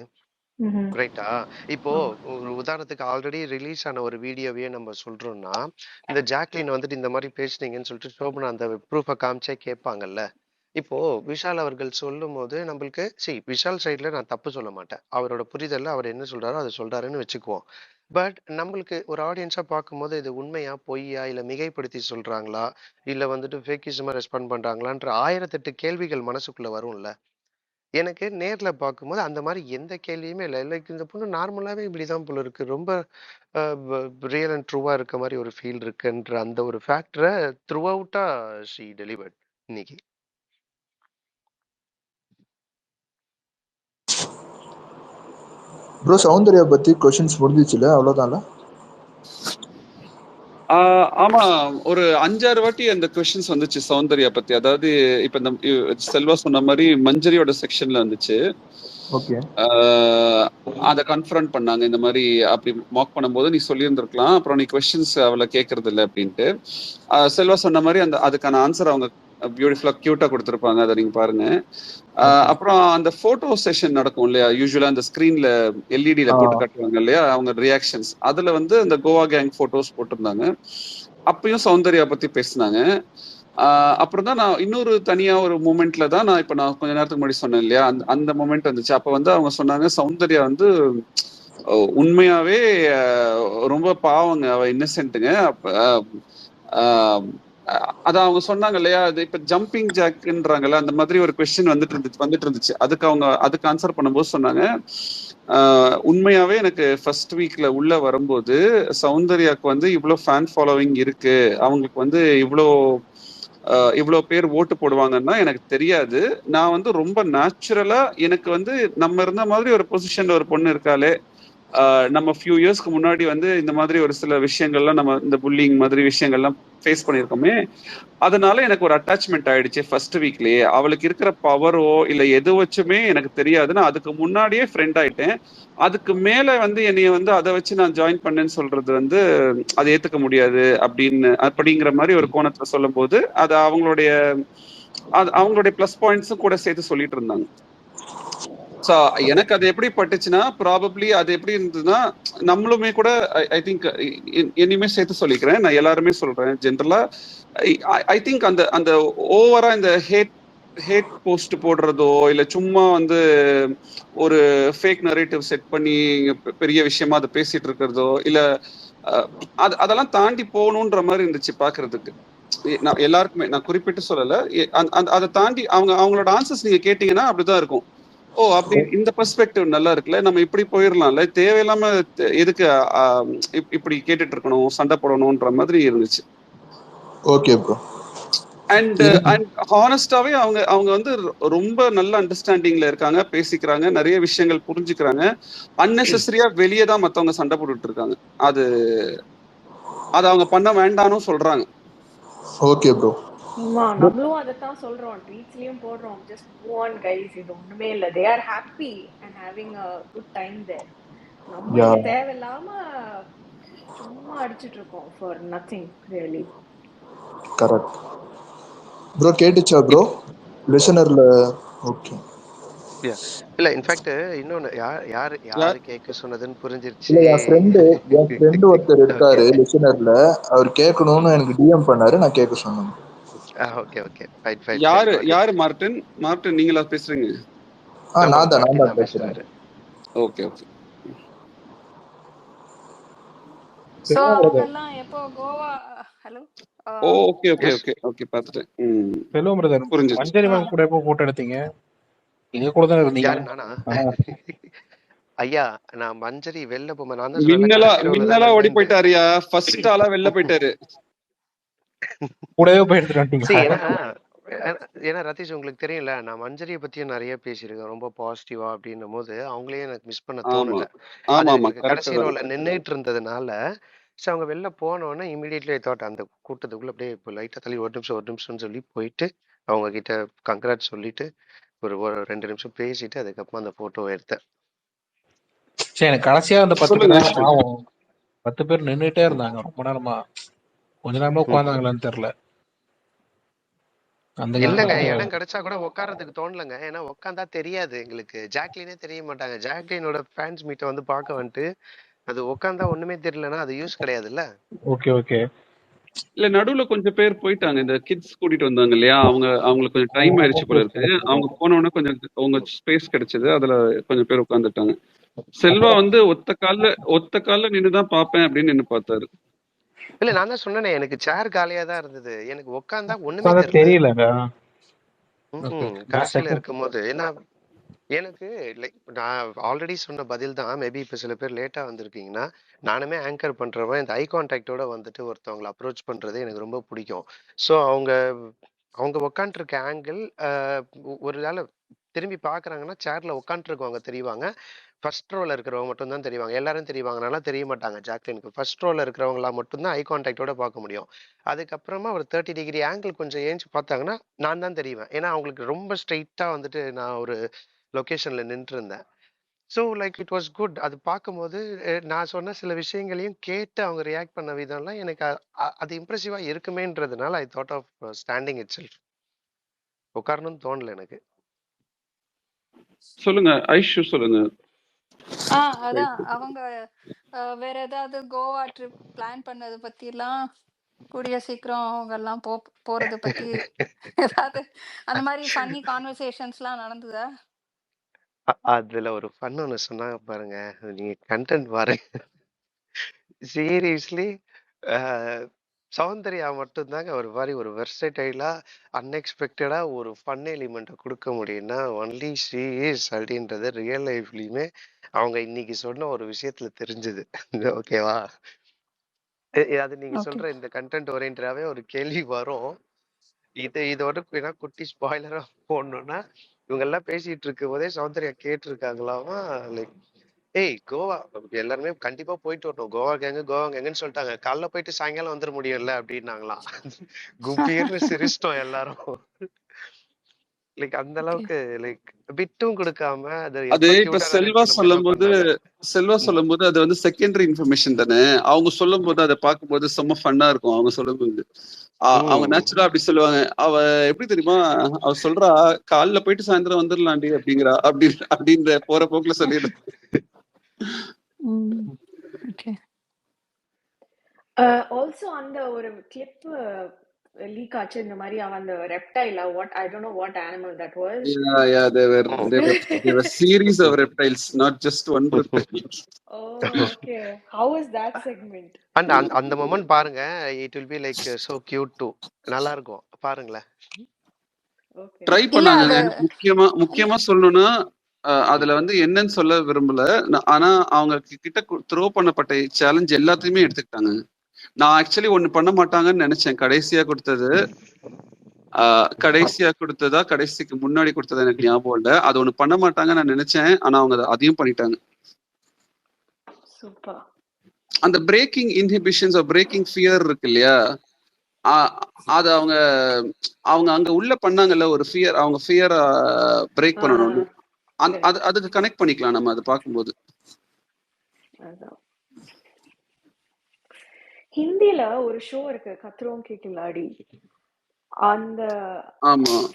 ம்ஹ்ம். ரைட்டா? இப்போ ஆமா. ஒரு உதாரணத்துக்கு ஆல்ரெடி ரிலீஸ் ஆன ஒரு வீடியோவையே நம்ம சொல்றோம்னா, இந்த ஜாக்லின் வந்துட்டு இந்த மாரி பேசுனீங்கன்னு சொல்லிட்டு சோபனா அந்த ப்ரூஃப காமிச்சே கேட்பாங்கல்ல. இப்போ விஷால் அவர்கள் சொல்லும்போது நம்மளுக்கு விஷால் சைடுல நான் தப்பு சொல்ல மாட்டேன். அவரோட புரிதல்ல அவர் என்ன சொல்றாரோ அத சொல்றாருன்னு வச்சுக்குவோம். பட் நம்மளுக்கு ஒரு ஆடியன்ஸா பார்க்கும்போது இது உண்மையா? பொய்யா? இல்ல மிகைப்படுத்தி சொல்றாங்களா? இல்ல வந்துட்டு ஃபேக்கிசமா ரெஸ்பாண்ட் பண்றாங்களான்ற 1008 கேள்விகள் மனசுக்குள்ள வரும்ல. எனக்கு நேர்ல பார்க்கும்போது அந்த மாரி எந்த கேள்வியுமே இல்ல. லைக் இந்த பொண்ணு நார்மலாவே இப்படிதான் போல இருக்கு. ரொம்ப அ ரியல் அண்ட் ட்ரூவா இருக்க மாரி ஒரு ஃபீல் இருக்குன்ற அந்த ஒரு ஃபேக்டர த்ரூ அவுட்டா ஷி டெலிவர்ட் இன்னைக்கு. ப்ரோ சௌந்தர்யா பத்தி கொஸ்டின்ஸ் முடிஞ்சிச்சுல, அவ்வளவுதான்ல? ஆமா, ஒரு 5-6 வாட்டி அந்த கொஸ்டின்ஸ் வந்துச்சு சௌந்தர்யா பத்தி. அதாவது இப்ப இந்த செல்வா சொன்ன மாதிரி மஞ்சரியோட செக்ஷன்ல வந்துச்சு. ஓகே. அதை கன்ஃபரண்ட் பண்ணாங்க. இந்த மாதிரி அப்படி மார்க் பண்ணும்போது நீ சொல்லியிருந்திருக்கலாம், அப்புறம் நீ கொஸ்டின்ஸ் அவளை கேட்கறது இல்லை அப்படின்ட்டு. செல்வா சொன்ன மாதிரி அதுக்கான ஆன்சர் அவங்க பியூட்டிஃபுல்லா கியூட்டா கொடுத்துருப்பாங்க. அதை நீங்க பாருங்க. அப்புறம் அந்த போட்டோ செஷன் நடக்கும் இல்லையா, யூஸ்வலா அந்த ஸ்கிரீன்ல எல்இடியில போட்டு காட்டுவாங்க இல்லையா அவங்க ரியாக்ஷன்ஸ். அதுல வந்து அந்த கோவா கேங் போட்டோஸ் போட்டிருந்தாங்க. அப்பயும் சௌந்தர்யா பத்தி பேசினாங்க. அப்புறம் தான் நான் இன்னொரு தனியா ஒரு மூமெண்ட்ல தான் நான் கொஞ்ச நேரத்துக்கு முன்னாடி சொன்னேன் இல்லையா, அந்த மூமெண்ட் வந்துச்சு. அப்ப வந்து அவங்க சொன்னாங்க சௌந்தர்யா வந்து உண்மையாவே ரொம்ப பாவங்க, அவ இன்னசென்ட்டுங்க. அதான் அவங்க சொன்னாங்க இல்லையா, அது இப்ப ஜம்பிங் ஜாக்ன்றாங்கல்ல, அந்த மாதிரி ஒரு கொஸ்டின் வந்துட்டு இருந்துச்சு. அதுக்கு ஆன்சர் பண்ணும்போது சொன்னாங்க, உண்மையாவே எனக்கு ஃபர்ஸ்ட் வீக்ல உள்ள வரும்போது சௌந்தர்யாக்கு வந்து இவ்வளவு ஃபேன் ஃபாலோவிங் இருக்கு, அவங்களுக்கு வந்து இவ்வளோ பேர் ஓட்டு போடுவாங்கன்னா எனக்கு தெரியாது. நான் வந்து ரொம்ப நேச்சுரலா எனக்கு வந்து நம்ம இருந்த மாதிரி ஒரு பொசிஷன்ல ஒரு பொண்ணு இருக்காளே, நம்ம ஃபியூ இயர்ஸ்க்கு முன்னாடி வந்து இந்த மாதிரி ஒரு சில விஷயங்கள்லாம் நம்ம இந்த புல்லிங் மாதிரி விஷயங்கள்லாம் ஃபேஸ் பண்ணியிருக்கோமே, அதனால எனக்கு ஒரு அட்டாச்மெண்ட் ஆயிடுச்சு ஃபர்ஸ்ட் வீக்லயே. அவளுக்கு இருக்கிற பவரோ இல்ல எது வச்சுமே எனக்கு தெரியாது, நான் அதுக்கு முன்னாடியே ஃப்ரெண்ட் ஆயிட்டேன். அதுக்கு மேல வந்து என்னைய வந்து அதை வச்சு நான் ஜாயின் பண்ணேன்னு சொல்றது வந்து அதை ஏத்துக்க முடியாது அப்படிங்கிற மாதிரி ஒரு கோணத்துல சொல்லும் போது அது அவங்களுடைய பிளஸ் பாயிண்ட்ஸும் கூட சேர்த்து சொல்லிட்டு இருந்தாங்க. ஸோ எனக்கு அது எப்படி பட்டுச்சுன்னா, ப்ராபப்ளி அது எப்படி இருந்ததுன்னா, நம்மளுமே கூட ஐ திங்க் என்னையுமே சேர்த்து சொல்லிக்கிறேன், நான் எல்லாருமே சொல்றேன் ஜென்ரலா, ஐ திங்க் அந்த ஓவரா இந்த ஹேட் போஸ்ட் போடுறதோ இல்ல சும்மா வந்து ஒரு ஃபேக் நரேட்டிவ் செட் பண்ணி பெரிய விஷயமா அதை பேசிட்டு இருக்கிறதோ இல்ல அதெல்லாம் தாண்டி போகணுன்ற மாதிரி இருந்துச்சு பாக்குறதுக்கு. நான் எல்லாருக்குமே நான் குறிப்பிட்டு சொல்லல, அதை தாண்டி அவங்களோட ஆன்சர்ஸ் நீங்க கேட்டீங்கன்னா அப்படிதான் இருக்கும். ஓ அப்படி இந்த பெர்ஸ்பெக்டிவ் நல்லா இருக்குல்ல, நம்ம இப்படி போயிடலாம்ல, தேவையில்லாம எதுக்கு இப்படி கேட்டுட்டு இருக்கணும், சண்டை போடணும்ன்ற மாதிரி இருந்துச்சு. Okay bro. அண்ட் ஹானஸ்டாவே அவங்க வந்து ரொம்ப நல்ல அண்டர்ஸ்டாண்டிங்ல இருக்காங்க, பேசிக்கிறாங்க, நிறைய விஷயங்கள் புரிஞ்சுக்கிறாங்க. அன்னெசரியா வெளியே தான் மத்தவங்க சண்டை போட்டுட்டு இருக்காங்க. அது அவங்க பண்ண வேண்டாம்னு சொல்றாங்க. Okay bro. ஆமா, நம்மளும் அதைத்தான் சொல்றோம், ட்வீட்ஸ்லயும் போடுறோம், ஜஸ்ட் மூவ் ஆன் கைஸ், இது ஒண்ணுமே இல்ல, they are happy and having a good time there. நம்ம இங்க தேவையில்லாம சும்மா அடிச்சிட்டு இருக்கோம் for nothing really. Correct bro. கேட்டுச்சா ப்ரோ லிசனர்ல? ஓகே. இல்ல இன்ஃபேக்ட் இன்னொன்னு யாரு கேட்க சொன்னதுன்னு புரிஞ்சிருச்சு. இல்ல, என் ஃப்ரெண்டு ஒருத்தர் இருக்காரு லிசனர்ல, அவர் கேட்கணும்னு எனக்கு டிஎம் பண்ணாரு, நான் கேட்க சொன்னேன். Okay okay fine fine. யாரு மார்டின் நீங்களா பேசுறீங்க? நான் தான் பேசுறேன். Okay okay. சோ அவங்க எல்லாம் எப்போ Goa? Hello. Okay okay okay okay பாத்துட்டேன். ஹலோ பிரதர், மஞ்சரி மேம் கூட எப்போ போட்டோ எடுத்தீங்க? நீங்க கூட தான் இருந்தீங்க. யாரு, நானா? ஐயா, நான் மஞ்சரி வெளில போமா, நான் தான் மின்னலா ஓடி போயிட்டாருயா, ஃபர்ஸ்ட் ஆளா வெளில போயிட்டாரு. கூடவே போய் எடுத்துட்டு வந்துட்டீங்க. ஏன்னா ரதீஷ் உங்களுக்கு தெரியல, நான் மஞ்சரியை பத்தியும் நிறைய பேசியிருக்கேன் ரொம்ப பாசிட்டிவா அப்படின்னும் போது அவங்களே எனக்கு மிஸ் பண்ண தோணல. கடைசி ரோல நின்றுட்டு இருந்ததுனால அவங்க வெளில போனோடனே இமீடியட்லி தாட் அந்த கூட்டத்துக்குள்ள அப்படியே இப்போ லைட்டா தள்ளி ஒரு நிமிஷம்னு சொல்லி போயிட்டு அவங்க கிட்ட கங்க்ராட் சொல்லிட்டு ஒரு 2 நிமிஷம் பேசிட்டு அதுக்கப்புறம் அந்த போட்டோ எடுத்தேன். சரி, எனக்கு கடைசியா அந்த 10 பேர் பாவம் 10 பேர் நின்றுட்டே இருந்தாங்க ரொம்ப நேரமா. கொஞ்ச நேரமா உட்கார்ந்தாங்களான்னு தெரியல. இல்லங்க இடம் கிடைச்சா கூட உட்கார்றதுக்கு தோணலங்க. ஏன்னா உட்காந்தா தெரியாது எங்களுக்கு. ஜாக்லினே தெரிய மாட்டாங்க. ஜாக்லினோட ஃபேன்ஸ் மீட்டை வந்து பார்க்க வந்துட்டு அது உட்காந்தா ஒண்ணுமே தெரியலன்னா அது யூஸ் கிடையாதுல்ல. ஓகே இல்ல நடுவுல கொஞ்சம் பேர் போயிட்டாங்க. இந்த கிட்ஸ் கூட்டிட்டு வந்தாங்க இல்லையா, அவங்களுக்கு கொஞ்சம் டைம் ஆயிடுச்சு போல இருக்கு. அவங்க போனோடனே கொஞ்சம் உங்க ஸ்பேஸ் கிடைச்சது, அதுல கொஞ்சம் பேர் உட்காந்துட்டாங்க. செல்வா வந்து ஒத்த கால்ல நின்னுதான் பாப்பேன் அப்படின்னு நின்னு பார்த்தாரு. இல்ல நான் தான் சொன்னேனே, எனக்கு சேர் காலியா தான் இருந்தது. எனக்கு உட்காந்தா ஒண்ணுமே தெரியல. கடைசியில இருக்கும்போது ஏன்னா எனக்கு லைக் நான் ஆல்ரெடி சொன்ன பதில் தான். மேபி இப்ப சில பேர் லேட்டா வந்திருக்கீங்கன்னா, நானுமே ஆங்கர் பண்றவன் இந்த ஐ கான்டாக்டோட வந்துட்டு ஒருத்தவங்களை அப்ரோச் பண்றது எனக்கு ரொம்ப பிடிக்கும். ஸோ அவங்க உட்காந்துருக்க ஆங்கிள் ஒரு வேளை திரும்பி பாக்குறாங்கன்னா சேர்ல உட்காந்துருக்கவங்க தெரிவாங்க. ஃபர்ஸ்ட் ரோல இருக்கிறவங்க மட்டும் தான் தெரிவாங்க. எல்லாரும் தெரிவாங்கனால தெரிய மாட்டாங்க. ஜாக்லினுக்கு ஃபர்ஸ்ட் ரோல இருக்கிறவங்களா மட்டும்தான் ஐ கான்டாக்டோட பார்க்க முடியும். அதுக்கப்புறமா ஒரு 30 டிகிரி ஆங்கிள் கொஞ்சம் ஏஞ்சி பார்த்தாங்கன்னா நான் தான் தெரிவேன். ஏன்னா அவங்களுக்கு ரொம்ப ஸ்ட்ரெயிட்டா வந்துட்டு நான் ஒரு லொகேஷன்ல நின்று இருந்தேன். So like it was good. அது பார்க்கும்போது நான் சொன்ன சில விஷயங்களையும் கேட்டு அவங்க ரியாக்ட் பண்ண விதம்லாம் எனக்கு அது இம்ப்ரெசிவா இருக்குமேன்றதுனால I thought of standing itself. உட்காரணும்னு தோணல எனக்கு. சொல்லுங்க ஐஷு, சொல்லுங்க. அதான் அவங்க வேற ஏதாவது கோவா ட்ரிப் பிளான் பண்ணது பத்தி எல்லாம் கூடிய சீக்கிரம் அவங்க எல்லாம் போறது பத்தி ஏதாவது அந்த மாதிரி ஃபன்னி கான்வர்சேஷன்ஸ்லாம் நடந்ததா? அதுல ஒரு ஃபன் ஒன்று சொன்னாங்க பாருங்க, நீங்க கண்டென்ட் பாருங்க. சீரியஸ்லி சௌந்தர்யா மட்டும்தாங்க ஒரு மாதிரி ஒரு வெர்சடைலா அன்எக்ஸ்பெக்டடா ஒரு ஃபன் எலிமெண்ட்டை கொடுக்க முடியும்னா ஒன்லி ஷீ இஸ் அப்படின்றது ரியல் லைஃப்லயுமே அவங்க இன்னைக்கு சொன்ன ஒரு விஷயத்துல தெரிஞ்சது. ஓகேவா? அது நீங்க சொல்ற இந்த கண்டென்ட் ஓரியன்டாவே ஒரு கேள்வி வரும். இதோட ஏன்னா குட்டி ஸ்பாய்லரா போடணும்னா இவங்க எல்லாம் பேசிட்டு இருக்கும் போதே சௌந்தர்யா கேட்டிருக்காங்களாமா, லைக் ஏய் கோவா எல்லாருமே கண்டிப்பா போயிட்டு வரணும், கோவா கேங்குன்னு சொல்லிட்டாங்க. காலைல போயிட்டு சாயங்காலம் வந்துட முடியும்ல அப்படின்னாங்களாம். கும்பீர்னு சிரிச்சிட்டோம் எல்லாரும். லைக் அந்த அளவுக்கு லைக் பிட்டும் கொடுக்காம அது இப்ப செல்வா சொல்லும் போது அது வந்து செகண்டரி இன்ஃபர்மேஷன் தானே. அவங்க சொல்லும் போது அதை பார்க்கும்போது செம்ம ஃபன்னா இருக்கும். அவங்க சொல்லும் போது அவங்க நேச்சுரலா அப்படி சொல்லுவாங்க. அவ எப்படி தெரியுமா அவ சொல்றா, காலைல போயிட்டு சாயந்தரம் வந்துடலாண்டி அப்படிங்கிறா. அப்படின்ற போற போக்குல சொல்லிடு. ஆல்சோ அந்த ஒரு கிளிப் லீக் ஆச்சு இந்த மாதிரி. அவன் அந்த reptile what I don't know what animal that was. They were series of reptiles, not just one reptile. Okay, how was that segment? அந்த மொமெண்ட் பாருங்க, it will be like so cute too. நல்லா இருக்கும், பாருங்களேன். Try பண்ணாங்க. முக்கியமா சொல்லணும்னா அதுல வந்து என்னன்னு சொல்ல விரும்பல. ஆனா அவங்க கிட்ட த்ரோ பண்ணப்பட்ட சேலஞ்ச் எல்லாத்தையுமே எடுத்துக்கிட்டாங்க. நான் ஆக்சுவலி ஒண்ணு பண்ண மாட்டாங்கன்னு நினைச்சேன். கடைசியா கொடுத்ததா கடைசிக்கு முன்னாடி கொடுத்ததா எனக்கு ஞாபகம் இல்ல. அது ஒண்ணு பண்ண மாட்டாங்கன்னு நான் நினைச்சேன். ஆனா அவங்க அதையும் பண்ணிட்டாங்க. அந்த பிரேக்கிங் இன்ஹிபிஷன்ஸ் பிரேக்கிங் ஃபியர் இருக்கு இல்லையா, அது அவங்க அங்க உள்ள பண்ணாங்கல்ல ஒரு ஃபியர். அவங்க ஃபியர் பிரேக் பண்ணணும். அதுக்கு கனெக்ட் பண்ணிக்கலாம் நம்ம அதை பார்க்கும்போது. ஹிந்தில ஒரு ஷோ இருக்கு, கத்ரோன் கி கிலாடி. அந்த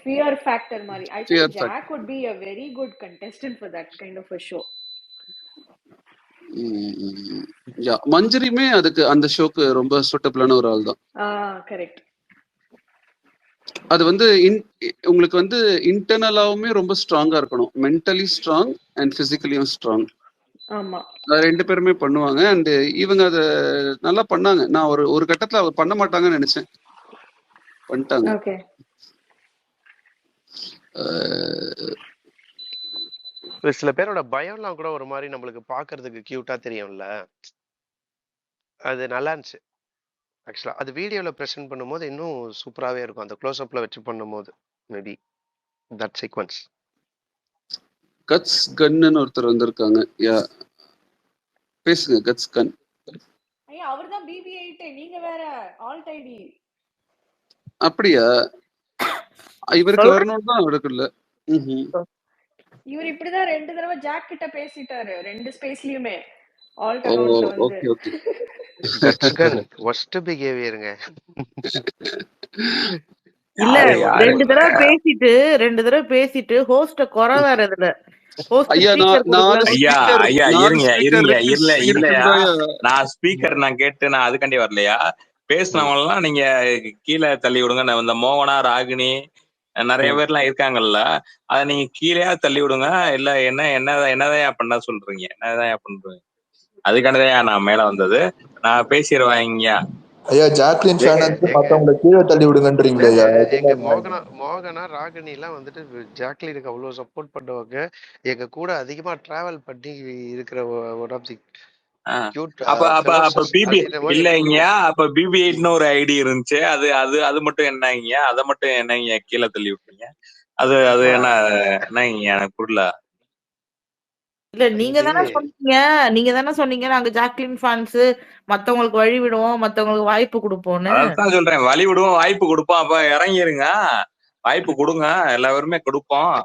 ஃபியர் ஃபேக்டர் மாதிரி. I think Jack would be a very good contestant for that kind of a show. மஞ்சரியுமே அதுக்கு அந்த ஷோக்கு ரொம்ப சூட்டபிளான ஒரு ஆள் தான். கரெக்ட். அது வந்து உங்களுக்கு வந்து இன்டர்னலாவுமே ரொம்ப ஸ்ட்ராங்கா இருக்கணும். மென்டலி ஸ்ட்ராங் அண்ட் பிசிக்கலியும் ஸ்ட்ராங். ஆமா, ரெண்டு பேருமே பண்ணுவாங்க. அண்ட் இவங்க அத நல்லா பண்ணாங்க. நான் ஒரு கட்டத்துல அவர் பண்ண மாட்டாங்கன்னு நினைச்சேன், பண்ணிட்டாங்க. ஓகே. சில பேரோட பயம்லாம் கூட ஒரு மாதிரி நம்மளுக்கு பாக்குறதுக்கு கியூட்டா தெரியும்ல, அது நல்லா இருந்துச்சு. ஆக்சுவலா அது வீடியோல பிரசன்ட் பண்ணும்போது இன்னும் சூப்பராவே இருக்கும். அந்த க்ளோஸ் அப்ல வச்சு பண்ணும்போது மேபி தட் சீக்வென்ஸ். கட்ஸ் கன்னு ஒருத்தர் வந்திருக்காங்க. பேசுங்க கட்ஸ் கன். ஐயா அவர்தான் BB8. நீங்க வேற ஆல்ட் ஐடி. அப்படியா? இவருக்கு வரணும் தான் அவருக்கு இல்ல. இவர் இப்படிதான் 2 தடவை ஜாக் கிட்ட பேசிட்டாரு, 2 ஸ்பேஸ்லயுமே. ஆல்ட் அக்கவுண்ட்ல வந்து. Okay okay. கட்ஸ் கன் வொஸ்ட் பிஹேவியர்ங்க. இல்ல யாரு யாரு 2 தடவை பேசிட்டு ஹோஸ்ட குறை வேற இதுல ஹோஸ்ட் ஐயா ஸ்பீக்கர் கொடுக்கல ஐயா ஐயா இருங்க ஸ்பீக்கர் இல்லையா இருக்குன்றா. நான் ஸ்பீக்கர் நான் கேட்டு நான் அதுக்காண்டி வரலையா. பேசினவங்க எல்லாம் நீங்க கீழே தள்ளி விடுங்க. இந்த மோகனா ராகினி நிறைய பேர்லாம் இருக்காங்கல்ல, அத நீங்க கீழே தள்ளி விடுங்க. இல்ல என்னதான் பண்ண சொல்றீங்க, என்னதான் பண்றீங்க? அதுக்கானதான் நான் மேல வந்தது. நான் பேசிடுவேன். ஐயா ஜாக்லின் ஃபேன் மத்தவங்களை கீழே தள்ளி விடுங்கன்றீங்களா ஐயா? எங்க மோகனா ராகினி எல்லாம் வந்துட்டு ஜாக்லினுக்கு அவ்வளவு சப்போர்ட் பண்ணுவாங்க. எங்க கூட அதிகமா டிராவல் பண்ணி இருக்கிற ஒன் ஆஃப் தி அப்ப பிபி இல்லைங்க. அப்ப BB8ன்னு ஒரு ஐடி இருந்துச்சு. அது மட்டும் என்னங்க? அதை மட்டும் என்னங்க கீழே தள்ளி விட்டீங்க? அது என்னங்க எனக்கு புரியல. இல்ல நீங்க தானே சொன்னீங்க நாங்க ஜாக்லின் ஃபேன்ஸ், மத்தவங்களுக்கு வழி விடுவோம், மத்தவங்களுக்கு வாய்ப்பு கொடுப்போம்னு. அதான் சொல்றேன், வழி விடுவோம், வாய்ப்பு கொடுப்போம். அப்ப இறங்கிருங்க, வாய்ப்பு கொடுங்க, எல்லாருமே கொடுப்போம்.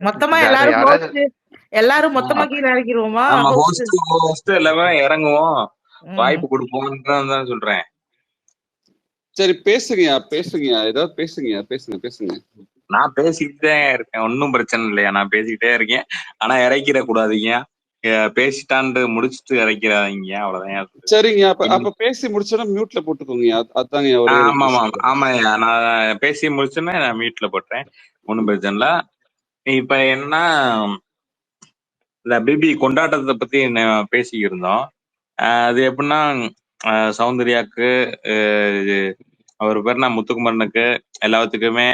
மொத்தமா எல்லாரும் மொத்தமா கீழே இறங்கிடுவோமா? எல்லாமே இறங்குவோம், வாய்ப்பு கொடுப்போம் தான் சொல்றேன். சரி பேசுங்க ஏதாவது பேசுங்க. நான் பேசிக்கிட்டே இருக்கேன், ஒன்னும் பிரச்சனை இல்லையா. நான் பேசிக்கிட்டே இருக்கேன். ஆனா இறக்கிட கூடாதீங்க. பேசிட்டான்னு முடிச்சுட்டு இறக்கிறாதீங்க, அவ்வளவுதான். சரிங்க. அப்ப பேசி முடிச்சோன்னா மியூட்ல போட்டுக்கோங்க. அதாங்க. ஆமாய்யா, நான் பேசி முடிச்சோன்னா நான் மியூட்ல போட்டேன், ஒன்னும் பிரச்சனை இல்ல. இப்ப என்ன, இந்த பிபி கொண்டாட்டத்தை பத்தி பேசிக்கிட்டு இருந்தோம். அது எப்படின்னா, சௌந்தர்யாக்கு, அவர் பேர்னா முத்துக்குமரனுக்கு, எல்லாத்துக்குமே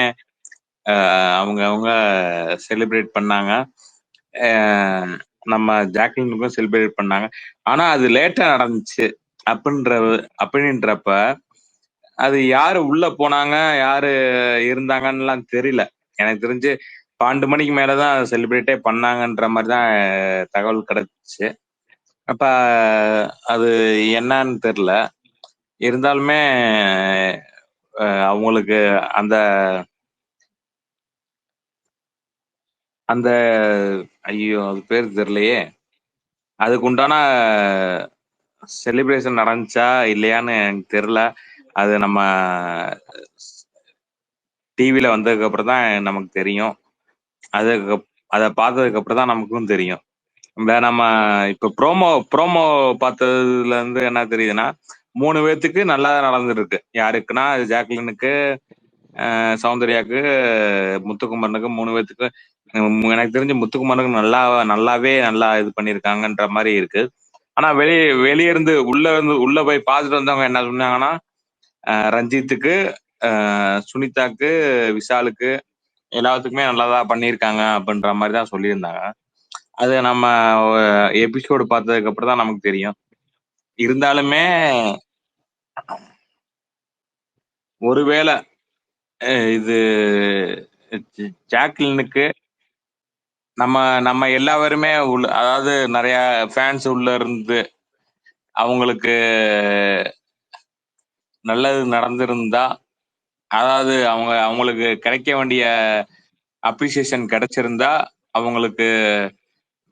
அவங்க செலிப்ரேட் பண்ணாங்க. நம்ம ஜாக்லினுக்கும் செலிப்ரேட் பண்ணாங்க. ஆனா அது லேட்டா நடந்துச்சு அப்படின்றப்ப அது யாரு உள்ள போனாங்க, யாரு இருந்தாங்கன்னு தெரியல. எனக்கு தெரிஞ்சு 12 மணிக்கு மேலதான் செலிப்ரேட்டே பண்ணாங்கன்ற மாதிரிதான் தகவல் கிடைச்சிச்சு. அப்ப அது என்னன்னு தெரியல. இருந்தாலுமே அவங்களுக்கு அந்த ஐயோ அது பேர் தெரியலையே, அதுக்கு உண்டான செலிப்ரேஷன் நடந்துச்சா இல்லையான்னு எனக்கு தெரியல. அது நம்ம டிவில வந்ததுக்கு அப்புறம் தான் நமக்கு தெரியும். அதை பார்த்ததுக்கு அப்புறம் தான் நமக்கும் தெரியும். நம்ம இப்ப ப்ரோமோ பார்த்ததுல இருந்து என்ன தெரியுதுன்னா, 3 பேர்த்துக்கு நல்லா நடந்துருக்கு. யாருக்குன்னா ஜாக்லினுக்கு, சௌந்தர்யாக்கு, முத்துக்குமரனுக்கு, 3 பேர்த்துக்கு. எனக்கு தெரிஞ்சு முத்துக்குமரனுக்கு நல்லாவே இது பண்ணிருக்காங்கன்ற மாதிரி இருக்கு. ஆனா வெளியிருந்து உள்ள போய் பார்த்துட்டு வந்தவங்க என்ன சொன்னாங்கன்னா, ரஞ்சித்துக்கு, சுனிதாக்கு, விஷாலுக்கு எல்லாத்துக்குமே நல்லாதான் பண்ணியிருக்காங்க அப்படின்ற மாதிரி தான் சொல்லியிருந்தாங்க. அது நம்ம எபிசோடு பார்த்ததுக்கு அப்புறம் தான் நமக்கு தெரியும். இருந்தாலுமே ஒருவேளை இது ஜாக்லினுக்கு நம்ம எல்லாருமே அதாவது நிறைய ஃபேன்ஸ் உள்ள இருந்து அவங்களுக்கு நல்லது நடந்திருந்தா, அதாவது அவங்களுக்கு கிடைக்க வேண்டிய அப்ரிசியேஷன் கிடைச்சிருந்தா அவங்களுக்கு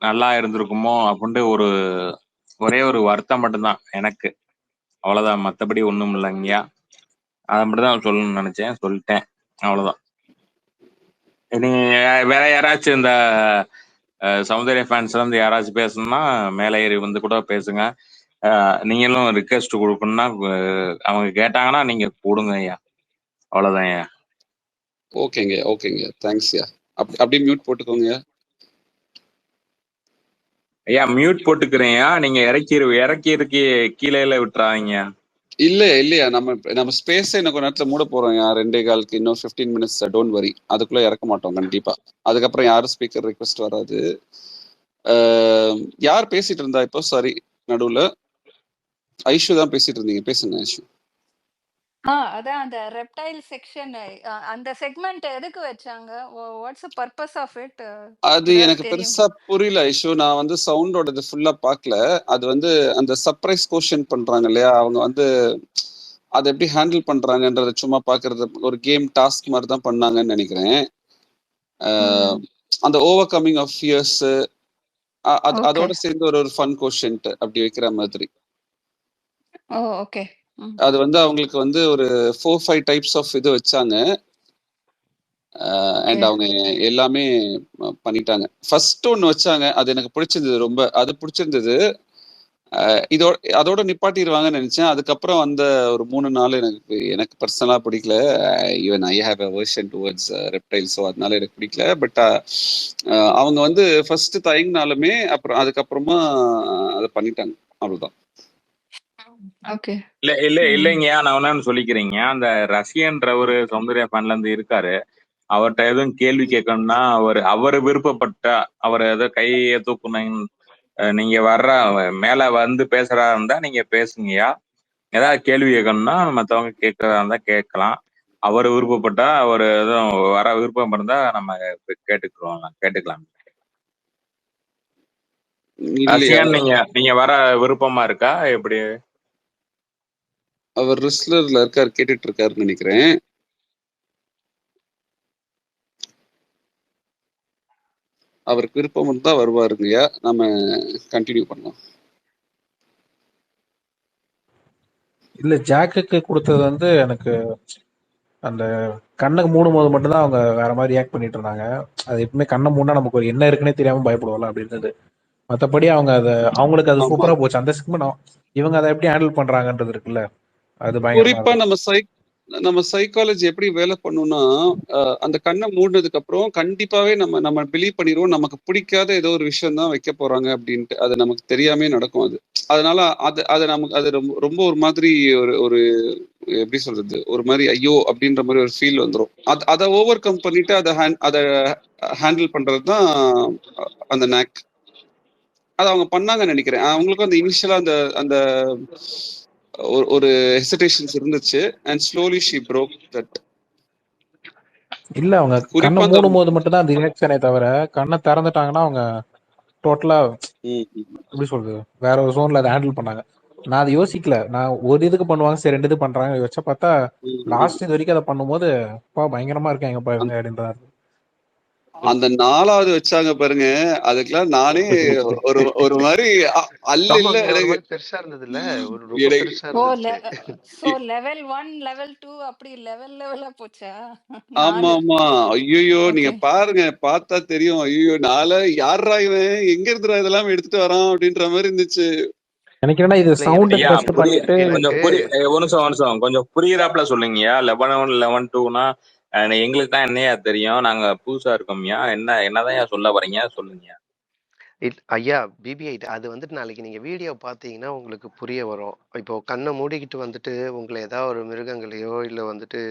நல்லா இருந்திருக்குமோ அப்படின்ட்டு ஒரே ஒரு வருத்தம் மட்டும்தான் எனக்கு. அவ்வளவுதான், மற்றபடி ஒண்ணும் இல்லைங்கய்யா. அதை மட்டும் தான் சொல்லணும்னு நினைச்சேன், சொல்லிட்டேன், அவ்வளவுதான். நீ வேற யாராச்சும் இந்த சௌந்தர்யா ஃபேன்ஸ் வந்து யாராச்சும் பேசணும்னா மேலே ஏறி வந்து கூட பேசுங்க. நீங்களும் ரிக்வெஸ்ட் கொடுக்கணும்னா அவங்க கேட்டாங்கன்னா நீங்க கொடுங்க ஐயா, அவ்வளவுதான் ஐயா. ஓகேங்க தேங்க்ஸ்யா. அப்படியே மியூட் போட்டுக்கோங்க ஐயா. மியூட் போட்டுக்கிறேன்யா, நீங்க இறக்கி கீழே விட்டுறாங்க. இல்லையா, நம்ம ஸ்பேஸ் இன்னும் கொஞ்ச நேரத்துல மூட போறோம். 2:15 இன்னும் 15 மினிட்ஸ். டோன்ட் வரி, அதுக்குள்ள இறக்க மாட்டோம் கண்டிப்பா. அதுக்கப்புறம் யாரும் ஸ்பீக்கர் ரிக்வெஸ்ட் வராது. யார் பேசிட்டு இருந்தா இப்போ? சாரி, நடுவுல ஐஷு தான் பேசிட்டு இருந்தீங்க, பேசுங்க ஐஷு. அதான் அந்த ரெப்டைல் செக்ஷன், அந்த செக்மெண்ட் எதுக்கு வச்சாங்க? What's the purpose of it? அது எனக்கு பெருசா புரியல ஐஷு. நான் வந்து சவுண்டோட ஃபுல்லா பார்க்கல. அது அந்த சர்ப்ரைஸ் கொஸ்டின் பண்றாங்க இல்லையா, அவங்க அதை எப்படி ஹேண்டில் பண்றாங்கன்றத சும்மா பாக்குறது, ஒரு கேம் டாஸ்க் மாதிரி தான் பண்ணாங்கன்னு நினைக்கிறேன். அந்த ஓவர் கமிங் ஆஃப் ஃபியர்ஸ் அதோட சேர்ந்து ஒரு ஃபன் கொஸ்டின் அப்படி வைக்கிற மாதிரி. ஓகே ம். அது வந்து அவங்களுக்கு வந்து ஒரு 4-5 டைப்ஸ் ஆஃப் இது வச்சாங்க. And okay. அவங்க எல்லாமே பண்ணிட்டாங்க. ஃபர்ஸ்ட் ஒன்று வச்சாங்க, அது எனக்கு பிடிச்சிருந்தது ரொம்ப. அது பிடிச்சிருந்தது. அதோட நிப்பாட்டிடுவாங்கன்னு நினைச்சேன். அதுக்கப்புறம் அந்த ஒரு 3-4 எனக்கு பர்சனலா பிடிக்கல. Even I have a version towards reptile, so அதனால எனக்கு பிடிக்கல. பட் அவங்க வந்து ஃபர்ஸ்ட் தயங்கினாலுமே அப்புறம் அதுக்கப்புறமா அதை பண்ணிட்டாங்க. அவ்வளவுதான். ஓகே. இல்லைங்கய்யா, நான் ஒன்னு சொல்லிக்கிறீங்க. அந்த ரஷ்யன்றவரு சௌந்தர்யா ஃபேன்ல இருந்து இருக்காரு. அவர்கிட்ட எதுவும் கேள்வி கேட்கணும்னா அவர் விருப்பப்பட்ட அவர் ஏதோ கையை தூக்குனீங்க, நீங்க மேல வந்து பேசுறா இருந்தா நீங்க பேசுங்கய்யா. ஏதாவது கேள்வி கேட்கணும்னா மத்தவங்க கேட்கறதா இருந்தா கேட்கலாம். அவர் விருப்பப்பட்டா அவர் எதுவும் வர விருப்பம் இருந்தா நம்ம கேட்டுக்கலாம். இல்லையா, ரஷ்யன் நீங்க வர விருப்பமா இருக்கா எப்படி? அவர் ரிஸ்லர்ல இருக்காரு, கேட்டுட்டு இருக்காருன்னு நினைக்கிறேன். அவருக்கு விருப்பம் இருந்தா வருவாருங்கய்யா. நம்ம கண்டினியூ பண்ணலாம். இல்ல ஜாக்குக்கு கொடுத்தது வந்து எனக்கு அந்த கண்ணுக்கு மூடும் போது மட்டும்தான் அவங்க வேற மாதிரி ரியாக்ட் பண்ணிட்டு இருந்தாங்க. அது எப்பவுமே கண்ணை மூடா நமக்கு ஒரு என்ன இருக்குன்னே தெரியாம பயப்படுவோம்ல, அப்படி இருந்தது. மற்றபடி அவங்க அவங்களுக்கு அது ஆமா, சூப்பரா போச்சு அந்த செக்மெண்ட். இவங்க அதை எப்படி ஹேண்டில் பண்றாங்கன்றது இருக்குல்ல, அது பயங்கரமா குறிப்பா இருந்துச்சு. நம்ம சைக்காலஜி எப்படி வேலை பண்ணும்னா, அந்த கண்ணை மூடினதுக்கு அப்புறம் கண்டிப்பாவே நம்ம பிலீவ் பண்ணிடுவோம் நமக்கு பிடிக்காத ஏதோ ஒரு விஷயம் தான் வைக்க போறாங்க அப்படின்ட்டு. அது நமக்கு தெரியாமே நடக்கும். அது அதனால அது நமக்கு அது ரொம்ப ரொம்ப ஒரு மாதிரி ஒரு எப்படி சொல்றது, ஒரு மாதிரி ஐயோ அப்படின்ற மாதிரி ஒரு ஃபீல் வந்துடும். அதை ஓவர் கம் பண்ணிட்டு அதை ஹேண்டில் பண்றது தான் அந்த நேக். அது அவங்க பண்ணாங்கன்னு நினைக்கிறேன். அவங்களுக்கும் அந்த இனிஷியலா அந்த ஒரு ஹெசிடேஷன்ஸ் இருந்துச்சு. And slowly she broke that. இல்ல அவங்க கண்ணை மூடும் போது மட்டும் தான் அந்த ரியாக்ஷனே தவிர, கண்ணை திறந்துட்டாங்கன்னா அவங்க டோட்டலா எப்படி சொல்றது, வேற ஒரு ஜோன்ல அதை ஹேண்டில் பண்ணாங்க. நான் அதை யோசிக்கல. நான் ஒரு இதுக்கு பண்ணுவாங்க, சரி 2 இது பண்றாங்க வச்சா பார்த்தா லாஸ்ட் இது வரைக்கும் அதை பண்ணும்போது பயங்கரமா இருக்காங்கப்பா இவங்க அப்படின்றாரு. அந்த 4வது வச்சாங்க பாருங்க, அதுக்கெல்லாம் நானே ஒரு மாதிரி பெருசா இருந்தது இல்ல, ஒரு ரொம்ப பெருசா இருந்துச்சு. சோ லெவல் 1 லெவல் 2 அப்படி லெவலா போச்சா? ஆமா ஆமா. ஐயோ, நீங்க பாருங்க, பார்த்தா தெரியும். ஐயோ, யாரா இவன், எங்க இருந்துடா இதெல்லாம் எடுத்துட்டு வரான் அப்படின்ற மாதிரி இருந்துச்சு. எனக்கு என்ன இது சவுண்ட் டெஸ்ட் பண்ணிட்டு ஒரு நிமிஷம் கொஞ்சம் புரியுறாப்ல சொல்லுங்கய்யா. 11 11-2னா எங்களுக்கு தான் என்னையா தெரியும், நாங்க புதுசா இருக்கோம்யா. என்னதான் சொல்ல வரீங்க சொல்லுங்க. ஐயா BB8 அது வந்துட்டு நாளைக்கு நீங்க வீடியோ பார்த்தீங்கன்னா உங்களுக்கு புரிய வரும். இப்போ கண்ணை மூடிக்கிட்டு வந்துட்டு உங்களை ஏதாவது ஒரு மிருகங்களையோ இல்ல வந்துட்டு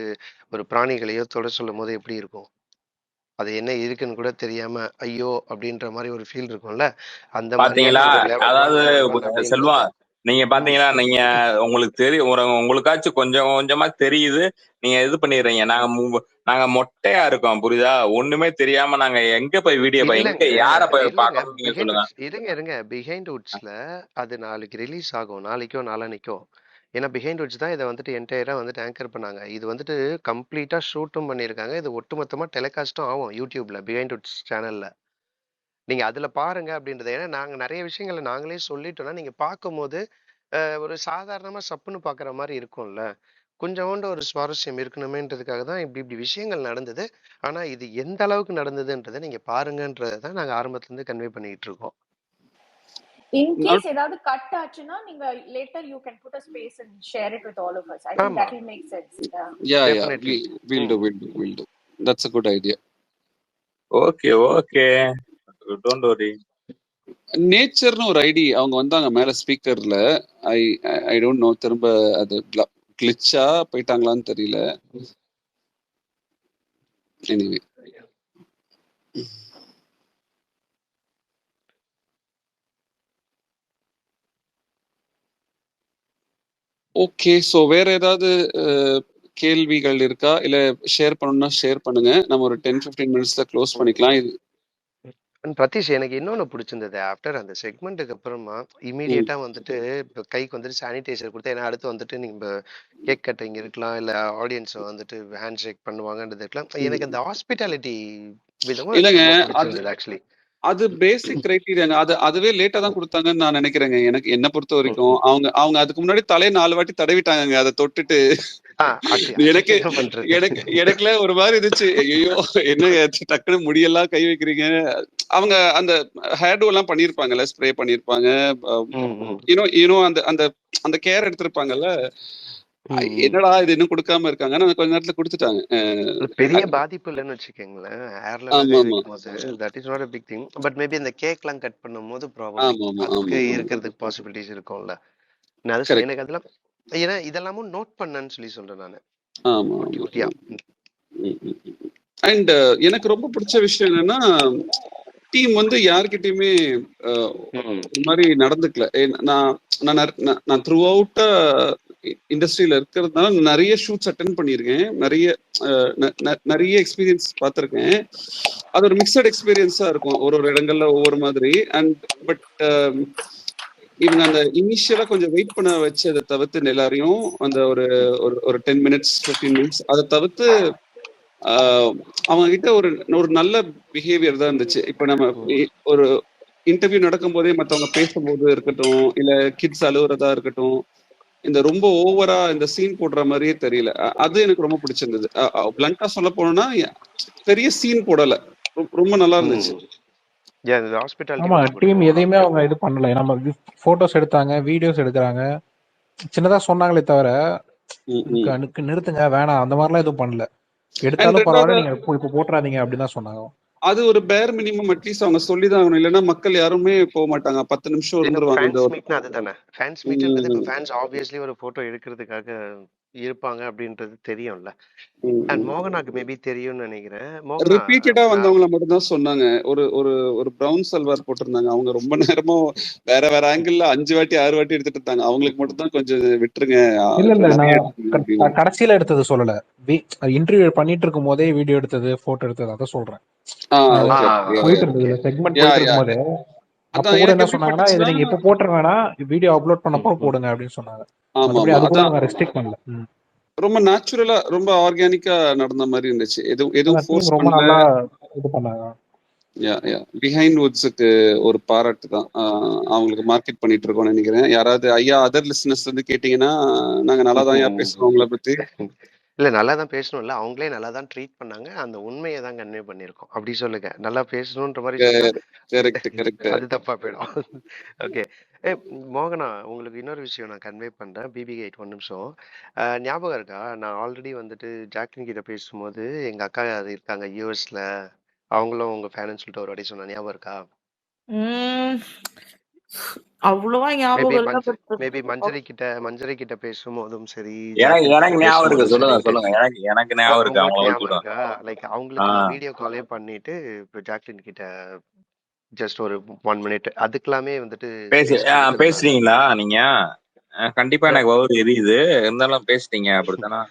ஒரு பிராணிகளையோ தொட சொல்லும் போது எப்படி இருக்கும், அது என்ன இருக்குன்னு கூட தெரியாம ஐயோ அப்படின்ற மாதிரி ஒரு ஃபீல் இருக்கும்ல. அந்த பாத்தீங்களா, அதாவது செல்வா மாதிரியான நீங்க பாத்தீங்களா, நீங்க உங்களுக்கு தெரியும், உங்களுக்காச்சும் கொஞ்சம் கொஞ்சமா தெரியுது, நீங்க இது பண்ணிடுறீங்க. நாங்க மொட்டையா இருக்கோம், புரியுதா? ஒண்ணுமே தெரியாம நாங்க எங்க போய் வீடியோ எங்க யார போய் பார்க்கணும் நீங்க சொல்லுங்க. இருங்க பிஹைண்ட் வுட்ஸ்ல அது நாளைக்கு ரிலீஸ் ஆகும், நாளைக்கோ நாளானிக்கோ. ஏன்னா பிஹைண்ட் வுட்ஸ் தான் இதை வந்துட்டு என்டையரா வந்துட்டு ஆங்கர் பண்ணாங்க. இது வந்துட்டு கம்ப்ளீட்டா ஷூட்டும் பண்ணியிருக்காங்க. இது ஒட்டுமொத்தமா டெலிகாஸ்டும் ஆகும் யூடியூப்ல பிஹைண்ட் வுட்ஸ் சேனல்ல. நீங்க அதுல பாருங்க அப்படின்றது. ஏன்னா நாங்க நிறைய விஷயங்களை நாங்களே சொல்லிட்டோம்னா நீங்க பார்க்கும்போது ஒரு சாதாரணமா சப்புன்னு பாக்குற மாதிரி இருக்கும்ல. கொஞ்சோண்டு ஒரு சுவாரஸ்யம் இருக்கணுமேன்றதுக்காக தான் இப்படி விஷயங்கள் நடந்தது. ஆனா இது எந்த அளவுக்கு நடந்ததுன்றதை நீங்க பாருங்கன்றதை தான் நாங்க ஆரம்பத்துல இருந்து கன்வே பண்ணிட்டு இருக்கோம். In case ஏதாவது கட் ஆச்சுன்னா நீங்க later you can put a space and share it with all of us. I think that will make sense. Yeah, definitely. We'll do. That's a good idea. Okay. Don't worry. நேச்சர்னு ஒரு ID அவங்க வந்தாங்க மேல ஸ்பீக்கர்ல. ஐ don't no, திரும்ப அது கிளிச்சா போயிட்டாங்களான்னு தெரியல. Anyway, okay. So வேற ஏதாவது கேள்விகள் இருக்கா? இல்ல ஷேர் பண்ணணும்னா ஷேர் பண்ணுங்க. நம்ம ஒரு 10-15 மினிட்ஸ்ல க்ளோஸ் பண்ணிக்கலாம். இது பிரதீஷ், எனக்கு இன்னொன்னு பிடிச்சிருந்தது. ஆஃப்டர் அந்த செக்மெண்ட்டுக்கு அப்புறமா இமீடியட்டா வந்துட்டு இப்போ கைக்கு வந்துட்டு சானிடைசர் கொடுத்தா, ஏன்னா அடுத்து வந்துட்டு நீங்க கேக் கட்டிங் இருக்கலாம், இல்ல ஆடியன்ஸ் வந்துட்டு ஹேண்ட் ஷேக் பண்ணுவாங்கன்றது இருக்கலாம். எனக்கு அந்த ஹாஸ்பிட்டாலிட்டி விதமும் இல்லைங்க, பிடிச்சிருந்தது ஆக்சுவலி. அது பேசிக் கிரைட்டீரியாங்க. அதுவே லேட்டா தான் குடுத்தாங்கன்னு நான் நினைக்கிறேங்க. எனக்கு என்ன பொறுத்த வரைக்கும். அவங்க அதுக்கு முன்னாடி தலைய 4 வாட்டி தடவிட்டாங்கங்க. அத தொட்டுட்டு. எனக்கு என்ன பண்றது? எனக்குல ஒரு மாதிரி இருந்துச்சு. ஐயோ! என்னங்க டக்குனு முடியெல்லாம் கை வைக்கிறீங்க. அவங்க அந்த ஹேர் டூ எல்லாம் பண்ணியிருப்பாங்கல்ல, ஸ்ப்ரே பண்ணியிருப்பாங்க. அந்த அந்த அந்த கேர் எடுத்திருப்பாங்கல்ல. என்னடா இது இன்னும் கொடுக்காம இருக்காங்க. ஆனா கொஞ்ச நேரத்துல கொடுத்துட்டாங்க. பெரிய பாதிப்பு இல்லைன்னு வச்சுக்கோங்களேன். ஹேர்ல வேற இருக்கும்போது that is not a big thing. But maybe அந்த கேக்லாம் கட் பண்ணும்போது ப்ராப்ளம் அதுக்கு இருக்கிறதுக்கு பாசிபிலிட்டிஸ் இருக்கும்ல. எனக்கு அதெல்லாம் ஏன்னா இதெல்லாமும் நோட் பண்ணேன்னு சொல்றேன் நானு. அண்ட் எனக்கு ரொம்ப பிடிச்ச விஷயம் என்னன்னா, டீம் வந்து யார்கிட்டயுமே இந்த மாதிரி நடந்துக்கல. நான் த்ரூ அவுட் இண்டஸ்ட்ரியில இருக்கிறதுனால நிறைய ஷூட்ஸ் அட்டென்ட் பண்ணியிருக்கேன். நிறைய எக்ஸ்பீரியன்ஸ் பார்த்துருக்கேன். அது ஒரு மிக்சட் எக்ஸ்பீரியன்ஸா இருக்கும். ஒரு இடங்கள்ல ஒவ்வொரு மாதிரி. பட் இவங்க அந்த இனிஷியலா கொஞ்சம் வெயிட் பண்ண வச்சதை தவிர்த்து எல்லாரையும் அந்த ஒரு 10 minutes 15 minutes அதை தவிர்த்து அவங்க கிட்ட ஒரு நல்ல பிஹேவியர் தான் இருந்துச்சு. இப்ப நம்ம ஒரு இன்டர்வியூ நடக்கும் போதே மத்தவங்க பேசும்போது இருக்கட்டும், இல்ல கிட்ஸ் அழுவுறதா இருக்கட்டும், இந்த ரொம்ப ஓவரா இந்த சீன் போடுற மாதிரியே தெரியல. அது எனக்கு ரொம்ப பிடிச்சிருந்தது. பிளண்டா சொல்ல போனோம்னா பெரிய சீன் போடல, ரொம்ப நல்லா இருந்துச்சு. ஆமா, டீம் எதையுமே அவங்க இது பண்ணல. நம்ம போட்டோஸ் எடுத்தாங்க, வீடியோஸ் எடுக்கிறாங்க, சின்னதா சொன்னாங்களே தவிர நிறுத்துங்க வேணாம் அந்த மாதிரிலாம் எதுவும் பண்ணல. எடுத்தாலும் பரவாயில்ல, நீங்க இப்ப போட்டுறாதீங்க அப்படின்னு தான் சொன்னாங்க. அது ஒரு பேர் மினிமம் அட்லீஸ்ட் அவங்க சொல்லிதான் ஆகணும். இல்லைன்னா மக்கள் யாருமே போக மாட்டாங்க. 10 நிமிஷம் இருந்துருவாங்க. அதுதானே ஃபேன்ஸ் மீட்ன்றது. இப்ப ஃபேன்ஸ் ஆப்வியஸ்லி ஒரு போட்டோ எடுக்கிறதுக்காக இருப்பாங்க அப்படின்றது தெரியும்ல. அண்ட் மோகனாக்கு மேபி தெரியும்னு நினைக்கிறேன். ரிப்பீட்டடா வந்தவங்கள மட்டும் தான் சொன்னாங்க. ஒரு பிரவுன் சல்வார் போட்டிருந்தாங்க. அவங்க ரொம்ப நேரமா வேற ஆங்கிள் 5 வாட்டி 6 வாட்டி எடுத்துட்டு இருந்தாங்க. அவங்களுக்கு மட்டும் தான் கொஞ்சம் விட்டுருங்க. இல்ல கடைசியில எடுத்தது சொல்லல, இன்டர்வியூ பண்ணிட்டு இருக்கும் போதே வீடியோ எடுத்தது, போட்டோ எடுத்தது அத சொல்றேன். போயிட்டு இருந்தது செக்மெண்ட் போயிட்டு இருக்கும் போதே அப்ப கூட என்ன சொன்னாங்கன்னா, இதை நீங்க இப்ப போட்டுற வேணாம், வீடியோ அப்லோட் பண்ணப்போ போடுங்க அப்படின்னு சொன்னாங்க. அது கூட அவங்க ரெஸ்ட்ரிக்ட் பண்ணல. ரொம்ப நேச்சுரலா ரொம்ப ஆர்கானிக்கா நடந்த மாதிரி இருந்துச்சு. எதுவும் ஃபோர்ஸ் ரொம்ப நல்லா இது பண்ணாங்க. பிஹைண்ட் வுட்ஸுக்கு ஒரு பாராட்டு தான். அவங்களுக்கு மார்க்கெட் பண்ணிட்டு இருக்கோம்னு நினைக்கிறேன். யாராவது ஐயா அதர் லிசனர்ஸ் வந்து கேட்டீங்கன்னா, நாங்க நல்லா தான் பேசுறோம் உங்களை பத்தி. இல்ல நல்லா தான் பேசணும் இல்ல, அவங்களே நல்லா தான் ட்ரீட் பண்ணாங்க. அந்த உண்மையை தான் கன்வே பண்ணிருக்கோம். அப்படி சொல்லுங்க. நல்லா பேசணும்ன்ற மாதிரி அது தப்பா போயிடும். ஓகே. மோகனா, உங்களுக்கு இன்னொரு விஷயம் நான் கன்வே பண்றேன். BB8 1 நிமிஷம். ஞாபகம் இருக்கா? நான் ஆல்ரெடி வந்துட்டு ஜாக்லின் கிட்ட பேசும்போது எங்க அக்கா இருக்காங்க யூஎஸ்ல, அவங்களும் உங்க ஃபேன்னு சொல்லிட்டு ஒரு வாட்டி சொன்ன ஞாபகம் இருக்கா? அவ்வளவா ஞாபகம் இல்ல. மேபி மஞ்சரி கிட்ட பேசும்போதும் சரி, எனக்கு ஞாபகம் இருக்கு. சொல்லுங்க. எனக்கு ஞாபகம் இருக்கு. ஞாபகம் இருக்கா? லைக் அவங்களுக்கு நான் வீடியோ காலே பண்ணிட்டு இப்போ ஜாக்லின் கிட்ட ஜஸ்ட் ஒரு 1 minute அதுக்கெல்லாமே வந்துட்டு பேசுறீங்களா நீங்க? கண்டிப்பா எனக்கு வவுறு எரியுது. இருந்தாலும் பேசிட்டீங்க அப்படித்தானா?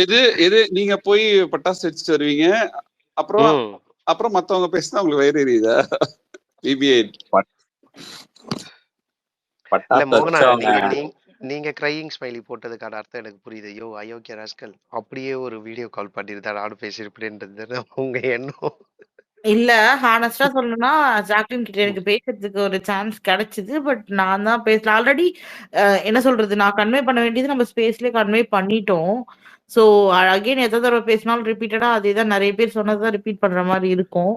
எது நீங்க போய் பட்டாசு வச்சுட்டு வருவீங்க, அப்புறம் மத்தவங்க பேசினா உங்களுக்கு வயிறு எரியுதா? BB8 நீங்க கிரையிங் ஸ்மைலி போட்டதுக்கான அர்த்தம் எனக்கு புரியுது. ஐயோ அயோக்கிய ராஸ்கல், அப்படியே ஒரு வீடியோ கால் பண்ணிருந்தா நானும் பேசியிருப்பேன்றது உங்க எண்ணம். இல்ல, ஹானஸ்டா சொல்லணும்னா ஜாக்லின் கிட்ட எனக்கு பேசுறதுக்கு ஒரு சான்ஸ் கிடைச்சது. பட் நான் தான் பேசல. ஆல்ரெடி என்ன சொல்றது, நான் கன்வே பண்ண வேண்டியது நம்ம ஸ்பேஸ்லயே கன்வே பண்ணிட்டோம். ஸோ அகைன் எத்தனை தடவை பேசினாலும் ரிப்பீட்டடா அதே தான், நிறைய பேர் சொன்னதான் ரிப்பீட் பண்ற மாதிரி இருக்கும்.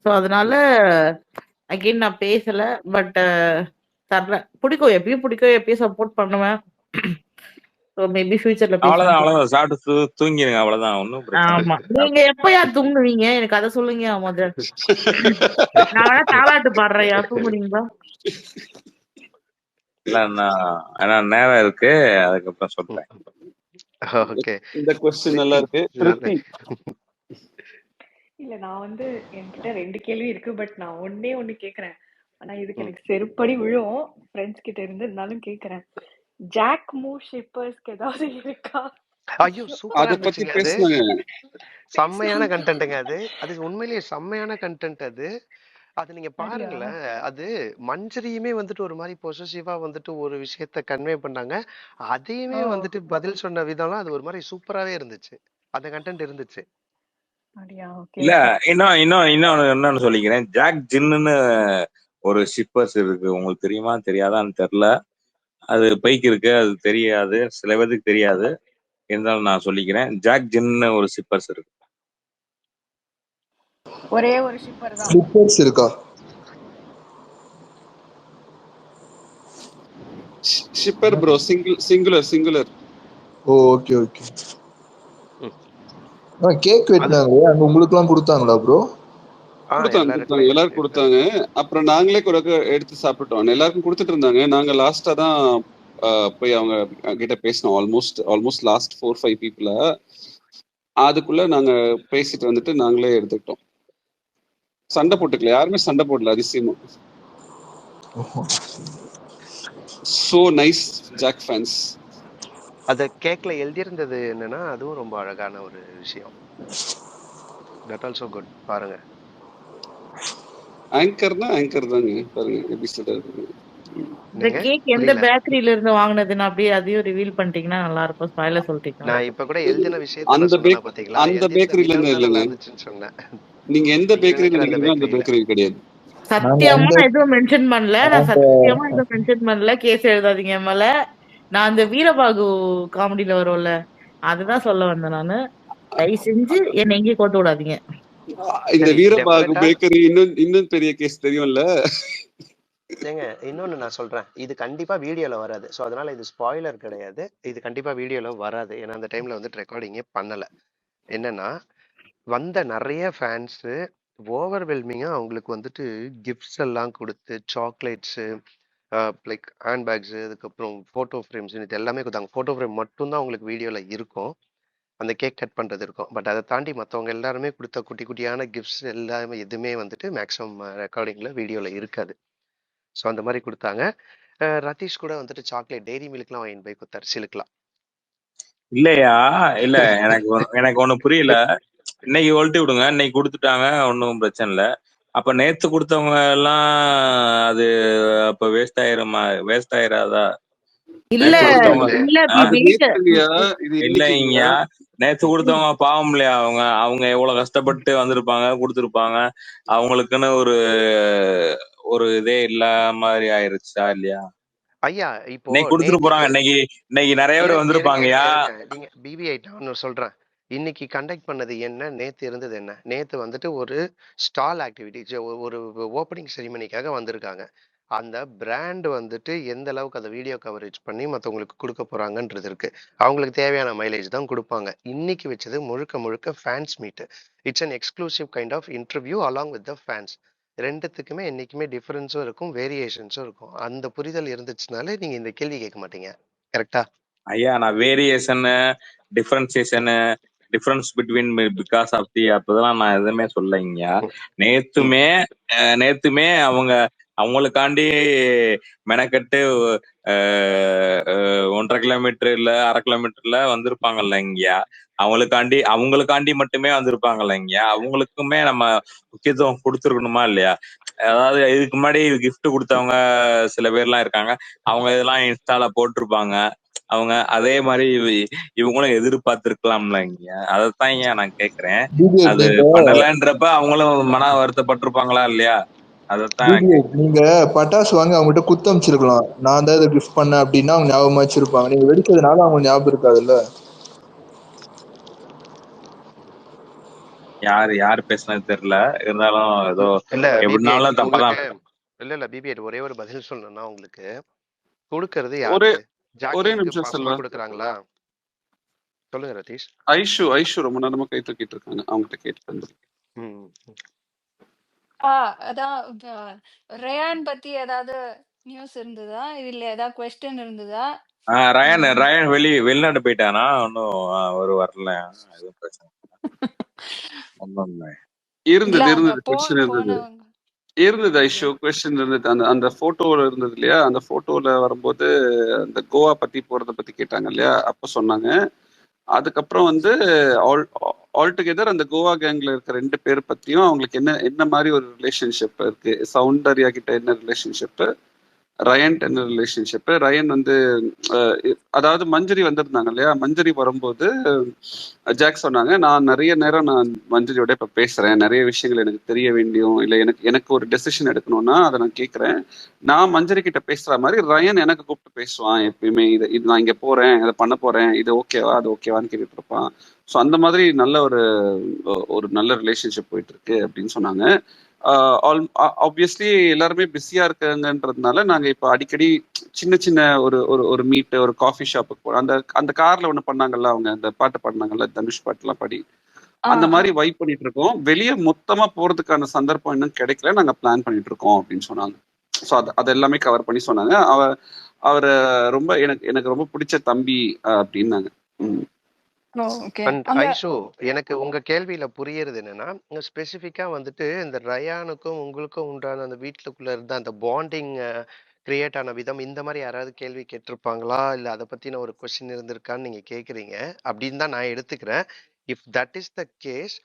ஸோ அதனால அகைன் நான் பேசல. பட் தரல, பிடிக்கும், எப்பயும் சப்போர்ட் பண்ணுவேன். ஸோ மேபி ஃபியூச்சர்ல அவ்வளவுதான் சாப்பிட்டு தூங்கிடுங்க. அவ்வளவுதான், ஒன்னும் பிரச்சனை ஆமா. நீங்க எப்பயா தூங்குவீங்க? எனக்கு அதை சொல்லுங்க முதல்ல. நான் வேணா தாலாட்டு பாடுறேன், தூங்குறீங்களா? இல்ல நேரம் இருக்கு, அதுக்கப்புறம் சொல்றேன். ஓகே, இந்த क्वेश्चन நல்லா இருக்கு. இல்ல நான் வந்து என்கிட்ட 2 கேள்வி இருக்கு. பட் நான் ஒண்ணு கேக்குறேன். ஆனா இதுக்கு எனக்கு செருப்படி விழும் ஃப்ரெண்ட்ஸ் கிட்ட இருந்து. இருந்தாலும் கேக்குறேன், ஜாக் மூ ஷிப்பர்ஸ்க்கு ஏதாவது இருக்கா? ஐயோ சூப்பரா இருந்துச்சுங்க. அது செம்மையான கண்டென்ட்டுங்க. அது உண்மையிலேயே செம்மையான கண்டென்ட். அது நீங்க பாருங்களேன். அது மஞ்சரியுமே வந்துட்டு ஒரு மாதிரி பொசசிவா வந்துட்டு ஒரு விஷயத்த கன்வே பண்ணாங்க. அதையுமே வந்துட்டு பதில் சொன்ன விதம்லாம் அது ஒரு மாதிரி சூப்பராவே இருந்துச்சு. அந்த கண்டென்ட் இருந்துச்சு. இல்ல இன்னொன்னு சொல்லிக்கிறேன். ஜாக் ஜின்னு ஒரு ஷிப்பர்ஸ் இருக்கு, உங்களுக்கு தெரியுமா தெரியாதான்னு தெரியல. அது பைக் இருக்கு, அது தெரியாது, சில பேருக்கு தெரியாது. இருந்தாலும் நான் சொல்லிக்கிறேன், ஜாக் ஜின்னு ஒரு ஷிப்பர்ஸ் இருக்கு. ஒரே ஒரு ஷிப்பர் தான். ஸ்லிப்பர்ஸ் இருக்கா? Shipper bro, singular. Oh okay okay. Cake வெட்டினாங்க அங்க, உங்களுக்கு எல்லாம் கொடுத்தாங்களா ப்ரோ? கொடுத்தாங்க, எல்லாரும் கொடுத்தாங்க. அப்புறம் நாங்களே கூட எடுத்து சாப்பிட்டோம். எல்லாருக்கும் கொடுத்துட்டு இருந்தாங்க. நாங்க லாஸ்டா தான் போய் அவங்க கிட்ட பேசினோம். ஆல்மோஸ்ட் லாஸ்ட் 4-5 பீப்புள அதுக்குள்ள நாங்க பேசிட்டு வந்துட்டு நாங்களே எடுத்துக்கிட்டோம். சண்டை போட்டுக்கல, யாருமே சண்டை போடல, அதிசயமா. So nice Jack fans. அது கேக்ல எழுதியிருந்தது என்னன்னா, அதுவும் ரொம்ப அழகான ஒரு விஷயம். That also good. பாருங்க, ஆங்கர்னா ஆங்கர் தாங்க. பாருங்க எப்படி சொல்றது. இந்த கேக் எந்த பேக்கரியில இருந்து வாங்குனதுன்னு அப்படியே அதையும் ரிவீல் பண்ணிட்டீங்கன்னா நல்லா இருக்கும். ஸ்பாயிலர் சொல்லிட்டீங்க. நான் இப்ப கூட எழுதின விஷயத்தை சொன்னேன் பாத்தீங்களா? அந்த பேக்கரியில இருந்து இல்லங்க. சொன்னேன். நீங்க எந்த பேக்கரியில நினைக்கிறீங்களோ அந்த பேக்கரி கிடையாது. சத்தியமா எதுவும் மென்ஷன் பண்ணல. நான் சத்தியமா எதுவும் மென்ஷன் பண்ணல. கேஸ் எழுதாதீங்க மேல. நான் அந்த வீரபாகு காமெடியில வரும்ல, அதுதான் சொல்ல வந்தேன் நானு. தயவு செஞ்சு என்ன எங்கேயும் கோத்து விடாதீங்க. இந்த வீரபாகு பேக்கரி இன்னும் பெரிய கேஸ் தெரியும்ல. ஏங்க இன்னொன்னு நான் சொல்றேன், இது கண்டிப்பா வீடியோல வராது. சோ அதனால இது ஸ்பாயிலர் கிடையாது. இது கண்டிப்பா வீடியோல வராது. ஏன்னா அந்த டைம்ல வந்துட்டு ரெக்கார்டிங்கே பண்ணல. என்னன்னா, வந்த நிறைய ஃபேன்ஸ் ஓவர்வெல்மிங்கா அவங்களுக்கு வந்துட்டு கிஃப்ட்ஸ் எல்லாம் கொடுத்து, சாக்லேட்ஸ், லைக் ஹேண்ட்பேக்ஸ், அதுக்கப்புறம் போட்டோ ஃப்ரேம்ஸ், இது எல்லாமே கொடுத்தாங்க. போட்டோ ஃப்ரேம் மட்டும்தான் உங்களுக்கு வீடியோல இருக்கும், அந்த கேக் கட் பண்றது இருக்கும். பட் அதை தாண்டி மற்றவங்க எல்லாருமே கொடுத்த குட்டி குட்டியான கிஃப்ட்ஸ் எல்லாமே எதுவுமே வந்துட்டு மேக்ஸிமம் ரெக்கார்டிங்ல வீடியோல இருக்காது. ஸோ அந்த மாதிரி கொடுத்தாங்க. ரதீஷ் கூட வந்துட்டு சாக்லேட் டெய்ரி மில்க்லாம் வாங்கி போய் கொடுத்தாரு, சிலுக்கலாம். இல்லையா? இல்ல, எனக்கு ஒண்ணு புரியல. இன்னைக்கு ஒழட்டி விடுங்க, இன்னைக்கு கொடுத்துட்டாங்க, ஒன்றும் பிரச்சனை இல்லை. அப்ப நேத்து கொடுத்தவங்க எல்லாம் அது அப்ப வேஸ்ட் ஆயிராதா? இல்லைங்க, நேத்து கொடுத்தவங்க பாவம் இல்லையா? அவங்க எவ்வளவு கஷ்டப்பட்டு வந்திருப்பாங்க, கொடுத்துருப்பாங்க. அவங்களுக்குன்னு ஒரு இதே இல்ல மாதிரி ஆயிருச்சா இல்லையா? ஐயா இப்போ இன்னைக்கு கொடுத்துட்டு போறாங்க. இன்னைக்கு நிறைய பேர் வந்திருப்பாங்கயா. நீங்க பிபிஐ சொல்றேன். இன்னைக்கு கண்டக்ட் பண்ணது என்ன, நேத்து இருந்தது என்ன? நேத்து வந்துட்டு ஒரு ஸ்டால் ஆக்டிவிட்டி, ஒரு ஓப்பனிங் செரிமனிக்காக வந்திருக்காங்க. அந்த பிராண்ட் வந்துட்டு எந்த அளவுக்கு அந்த வீடியோ கவரேஜ் பண்ணி மற்றவங்களுக்கு கொடுக்க போறாங்கன்றது இருக்கு. அவங்களுக்கு தேவையான மைலேஜ் தான் கொடுப்பாங்க. இன்னைக்கு வச்சது முழுக்க fans meet. It's an exclusive kind of interview along with the fans. ரெண்டுத்துக்குமே என்னைக்குமே டிஃபரன்ஸும் இருக்கும், வேரியேஷன்ஸும் இருக்கும். அந்த புரிதல் இருந்துச்சுனாலே நீங்க இந்த கேள்வி கேட்க மாட்டீங்க. கரெக்டா ஐயா? நான் variation, differentiation, difference between because of the அப்பதான் நான் எதுவுமே சொல்லலைங்க. நேத்துமே அவங்களுக்காண்டி மெனக்கட்டு 1.5 கிலோமீட்டர் இல்ல 1/2 கிலோமீட்டர்ல வந்திருப்பாங்கல்ல இங்கயா? அவங்களுக்காண்டி மட்டுமே வந்திருப்பாங்கல்ல இங்கயா? அவங்களுக்குமே நம்ம முக்கியத்துவம் கொடுத்துருக்கணுமா இல்லையா? அதாவது இதுக்கு முன்னாடி கிஃப்ட் கொடுத்தவங்க சில பேர்லாம் இருக்காங்க, அவங்க இதெல்லாம் இன்ஸ்டால போட்டிருப்பாங்க. அவங்க அதே மாதிரி இவங்களும் எதிர்பார்த்திருக்கலாம்ல இங்க. அதைத்தான் ஏன் நான் கேக்குறேன். அது பண்ணலன்றப்ப அவங்களும் மன வருத்தப்பட்டிருப்பாங்களா இல்லையா? அதத்தான் நீங்க பட்டாசு வாங்கி அவங்ககிட்ட குத்து அமைச்சிருக்கலாம், நான் தான் இதை கிஃப்ட் பண்ணேன் அப்படின்னா அவங்க ஞாபகமா வச்சிருப்பாங்க. நீங்க வெடிச்சதுனால அவங்க ஞாபகம் இருக்காதுல்ல. யாரு பேசுனது தெரியல, இருந்தாலும் ஏதோ எப்படினாலும் தப்பதான். இல்ல பிபிஐ ஒரே ஒரு பதில் சொல்லணும்னா, உங்களுக்கு கொடுக்கறது யாரு? ஒரே நிமிஷம் சொல்லுங்க. கொடுக்குறாங்களா? சொல்லுங்க ரதீஷ். ஐஷு ரொம்ப நேரமா கை தூக்கிட்டு இருக்காங்க, அவங்ககிட்ட கேட்டு. அதான் ரயான் பத்தி ஏதாவது நியூஸ் இருந்ததா? இல்ல ஏதாவது क्वेश्चन இருந்ததா? ரயான் வெளிநாட்டு போயிட்டானா? ஒன்னும் ஒரு வரல, எதுவும் பிரச்சனை இருந்தது ஐஷோ क्वेश्चन இருந்தது. அந்த போட்டோல இருந்தது இல்லையா? அந்த போட்டோல வரும்போது அந்த கோவா பத்தி போறத பத்தி கேட்டாங்க இல்லையா? அப்ப சொன்னாங்க. அதுக்கப்புறம் ஆல் டுகெதர் அந்த கோவா கேங்ல இருக்கிற 2 பேர் பத்தியும் அவங்களுக்கு என்ன மாதிரி ஒரு ரிலேஷன்ஷிப் இருக்கு, சௌந்தர்யா கிட்ட என்ன ரிலேஷன்ஷிப், ரயன் என்ன ரிலேஷன்ஷிப். ரயன் வந்து அதாவது மஞ்சரி வந்திருந்தாங்க இல்லையா, மஞ்சரி வரும்போது ஜாக் சொன்னாங்க, நான் நிறைய நேரம் நான் மஞ்சரியோட இப்ப பேசுறேன், நிறைய விஷயங்கள் எனக்கு தெரிய வேண்டியும் இல்லை, எனக்கு ஒரு டெசிஷன் எடுக்கணும்னா அதை நான் கேட்கறேன். நான் மஞ்சரி கிட்ட பேசுற மாதிரி ரயன் எனக்கு கூப்பிட்டு பேசுவான் எப்பயுமே. இது நான் இங்க போறேன், இதை பண்ண போறேன், இது ஓகேவா அது ஓகேவான்னு கேட்டுட்டு இருப்பான். ஸோ அந்த மாதிரி நல்ல ஒரு நல்ல ரிலேஷன்ஷிப் போயிட்டு இருக்கு அப்படின்னு சொன்னாங்க. ஆப்வியஸ்லி எல்லாருமே பிஸியா இருக்காங்கன்றதுனால நாங்க இப்ப அடிக்கடி சின்ன சின்ன ஒரு மீட், ஒரு காஃபி ஷாப்புக்கு போறோம். அந்த கார்ல ஒண்ணு பண்ணாங்கல்ல, அவங்க அந்த பாட்டு பாடினாங்கல்ல, தனுஷ் பாட்டுலாம் பாடி, அந்த மாதிரி வைப் பண்ணிட்டு இருக்கோம். வெளியே மொத்தமா போறதுக்கான சந்தர்ப்பம் இன்னும் கிடைக்கல, நாங்க பிளான் பண்ணிட்டு இருக்கோம் அப்படின்னு சொன்னாங்க. ஸோ அது எல்லாமே கவர் பண்ணி சொன்னாங்க. அவரை ரொம்ப எனக்கு ரொம்ப பிடிச்ச தம்பி அப்படின்னாங்க. அண்ட் ஐஷு, எனக்கு உங்க கேள்வியில புரியுறது என்னன்னா, ஸ்பெசிஃபிக்கா வந்துட்டு இந்த ரயானுக்கும் உங்களுக்கும் உண்டான அந்த வீட்டுக்குள்ள இருந்த அந்த பாண்டிங் கிரியேட் ஆன விதம், இந்த மாதிரி யாராவது கேள்வி கேட்டிருப்பாங்களா, இல்ல அதை பத்தின ஒரு கொஸ்டின் இருந்திருக்கான்னு நீங்க கேக்குறீங்க அப்படின்னு தான் நான் எடுத்துக்கிறேன். If that is the case,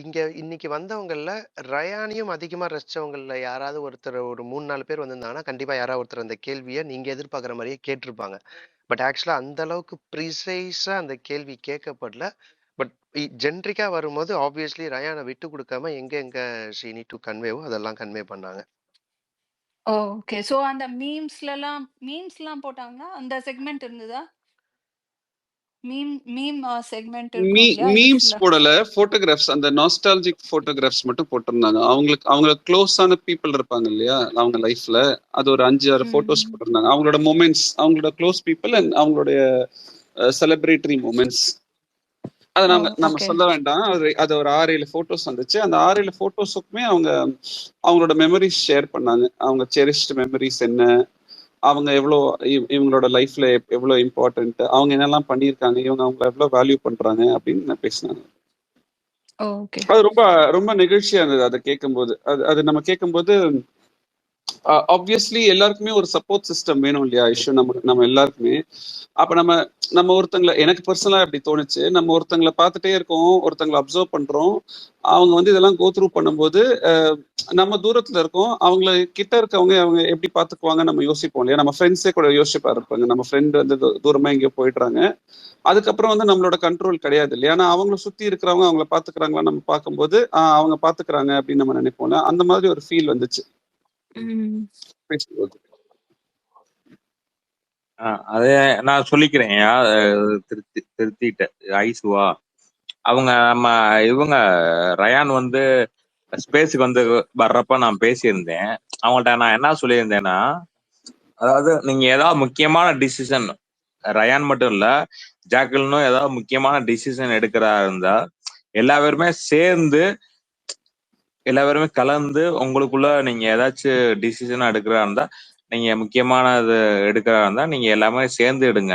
இங்க இன்னைக்கு வந்தவங்கல்ல ரயானையும் அதிகமா ரசிச்சவங்கல்ல யாராவது ஒருத்தர், ஒரு 3-4 பேர் வந்திருந்தாங்கன்னா கண்டிப்பா யாராவது ஒருத்தர் அந்த கேள்வியை நீங்க எதிர்பார்க்குற மாதிரியே கேட்டிருப்பாங்க. பட் ஆக்சுவலா அந்த அளவுக்கு ப்ரிசைஸா அந்த கேள்வி கேட்கப்படல. பட் ஜென்ரிக்கா வரும்போது ஆப்வியஸ்லி ரயானை விட்டு கொடுக்காம எங்க ஷீ நீட் டு கன்வேவோ அதெல்லாம் கன்வே பண்ணாங்க. ஓகே. சோ அந்த மீம்ஸ்லாம் போட்டாங்க, அந்த செக்மெண்ட் இருந்ததா? மீம் செக்மெண்ட் இருக்கும் இல்லையா மீம்ஸ் யூஸ்ல? போடல, போட்டோகிராஃப்ஸ், அந்த நாஸ்டாலஜிக் போட்டோகிராஃப்ஸ் மட்டும் போட்டிருந்தாங்க. அவங்களுக்கு க்ளோஸான பீப்புள் இருப்பாங்க இல்லையா அவங்க லைஃப்ல, அது ஒரு 5-6 போட்டோஸ் போட்டிருந்தாங்க. அவங்களோட மொமெண்ட்ஸ், அவங்களோட க்ளோஸ் பீப்புள் அண்ட் அவங்களுடைய செலிப்ரேட்டரி மூமெண்ட்ஸ். அதை நம்ம சொல்ல வேண்டாம். அது ஒரு 6-7 போட்டோஸ் வந்துச்சு. அந்த 6-7 போட்டோஸுக்குமே அவங்களோட மெமரிஸ் ஷேர் பண்ணாங்க. அவங்க செரிஸ்ட் மெமரிஸ் என்ன, அவங்க இவங்களோட லைஃப்ல எவ்வளவு இம்பார்ட்டன்ட், அவங்க என்னெல்லாம் பண்ணியிருக்காங்க, அவங்க எவ்வளவு வேல்யூ பண்றாங்க அப்படின்னு பேசினாங்க. அது ரொம்ப ரொம்ப நிகழ்ச்சியா இருந்தது அதை கேட்கும்போது. அது நம்ம கேட்கும்போது ஆப்வியஸ்லி எல்லாருக்குமே ஒரு சப்போர்ட் சிஸ்டம் வேணும் இல்லையா இஷ்யூ, நம்ம எல்லாருக்குமே. அப்ப நம்ம ஒருத்தங்களை, எனக்கு பர்சனலா அப்படி தோணுச்சு, நம்ம ஒருத்தங்களை பார்த்துட்டே இருக்கோம், ஒருத்தங்களை அப்சர்வ் பண்றோம், அவங்க இதெல்லாம் கோ த்ரூ பண்ணும்போது நம்ம தூரத்துல இருக்கோம், அவங்கள கிட்ட இருக்கவங்க அவங்க எப்படி பாத்துக்குவாங்க நம்ம யோசிப்போம் இல்லையா. நம்ம ஃப்ரெண்ட்ஸே கூட யோசிப்பா இருப்பாங்க, நம்ம ஃப்ரெண்ட் தூரமா எங்கேயோ போயிடுறாங்க, அதுக்கப்புறம் நம்மளோட கண்ட்ரோல் கிடையாது இல்லையா. ஆனா அவங்கள சுத்தி இருக்கிறவங்க அவங்கள பாத்துக்கிறாங்களா நம்ம பார்க்கும்போது அவங்க பாத்துக்கிறாங்க அப்படின்னு நம்ம நினைப்போம்ல. அந்த மாதிரி ஒரு ஃபீல் வந்துச்சு பேசும்போது. அதே நான் சொல்லிக்கிறேன், திருத்திட்டேன் ஐசுவா. அவங்க இவங்க ரயான் ஸ்பேஸுக்கு வர்றப்ப நான் பேசியிருந்தேன். அவங்கள்ட்ட நான் என்ன சொல்லியிருந்தேன்னா, அதாவது நீங்க ஏதாவது முக்கியமான டிசிஷன், ரயான் மட்டும் இல்ல ஜாக்கலினும் ஏதாவது முக்கியமான டிசிஷன் எடுக்கிறா இருந்தா எல்லாருமே கலந்து உங்களுக்குள்ள நீங்க ஏதாச்சும் டிசிஷன் எடுக்கிறா இருந்தா, நீங்க முக்கியமானது எடுக்கிறா இருந்தா நீங்க எல்லாமே சேர்ந்து எடுங்க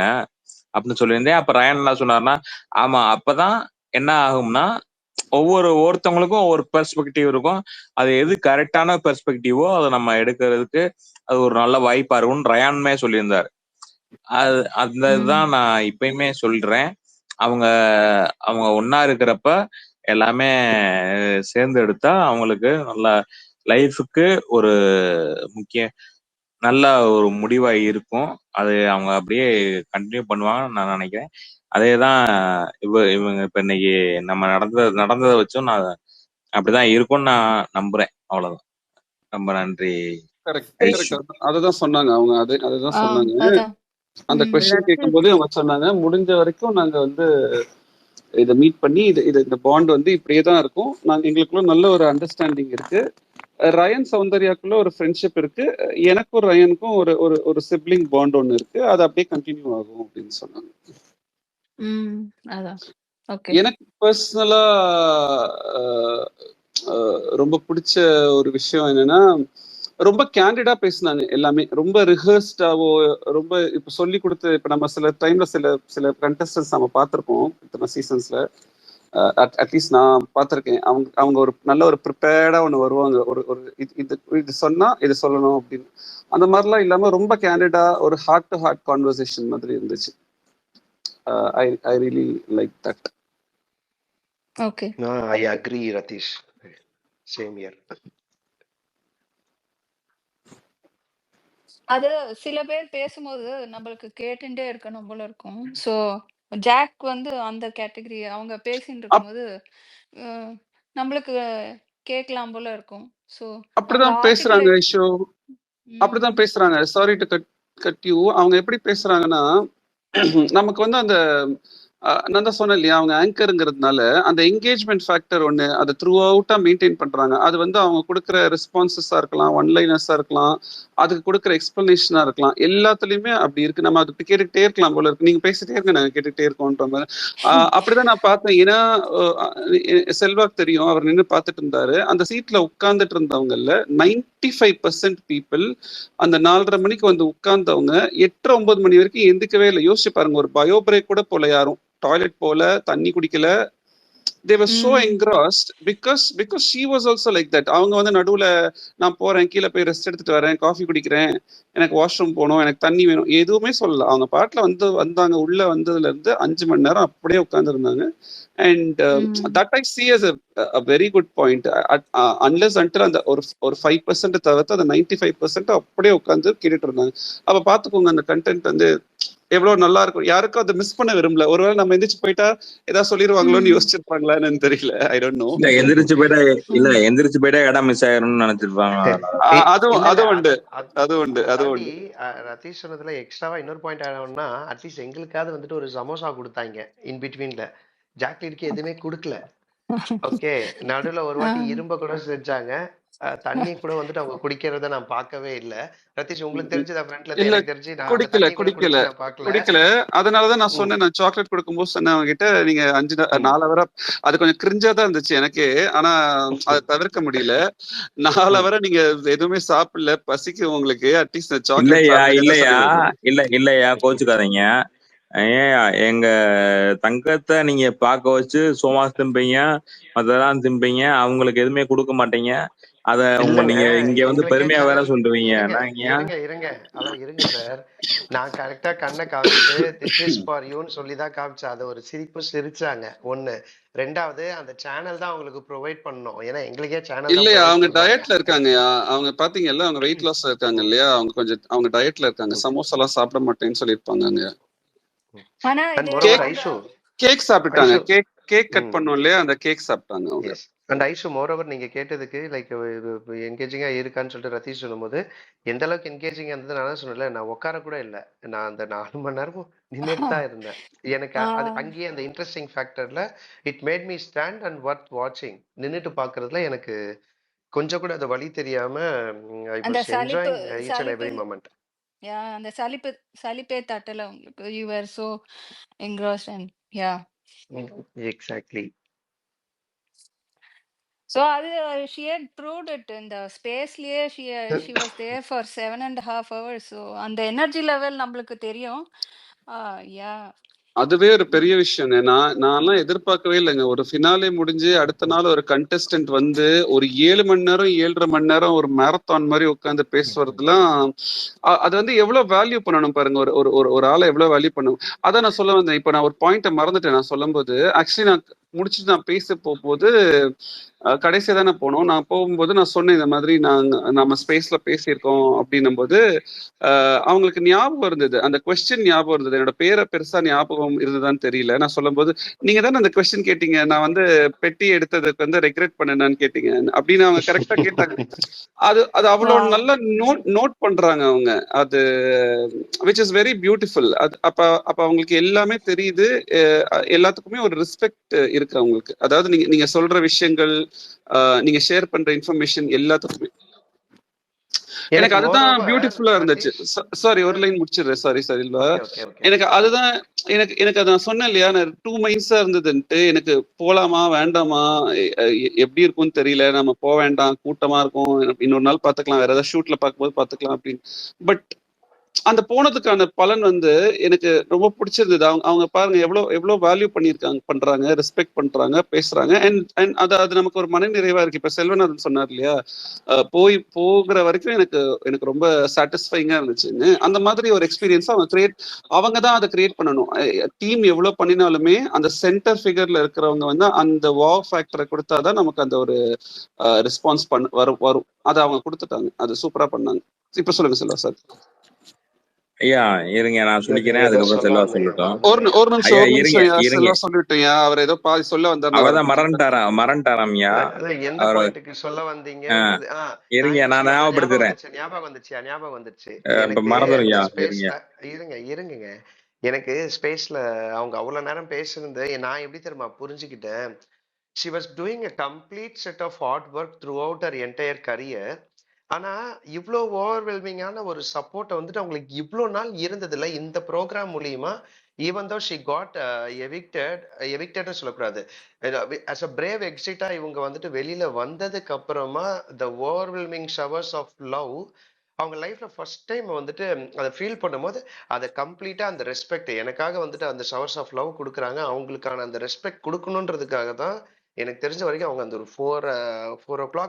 அப்படின்னு சொல்லியிருந்தேன். அப்ப ரயான் என்ன சொன்னார்னா, ஆமா அப்பதான் என்ன ஆகும்னா ஒவ்வொருத்தவங்களுக்கும் ஒவ்வொரு பெர்ஸ்பெக்டிவ் இருக்கும், அது எது கரெக்டான பெர்ஸ்பெக்டிவோ அதை நம்ம எடுக்கிறதுக்கு அது ஒரு நல்ல வாய்ப்பா இருக்கும்னு ரயானுமே சொல்லியிருந்தாரு. அந்த இதுதான் நான் இப்பயுமே சொல்றேன். அவங்க ஒன்னா இருக்கிறப்ப எல்லாமே சேர்ந்து எடுத்தா அவங்களுக்கு நல்ல லைஃபுக்கு ஒரு நல்ல ஒரு முடிவா இருக்கும். அது அவங்க அப்படியே கண்டினியூ பண்ணுவாங்கன்னு நான் நினைக்கிறேன். அதேதான் இவங்க இப்ப இன்னைக்கு நம்ம நடந்ததை வச்சும் நான் அப்படிதான் இருக்கும்னு நான் நம்புறேன். அவ்வளவுதான். ரொம்ப நன்றி. அதுதான் சொன்னாங்க அவங்க. அதுதான் சொன்னாங்க. அந்த கொஸ்டின் கேட்கும்போது அவங்க சொன்னாங்க, முடிஞ்ச வரைக்கும் நாங்க இதை மீட் பண்ணி இந்த பாண்ட் இப்படியே தான் இருக்கும், எங்களுக்குள்ள நல்ல ஒரு அண்டர்ஸ்டாண்டிங் இருக்கு, ரயன் சௌந்தர்யாக்குள்ள ஒரு ஃப்ரெண்ட்ஷிப் இருக்கு, எனக்கும் ரயனுக்கும் ஒரு சிப்ளிங் பாண்ட் ஒன்று இருக்கு, அது அப்படியே கண்டினியூ ஆகும் அப்படின்னு சொன்னாங்க. எனக்கு பர்சனலா ரொம்ப பிடிச்ச ஒரு விஷயம் என்னன்னா, ரொம்ப கேண்டிடா பேசினாங்க எல்லாமே, ரொம்ப ரிஹர்ஸ்டாவோ, ரொம்ப இப்ப சொல்லி கொடுத்து, இப்ப நம்ம சில டைம்ல சில கண்டஸ்டன்ஸ் நம்ம பார்த்திருக்கோம் இத்தனை சீசன்ஸ்ல, அட்லீஸ்ட் நான் பார்த்திருக்கேன். அவங்க ஒரு நல்ல ஒரு ப்ரிப்பேர்டா ஒன்று வருவாங்க, இது சொன்னா இது சொல்லணும் அப்படின்னு. அந்த மாதிரிலாம் இல்லாம ரொம்ப கேண்டிடா ஒரு ஹார்ட் டு ஹார்ட் கான்வர்சேஷன் மாதிரி இருந்துச்சு. I really like that. Okay. No, I agree, Ratish. Same here. அது சில பேர் பேசும்போது நம்மளுக்கு கேட்டுட்டே இருக்கணும் போல இருக்கும். ஸோ ஜாக் வந்து அந்த கேட்டகரி. அவங்க பேசிட்டு இருக்கும்போது நம்மளுக்கு கேட்கலாம் போல இருக்கும். ஸோ அவங்க அப்படிதான் பேசுறாங்க ஆர்டிகுலேட். ஐஷோ, அப்படிதான் பேசுறாங்க. Sorry to cut you. அவங்க எப்படி பேசுறாங்கன்னா, நமக்கு வந்து அந்த நான் தான் சொன்னேன் இல்லையா, அவங்க ஆங்கருங்கிறதுனால அந்த என்கேஜ்மெண்ட் ஃபேக்டர் ஒன்று அதை த்ரூ அவுட்டா மெயின்டைன் பண்றாங்க. அது வந்து அவங்க கொடுக்குற ரெஸ்பான்சஸா இருக்கலாம், ஒன்லைனர்ஸா இருக்கலாம், அதுக்கு கொடுக்குற எக்ஸ்பிளனேஷனா இருக்கலாம், எல்லாத்துலயுமே அப்படி இருக்கு. நம்ம அது கேட்டுக்கிட்டே இருக்கலாம் போல இருக்கு. நீங்க பேசிட்டே இருக்க, நாங்க கேட்டுக்கிட்டே இருக்கோன்ற மாதிரி. அப்படிதான் நான் பார்த்தேன். ஏன்னா செல்வாக்கு தெரியும், அவர் நின்று பார்த்துட்டு இருந்தாரு. அந்த சீட்ல உட்கார்ந்துட்டு இருந்தவங்கல்ல 95% பீப்புள் அந்த 4:30 மணிக்கு வந்து உட்கார்ந்தவங்க 8:30-9 மணி வரைக்கும் எந்திக்கவே இல்லை. யோசிச்சு பாருங்க, ஒரு பயோ பிரேக் கூட போல, யாரும் டாய்லெட் போல, தண்ணி குடிக்கல. they were so engrossed because she was also like that. அவங்க வந்து நடுவுல நான் போறேன், கீழே போய் ரெஸ்ட் எடுத்துட்டு வரேன், காஃபி குடிக்கிறேன், எனக்கு வாஷ்ரூம் போகணும், எனக்கு தண்ணி வேணும், எதுவுமே சொல்லல. அவங்க பாட்டுல வந்தாங்க. உள்ள வந்ததுல இருந்து 5 மணி நேரம் அப்படியே உட்கார்ந்து இருந்தாங்க. And that I see as a very good point. Unless until அந்த ஒரு 5% தவிர்த்து அந்த 95% அப்படியே உட்கார்ந்து கேட்டுட்டு இருந்தாங்க. அப்ப பாத்துக்கோங்க, அந்த கண்டென்ட் வந்து எவ்வளவு நல்லா இருக்கும். யாருக்கும் அதை மிஸ் பண்ண விரும்பல. ஒருவேளை நம்ம எந்திரிச்சு போயிட்டா ஏதாவது சொல்லிடுவாங்களோன்னு யோசிச்சிருப்பாங்களான்னு தெரியல. I don't no. எந்திரிச்சு போயிட்டா இடம் மிஸ் ஆயிரும்னு நினைச்சிருப்பாங்க. அது உண்டு. ரதீஷ் சொன்னதுல எக்ஸ்ட்ராவா இன்னொரு பாயிண்ட் ஆனோம்னா, அட்லீஸ்ட் எங்களுக்காவது வந்துட்டு ஒரு சமோசா கொடுத்தாங்க இன் பிட்வீன்ல. ஜாக்லினுக்கு எதுவுமே கொடுக்கல. ஓகே, நடுவுல ஒரு வாட்டி இரும்ப கூட செஞ்சாங்க. தண்ணி கூட வந்துட்டு அவங்க குடிக்கிறத நான் பார்க்கவே இல்ல. ரதீஷ், உங்களுக்கு தெரிஞ்சதா? ஃப்ரண்ட்ல எனக்கு தெரிஞ்சு நான் குடிக்கல. அதனாலதான் நான் சொன்னேன், நான் சாக்லேட் கொடுக்கும்போது சொன்னேன் அவங்க கிட்ட, நீங்க 4 ஹவரா அது கொஞ்சம் கிரிஞ்சா தான் இருந்துச்சு எனக்கு. ஆனா அதை தவிர்க்க முடியல. 4 ஹவரா நீங்க எதுவுமே சாப்பிடல, பசிக்கு உங்களுக்கு. அட்லீஸ்ட் சாக்லேட் இல்லையா கோச்சுக்காதீங்க. எங்க தங்கத்தை நீங்க பார்க்க வச்சு சோமாஸ் திம்பீங்க, அதெல்லாம் திம்பீங்க, அவங்களுக்கு எதுவுமே கொடுக்க மாட்டீங்க. அத நீங்க இங்க வந்து பெருமையா வேற சொல்லுவீங்க. இருங்க சார், நான் கரெக்டா கண்ணை காமிச்சு திஸ் இஸ் ஃபார் யூன்னு சொல்லிதான் காமிச்சேன். அதை ஒரு சிரிப்பு சிரிச்சாங்க. ஒண்ணு. ரெண்டாவது, அந்த சேனல் தான் அவங்களுக்கு ப்ரொவைட் பண்ணணும். ஏன்னா எங்களுக்கே சேனல் இல்லையா, அவங்க டயட்ல இருக்காங்க. அவங்க பாத்தீங்கல்ல, அவங்க வெயிட் லாஸ்ல இருக்காங்க இல்லையா, அவங்க டயட்ல இருக்காங்க. சமோசா எல்லாம் சாப்பிட மாட்டேன்னு சொல்லியிருப்பாங்க. கேக் சாப்பிட்டாங்க. கேக் கட் பண்ணோம் இல்லையா, அந்த கேக் சாப்பிட்டாங்க அவங்க. அண்ட் ஐஷு, மோரோவர் நீங்க கேட்டதுக்கு லைக் என்கேஜிங்கா இருக்கான்னு சொல்லிட்டு ரதீஷ் சொல்லும்போது எந்த அளவுக்கு என்கேஜிங்கா இருந்தது நான் சொன்னல. நான் உட்கார கூட இல்லை, நான் அந்த 4 மணி நேரமும் நின்றுட்டு தான் இருந்தேன். எனக்கு அது அங்கேயே அந்த இன்ட்ரெஸ்டிங் ஃபேக்டர்ல it made me stand and worth வாட்சிங். நின்றுட்டு பாக்குறதுல எனக்கு கொஞ்சம் கூட அது வழி தெரியாம I was enjoying each and every moment. அந்த சலிப்பே தட்டல உங்களுக்கு. You are so engrossed and exactly. So she had proved it in the spaceலயே. she was there for 7.5 hours. So அந்த எனர்ஜி லெவல் நம்மளுக்கு தெரியும். அதுவே ஒரு பெரிய விஷயம். நான்லாம் எதிர்பார்க்கவே இல்லைங்க. ஒரு ஃபினாலே முடிஞ்சு அடுத்த நாள் ஒரு கண்டெஸ்டன்ட் வந்து ஒரு 7 மணி நேரம் 7.5 மணி நேரம் ஒரு மேரத்தான் மாதிரி உட்காந்து பேசுறதுலாம், அது வந்து எவ்வளவு வேல்யூ பண்ணணும் பாருங்க. ஒரு ஆளை எவ்வளவு வேல்யூ பண்ணணும். அதான் நான் சொல்ல வந்தேன். இப்ப நான் ஒரு பாயிண்ட்டை மறந்துட்டேன். நான் சொல்லும் போது ஆக்சுவலி நான் முடிச்சுட்டு நான் பேச போகும்போது கடைசியா தானே போனோம். நான் போகும்போது நான் சொன்னேன், இந்த மாதிரி நம்ம ஸ்பேஸ்ல பேசியிருக்கோம் அப்படின்னும் போது அவங்களுக்கு ஞாபகம் இருந்தது, அந்த கொஸ்டின் ஞாபகம் இருந்தது. என்னோட பேரை பெருசா ஞாபகம் இருந்ததான்னு தெரியல. நான் சொல்லும் போது, நீங்க தானே அந்த கொஸ்டின் கேட்டீங்க, நான் வந்து பெட்டி எடுத்ததுக்கு வந்து ரெக்ரெட் பண்ணேன்னு கேட்டீங்க அப்படின்னு அவங்க கரெக்டா கேட்டாங்க. அது அவ்வளவு நல்லா நோட் பண்றாங்க அவங்க. அது விச் இஸ் வெரி பியூட்டிஃபுல். அப்ப அவங்களுக்கு எல்லாமே தெரியுது. எல்லாத்துக்குமே ஒரு ரெஸ்பெக்ட் இருக்கு அவங்களுக்கு. அதாவது நீங்க சொல்ற விஷயங்கள், நீங்க ஷேர் பண்ற இன்ஃபர்மேஷன் எல்லாத்துக்குமே எனக்கு அதுதான் பியூட்டிஃபுல்லா இருந்துச்சு. சாரி, ஒரு லைன் முடிச்சிடுறேன். சாரி இல்ல, எனக்கு அதுதான் எனக்கு அதான் சொன்னேன் இல்லையா, நான் 2 மைண்ட்ஸா இருந்ததுன்ட்டு. எனக்கு போலாமா வேண்டாமா, எப்படி இருக்கும்னு தெரியல, நம்ம போக வேண்டாம், கூட்டமா இருக்கும், இன்னொரு நாள் பாத்துக்கலாம், வேற ஏதாவது ஷூட்ல பார்க்கும்போது பாத்துக்கலாம் அப்படின்னு. பட் அந்த போனதுக்கான பலன் வந்து எனக்கு ரொம்ப பிடிச்சிருந்தது. அவங்க பாருங்க எவ்வளவு வேல்யூ பண்றாங்க, ரெஸ்பெக்ட் பண்றாங்க, பேசுறாங்க. அண்ட் அது நமக்கு ஒரு மன நிறைவா இருக்கு. இப்ப செல்வநாதன் சொன்னார் இல்லையா, போகிற வரைக்கும் எனக்கு ரொம்ப சாட்டிஸ்ஃபைங்கா இருந்துச்சுன்னு. அந்த மாதிரி ஒரு எக்ஸ்பீரியன்ஸ் அவங்க தான் அதை கிரியேட் பண்ணணும். டீம் எவ்வளவு பண்ணினாலுமே அந்த சென்டர் ஃபிகர்ல இருக்கிறவங்க வந்து அந்த வாவ் ஃபேக்டரை கொடுத்தாதான் நமக்கு அந்த ஒரு ரெஸ்பான்ஸ் வரும். அதை அவங்க கொடுத்துட்டாங்க. அது சூப்பரா பண்ணாங்க. இப்ப சொல்லுங்க செல்வா சார். ஐயா இருங்க நான் சொல்லிக்கிறேன், ஏதோ அதுக்கப்புறம் சொல்ல செல்வா வந்தீங்க சொல்லட்டும். மறந்துட்டீங்க. ஒரு நிமிஷம் ஐயா ஒரு நிமிஷம் இருங்க இருங்க, செல்வா சொல்லிட்டேன். அவர் ஏதோ பாதி சொல்ல வந்தாரு, அவரை அவர்தான் கொஞ்சம் மறந்துட்டாராம்யா. அதான் எந்த அவர் பாயிண்ட்டுக்கு சொல்ல வந்தீங்கன்றது. நான் இருங்க என்ன நான் சொல்ல ஞாபகம் ஞாபகப்படுத்துறேன். வந்துச்சு ஞாபகம் வந்துச்சு ஞாபகம் வந்துச்சு. இப்ப எனக்கு அந்த மறந்துடும்யா, இருங்க. ஸ்பேஸ்ல இருங்குங்க. எனக்கு ஸ்பேஸ்ல அவங்க அவ்வளவு நேரம் பேசுனது நான் எப்படி தெரியுமா புரிஞ்சுக்கிட்டேன். she was doing a complete set of hard work throughout her entire career. ஆனா இவ்வளோ ஓவர்வெல்மிங்கான ஒரு சப்போர்ட்டை வந்துட்டு அவங்களுக்கு இவ்வளோ நாள் இருந்ததில்ல இந்த ப்ரோக்ராம் மூலியமா. ஈவன் தோ ஷி காட் எவிக்டட்னு சொல்லக்கூடாது, as a brave exit இவங்க வந்துட்டு வெளியில வந்ததுக்கு அப்புறமா the overwhelming showers of love அவங்க லைஃப்ல ஃபர்ஸ்ட் டைம் வந்துட்டு அதை ஃபீல் பண்ணும்போது அதை கம்ப்ளீட்டா அந்த ரெஸ்பெக்ட் எனக்காக வந்துட்டு அந்த ஷவர்ஸ் ஆஃப் லவ் கொடுக்குறாங்க. அவங்களுக்கான அந்த ரெஸ்பெக்ட் கொடுக்கணுன்றதுக்காக தான் எனக்கு தெரிஞ்ச வரைக்கும் அவங்க அந்த ஒரு 4 o'clock